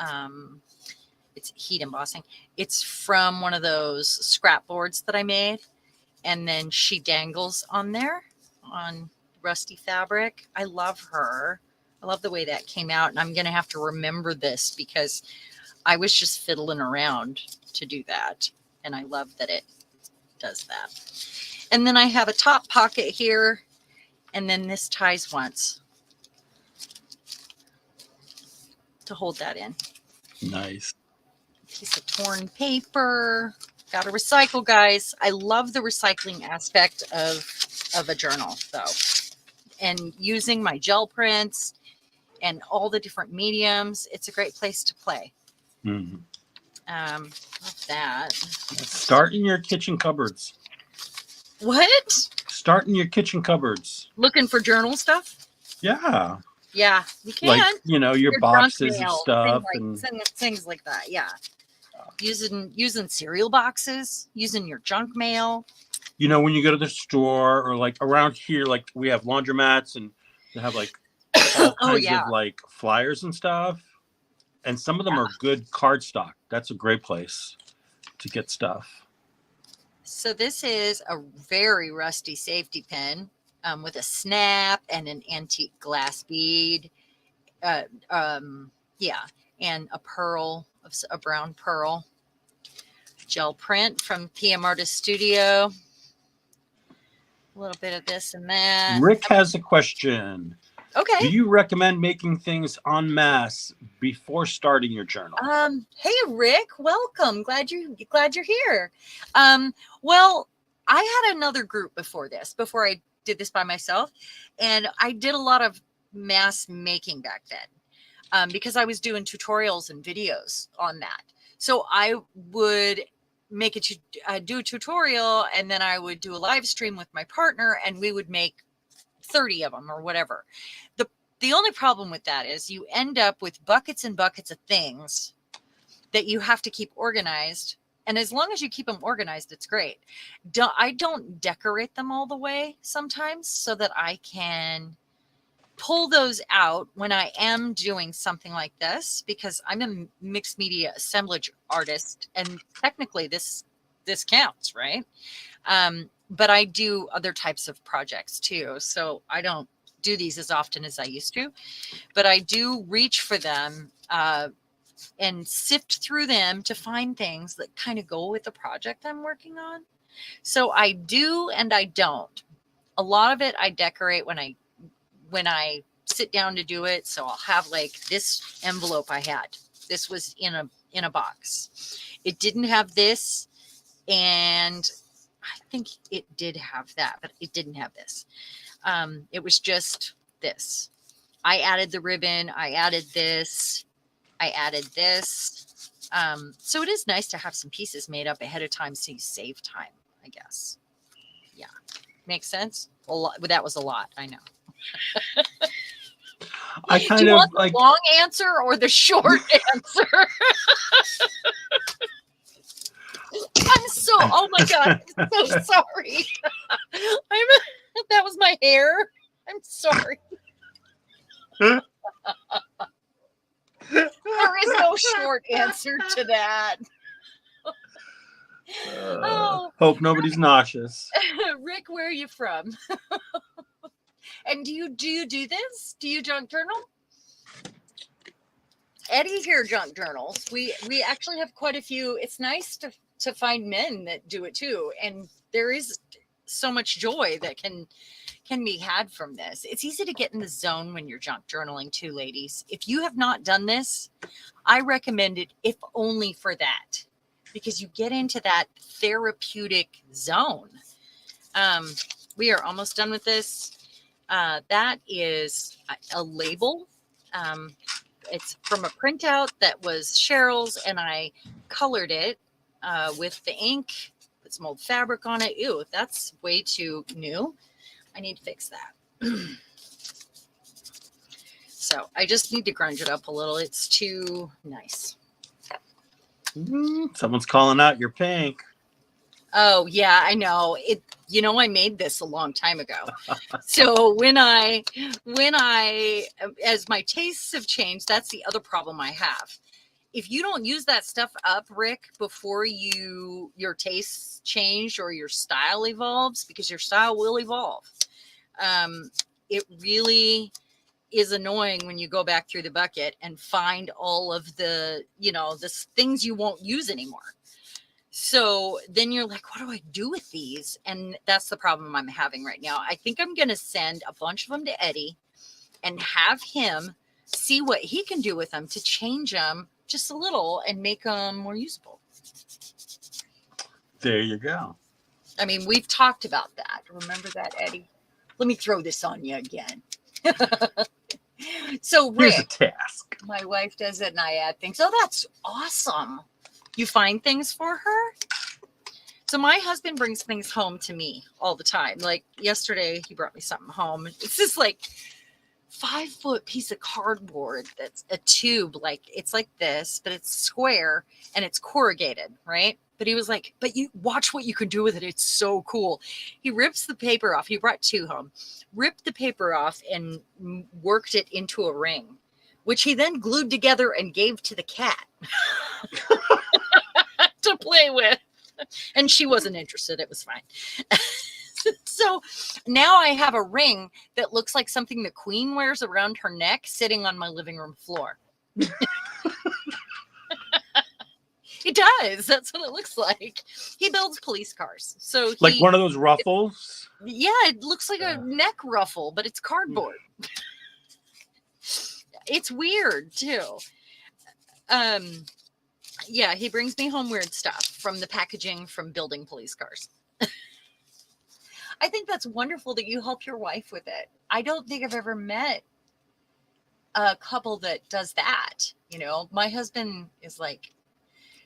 Speaker 1: it's heat embossing. It's from one of those scrap boards that I made. And then she dangles on there on rusty fabric. I love her. I love the way that came out. And I'm going to have to remember this because I was just fiddling around to do that. And I love that it does that. And then I have a top pocket here. And then this ties once to hold that in.
Speaker 2: Nice.
Speaker 1: Piece of torn paper. Got to recycle, guys. I love the recycling aspect of a journal, though. And using my gel prints and all the different mediums, it's a great place to play.
Speaker 2: Mm-hmm.
Speaker 1: Love that.
Speaker 2: Start in your kitchen cupboards.
Speaker 1: What?
Speaker 2: Start in your kitchen cupboards.
Speaker 1: Looking for journal stuff?
Speaker 2: Yeah.
Speaker 1: Yeah, you can.
Speaker 2: Like, you know, your boxes of stuff
Speaker 1: things like that. Yeah. Using cereal boxes, using your junk mail.
Speaker 2: You know, when you go to the store or like around here, like we have laundromats and they have like all kinds of like flyers and stuff. And some of them are good cardstock. That's a great place to get stuff. So
Speaker 1: this is a very rusty safety pin with a snap and an antique glass bead. And a pearl, a brown pearl. Gel print from PM Artist Studio. A little bit of this and that.
Speaker 2: Rick has a question.
Speaker 1: Okay.
Speaker 2: Do you recommend making things en masse before starting your journal?
Speaker 1: Hey Rick, welcome. Glad you're here. Well, I had another group before I did this by myself, and I did a lot of mass making back then. Because I was doing tutorials and videos on that. So I would do a tutorial, and then I would do a live stream with my partner, and we would make 30 of them or whatever. The only problem with that is you end up with buckets and buckets of things that you have to keep organized. And as long as you keep them organized, it's great. I don't decorate them all the way sometimes so that I can pull those out when I am doing something like this, because I'm a mixed media assemblage artist, and technically this counts, right? But I do other types of projects too, so I don't do these as often as I used to, but I do reach for them and sift through them to find things that kind of go with the project I'm working on. So I do and I don't. A lot of it I decorate when I sit down to do it. So I'll have like this envelope I had. This was in a box. It didn't have this, and I think it did have that, but it didn't have this. It was just this. I added the ribbon. I added this. I added this. So it is nice to have some pieces made up ahead of time so you save time, I guess. Yeah. Makes sense? A lot. That was a lot. I know.
Speaker 2: I
Speaker 1: kind Do you of want like the long answer or the short answer. Oh my God, I'm so sorry. That was my hair. I'm sorry. There is no short answer to that.
Speaker 2: Hope nobody's nauseous.
Speaker 1: Rick, where are you from? And do you do this? Do you junk journal? Eddie here junk journals. We actually have quite a few. It's nice to find men that do it too, and there is so much joy that can be had from this. It's easy to get in the zone when you're junk journaling too, ladies. If you have not done this, I recommend it, if only for that, because you get into that therapeutic zone. We are almost done with this. That is a label. It's from a printout that was Cheryl's, and I colored it with the ink, put some old fabric on it. Ew, that's way too new. I need to fix that. So I just need to grunge it up a little. It's too nice.
Speaker 2: Someone's calling out your pink.
Speaker 1: Oh yeah, I know it. You know, I made this a long time ago. So when I, as my tastes have changed, that's the other problem I have. If you don't use that stuff up, Rick, before your tastes change or your style evolves, because your style will evolve. It really is annoying when you go back through the bucket and find all of the, the things you won't use anymore. So then you're like, what do I do with these? And that's the problem I'm having right now. I think I'm going to send a bunch of them to Eddie and have him see what he can do with them to change them just a little and make them more usable.
Speaker 2: There you go.
Speaker 1: I mean, we've talked about that. Remember that, Eddie? Let me throw this on you again. So Rick,
Speaker 2: here's a task.
Speaker 1: My wife does it and I add things. Oh, that's awesome. You find things for her? So my husband brings things home to me all the time. Like yesterday, he brought me something home. It's this like 5-foot piece of cardboard that's a tube. Like it's like this, but it's square and it's corrugated, right? But he was like, but you watch what you can do with it. It's so cool. He rips the paper off. He brought 2 home, ripped the paper off and worked it into a ring, which he then glued together and gave to the cat to play with. And she wasn't interested. It was fine. So now I have a ring that looks like something the Queen wears around her neck sitting on my living room floor. It does. That's what it looks like. He builds police cars. So
Speaker 2: like one of those ruffles?
Speaker 1: Yeah, it looks like a neck ruffle, but it's cardboard. It's weird too. Yeah, he brings me home weird stuff from the packaging from building police cars. I think that's wonderful that you help your wife with it. I don't think I've ever met a couple that does that. My husband is like,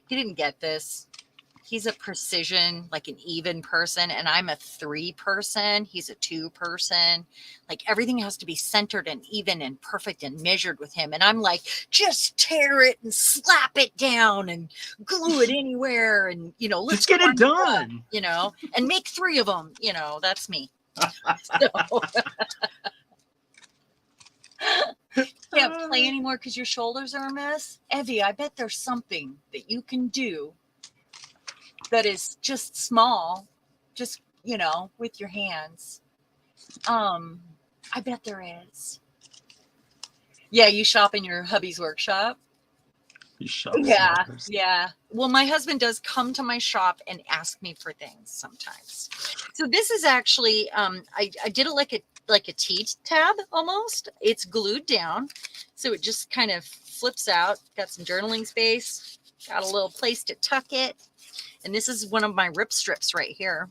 Speaker 1: he didn't get this. He's a precision, like an even person, and I'm a 3 person. He's a 2 person. Like everything has to be centered and even and perfect and measured with him. And I'm like, just tear it and slap it down and glue it anywhere. And, let's
Speaker 2: just get it done,
Speaker 1: and make 3 of them. That's me. So. Can't play anymore because your shoulders are a mess. Evie, I bet there's something that you can do that is just small, just, with your hands. I bet there is. Yeah, you shop in your hubby's workshop?
Speaker 2: You shop.
Speaker 1: Yeah. Well, my husband does come to my shop and ask me for things sometimes. So this is actually, I did it like a T-tab almost. It's glued down. So it just kind of flips out. Got some journaling space. Got a little place to tuck it. And this is one of my rip strips right here.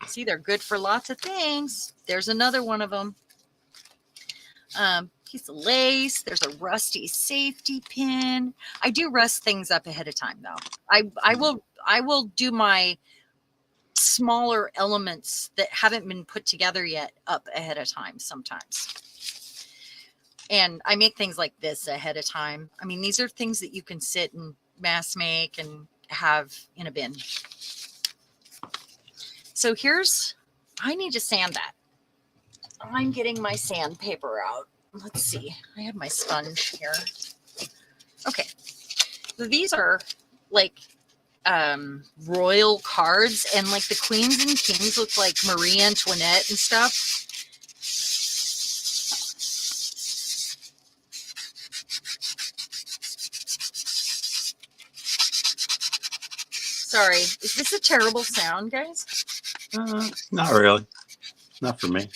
Speaker 1: See, they're good for lots of things. There's another one of them. Piece of lace. There's a rusty safety pin. I do rust things up ahead of time, though. I will do my smaller elements that haven't been put together yet up ahead of time sometimes. And I make things like this ahead of time. I mean, these are things that you can sit and mass make and have in a bin. So I need to sand that. I'm getting my sandpaper out. Let's see. I have my sponge here. Okay. So these are like royal cards, and like the queens and kings look like Marie Antoinette and stuff. Sorry, is this a terrible sound, guys?
Speaker 2: Not really. Not for me.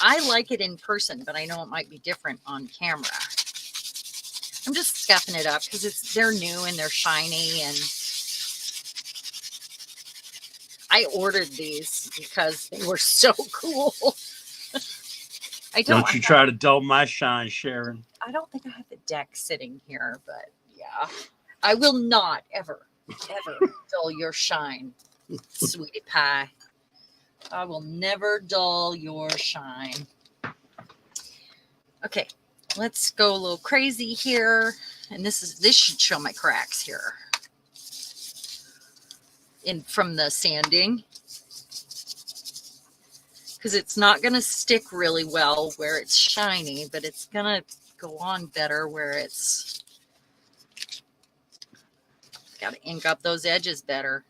Speaker 1: I like it in person, but I know it might be different on camera. I'm just scuffing it up because they're new and they're shiny, and I ordered these because they were so cool.
Speaker 2: Don't you try to dull my shine, Sharon.
Speaker 1: I don't think I have the deck sitting here, but yeah. I will not ever dull your shine, sweetie pie. I will never dull your shine. Okay, let's go a little crazy here. and this should show my cracks here from the sanding, because it's not going to stick really well where it's shiny, but it's going to go on better where it's got to ink up those edges better.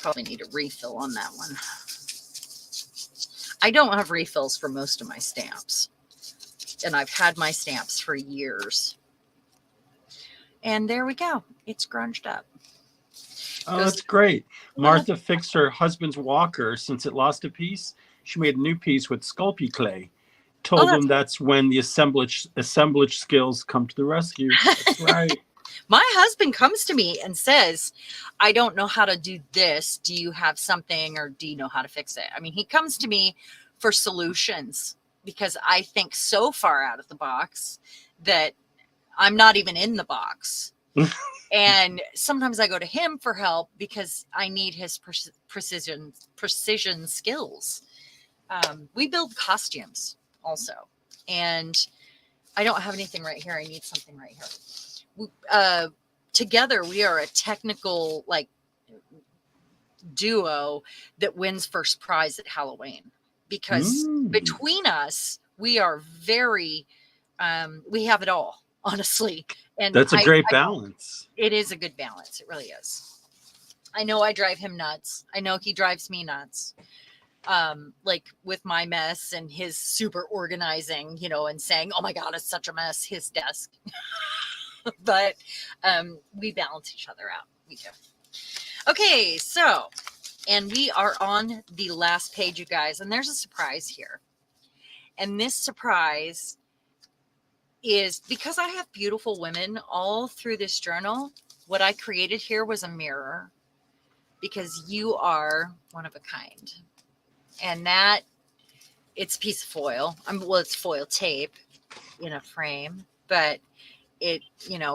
Speaker 1: Probably need a refill on that one. I don't have refills for most of my stamps, and I've had my stamps for years. And there we go. It's grunged up.
Speaker 2: Oh, that's great. Martha fixed her husband's walker. Since it lost a piece, she made a new piece with Sculpey clay. Told him that's when the assemblage skills come to the rescue. That's right.
Speaker 1: My husband comes to me and says, I don't know how to do this. Do you have something, or do you know how to fix it? I mean, he comes to me for solutions because I think so far out of the box that I'm not even in the box. And sometimes I go to him for help because I need his precision skills. We build costumes also, and I don't have anything right here. I need something right here. Together we are a technical duo that wins first prize at Halloween, because between us we are very we have it all, honestly. And
Speaker 2: that's a great balance.
Speaker 1: It is a good balance. It really is. I know I drive him nuts. I know he drives me nuts. Like with my mess and his super organizing, and saying, oh my God, it's such a mess, his desk. But we balance each other out. We do. Okay, so, and we are on the last page, you guys, and there's a surprise here. And this surprise is because I have beautiful women all through this journal. What I created here was a mirror, because you are one of a kind. And that, it's a piece of foil. Well, it's foil tape in a frame, but it,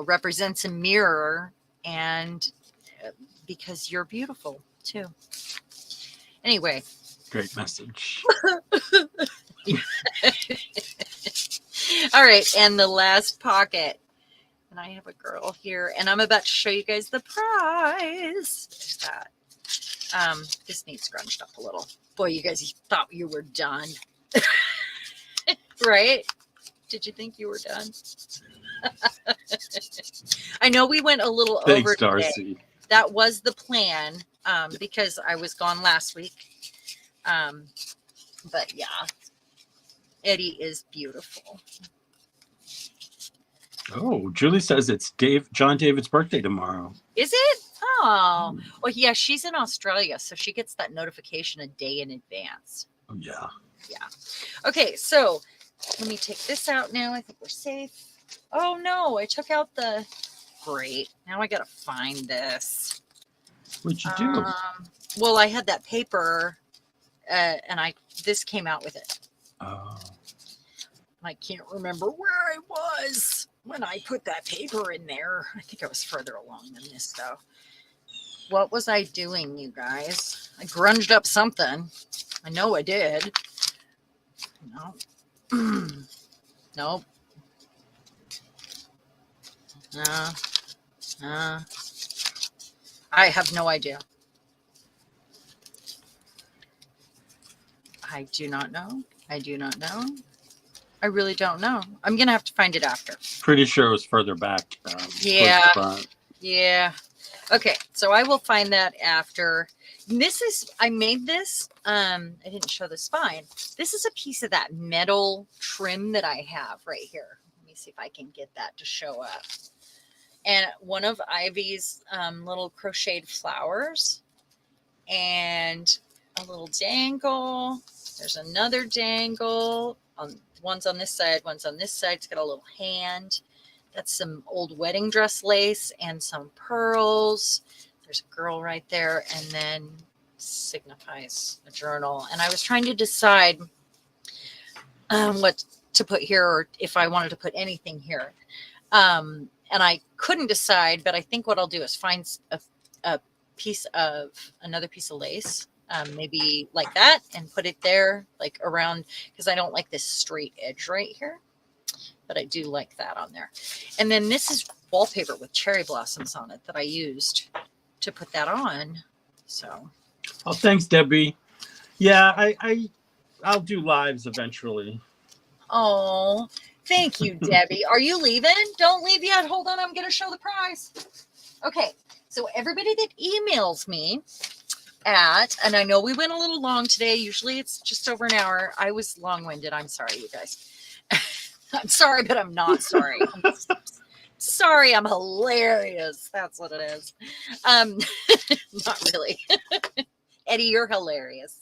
Speaker 1: represents a mirror, and because you're beautiful too. Anyway.
Speaker 2: Great message.
Speaker 1: All right. And the last pocket. And I have a girl here, and I'm about to show you guys the prize. There's that. This needs scrunched up a little. Boy, you guys thought you were done. Right? Did you think you were done? I know we went a little over today.
Speaker 2: Darcy.
Speaker 1: That was the plan, because I was gone last week. But yeah, Eddie is beautiful.
Speaker 2: Oh, Julie says it's John David's birthday tomorrow.
Speaker 1: Is it? Oh, well, yeah, she's in Australia, so she gets that notification a day in advance.
Speaker 2: Oh, yeah.
Speaker 1: Yeah. Okay, so let me take this out now. I think we're safe. Oh, no, I took out the... Great. Now I got to find this.
Speaker 2: What'd you do?
Speaker 1: Well, I had that paper, and this came out with it.
Speaker 2: Oh.
Speaker 1: I can't remember where I was when I put that paper in there. I think I was further along than this, though. What was I doing, you guys? I grunged up something. I know I did. No. Nope. I have no idea. I do not know. I do not know. I really don't know. I'm going to have to find it after.
Speaker 2: Pretty sure it was further back.
Speaker 1: Yeah. Yeah. Okay. So I will find that after. I made this. I didn't show the spine. This is a piece of that metal trim that I have right here. Let me see if I can get that to show up. And one of Ivy's little crocheted flowers, and a little dangle. There's another dangle. One's on this side, one's on this side. It's got a little hand. That's some old wedding dress lace and some pearls. There's a girl right there, and then signifies a journal. And I was trying to decide what to put here, or if I wanted to put anything here. And I couldn't decide, but I think what I'll do is find another piece of lace, maybe like that, and put it there, like around, because I don't like this straight edge right here. but I do like that on there. And then this is wallpaper with cherry blossoms on it that I used to put that on. So.
Speaker 2: Oh, thanks, Debbie. Yeah, I'll do lives eventually.
Speaker 1: Oh, thank you, Debbie. Are you leaving? Don't leave yet. Hold on. I'm going to show the prize. Okay. So everybody that emails me and I know we went a little long today. Usually it's just over an hour. I was long-winded. I'm sorry, you guys. I'm sorry, but I'm not sorry. Sorry, I'm hilarious. That's what it is. Not really. Eddie, you're hilarious.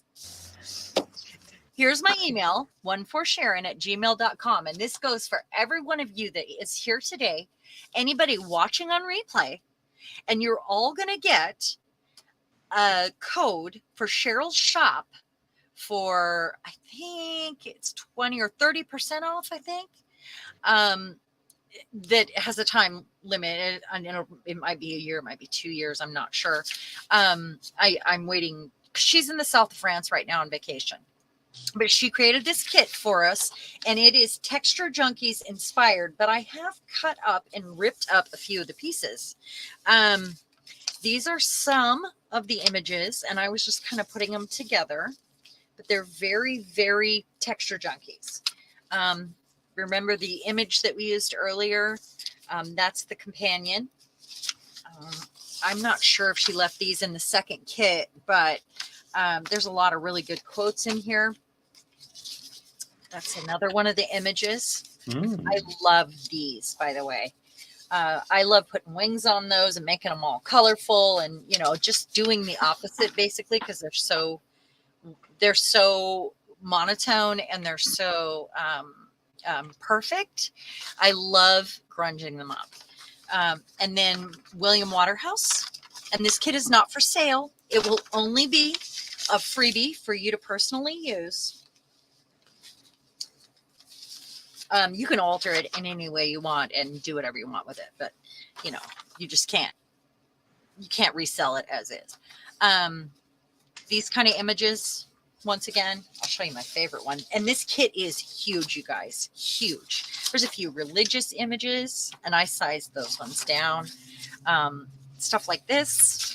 Speaker 1: Here's my email, oneforsharon@gmail.com. And this goes for every one of you that is here today, anybody watching on replay, and you're all going to get a code for Cheryl's shop for, I think it's 20 or 30% off, I think. That has a time limit, and it might be a year, it might be 2 years, I'm not sure. I'm waiting. She's in the south of France right now on vacation, but she created this kit for us, and it is TextureJunkies inspired, but I have cut up and ripped up a few of the pieces. These are some of the images, and I was just kind of putting them together, but they're very, very TextureJunkies. Remember the image that we used earlier? That's the companion. I'm not sure if she left these in the second kit, but there's a lot of really good quotes in here. That's another one of the images. I love these, by the way. I love putting wings on those and making them all colorful, and just doing the opposite basically, because they're so monotone and they're so perfect. I love grunging them up. And then William Waterhouse, and this kit is not for sale. It will only be a freebie for you to personally use. You can alter it in any way you want and do whatever you want with it, but you just can't. You can't resell it as is. These kind of images, once again, I'll show you my favorite one. And this kit is huge, you guys, huge. There's a few religious images, and I sized those ones down. Stuff like this.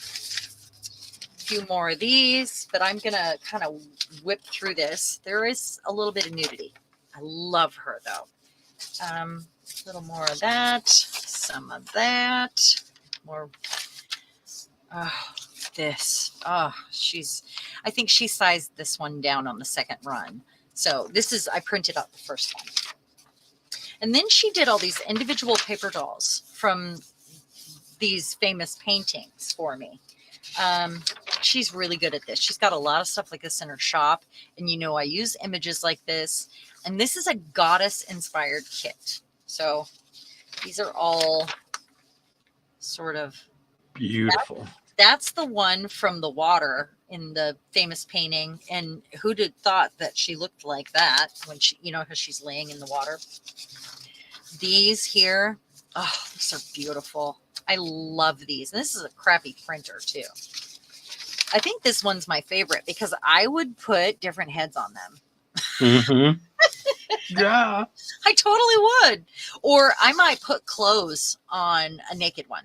Speaker 1: A few more of these, but I'm gonna kind of whip through this. There is a little bit of nudity. I love her though. A little more of that, some of that, more. This. I think she sized this one down on the second run. So I printed out the first one. And then she did all these individual paper dolls from these famous paintings for me. She's really good at this. She's got a lot of stuff like this in her shop. And I use images like this. And this is a goddess inspired kit. So these are all sort of
Speaker 2: beautiful.
Speaker 1: That's the one from the water in the famous painting. And who'd have thought that she looked like that when she, because she's laying in the water. These here, these are beautiful. I love these. And this is a crappy printer too. I think this one's my favorite because I would put different heads on them.
Speaker 2: Mm-hmm. Yeah.
Speaker 1: I totally would. Or I might put clothes on a naked one.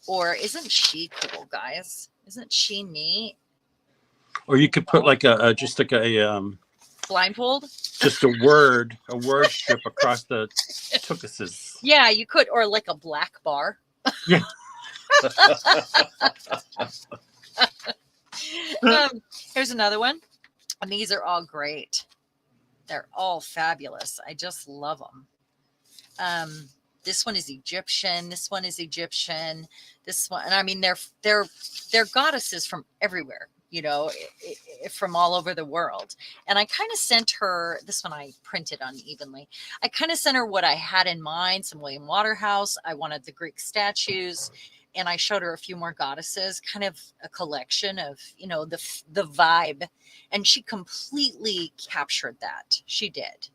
Speaker 1: Or isn't she cool, guys? Isn't she neat?
Speaker 2: Or you could put like just like a
Speaker 1: blindfold.
Speaker 2: Just a word strip across the tuchuses.
Speaker 1: Yeah, you could, or like a black bar.
Speaker 2: Yeah.
Speaker 1: Here's another one, and these are all great. They're all fabulous. I just love them. This one is Egyptian. This one is Egyptian. This one, and I mean, they're goddesses from everywhere, from all over the world. And I kind of sent her, this one I printed unevenly. I kind of sent her what I had in mind, some William Waterhouse. I wanted the Greek statues, and I showed her a few more goddesses, kind of a collection of, the vibe. And she completely captured that. She did.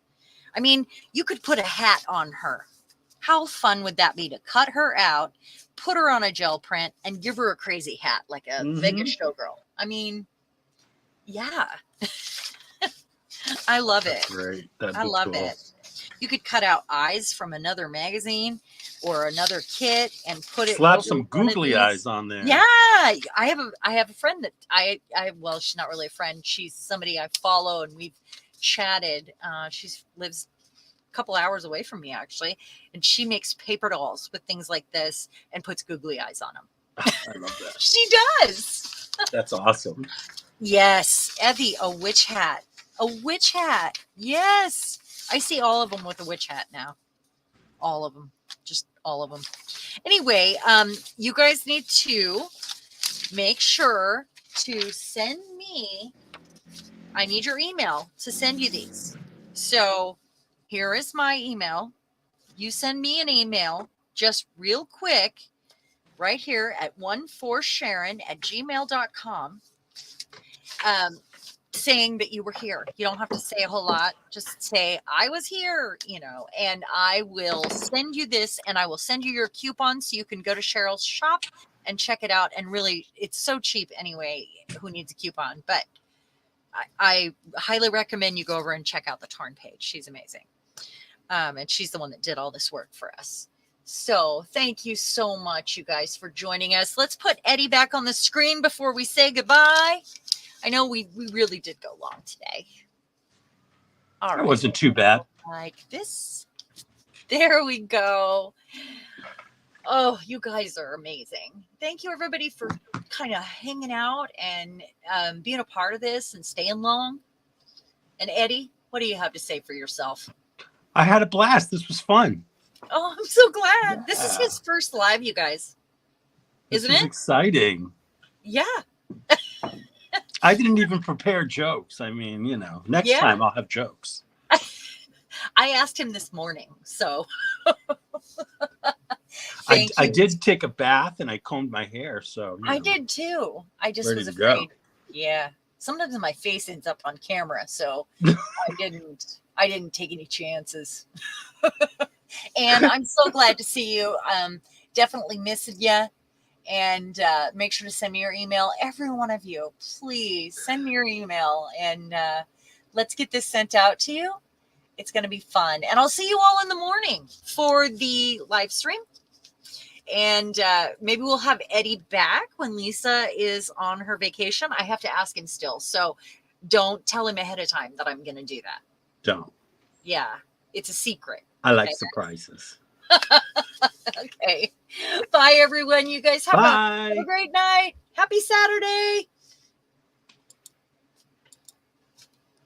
Speaker 1: I mean, you could put a hat on her. How fun would that be to cut her out, put her on a gel print, and give her a crazy hat like a Vegas showgirl? I mean, yeah. I love it.
Speaker 2: Great.
Speaker 1: I love it. You could cut out eyes from another magazine or another kit and put it.
Speaker 2: Slap some googly eyes on there.
Speaker 1: Yeah, I have a friend that well, she's not really a friend. She's somebody I follow, and we've chatted. She lives a couple hours away from me, actually, and she makes paper dolls with things like this and puts googly eyes on them.
Speaker 2: I love that.
Speaker 1: She does.
Speaker 2: That's awesome. Yes,
Speaker 1: Evie, a witch hat. A witch hat. Yes. I see all of them with a witch hat now. All of them. Just all of them. Anyway, you guys need to make sure to send me. I need your email to send you these. So here is my email. You send me an email just real quick right here at 14sharon@gmail.com. Saying that you were here. You don't have to say a whole lot. Just say, I was here, and I will send you this, and I will send you your coupon so you can go to Cheryl's shop and check it out. And really, it's so cheap anyway. Who needs a coupon? But I highly recommend you go over and check out the Tarn page. She's amazing. And she's the one that did all this work for us. So thank you so much, you guys, for joining us. Let's put Eddie back on the screen before we say goodbye. I know we really did go long today. All right.
Speaker 2: It wasn't too bad.
Speaker 1: Like this. There we go. Oh, you guys are amazing. Thank you, everybody, for kind of hanging out and being a part of this and staying long. And Eddie, what do you have to say for yourself?
Speaker 2: I had a blast. This was fun.
Speaker 1: Oh, I'm so glad.
Speaker 2: Yeah.
Speaker 1: This is his first live, you guys. Isn't it?
Speaker 2: Exciting.
Speaker 1: Yeah.
Speaker 2: I didn't even prepare jokes. I mean, next time I'll have jokes.
Speaker 1: I asked him this morning, so.
Speaker 2: I did take a bath and I combed my hair, so.
Speaker 1: I did too. I just was afraid. Yeah. Sometimes my face ends up on camera, so I didn't take any chances. And I'm so glad to see you. Definitely missed you. And make sure to send me your email. Every one of you, please send me your email, and let's get this sent out to you. It's going to be fun. And I'll see you all in the morning for the live stream. And maybe we'll have Eddie back when Lisa is on her vacation. I have to ask him still. So don't tell him ahead of time that I'm going to do that.
Speaker 2: Don't.
Speaker 1: Yeah. It's a secret.
Speaker 2: I like surprises.
Speaker 1: Okay. Bye, everyone. You guys have a great night. Happy Saturday.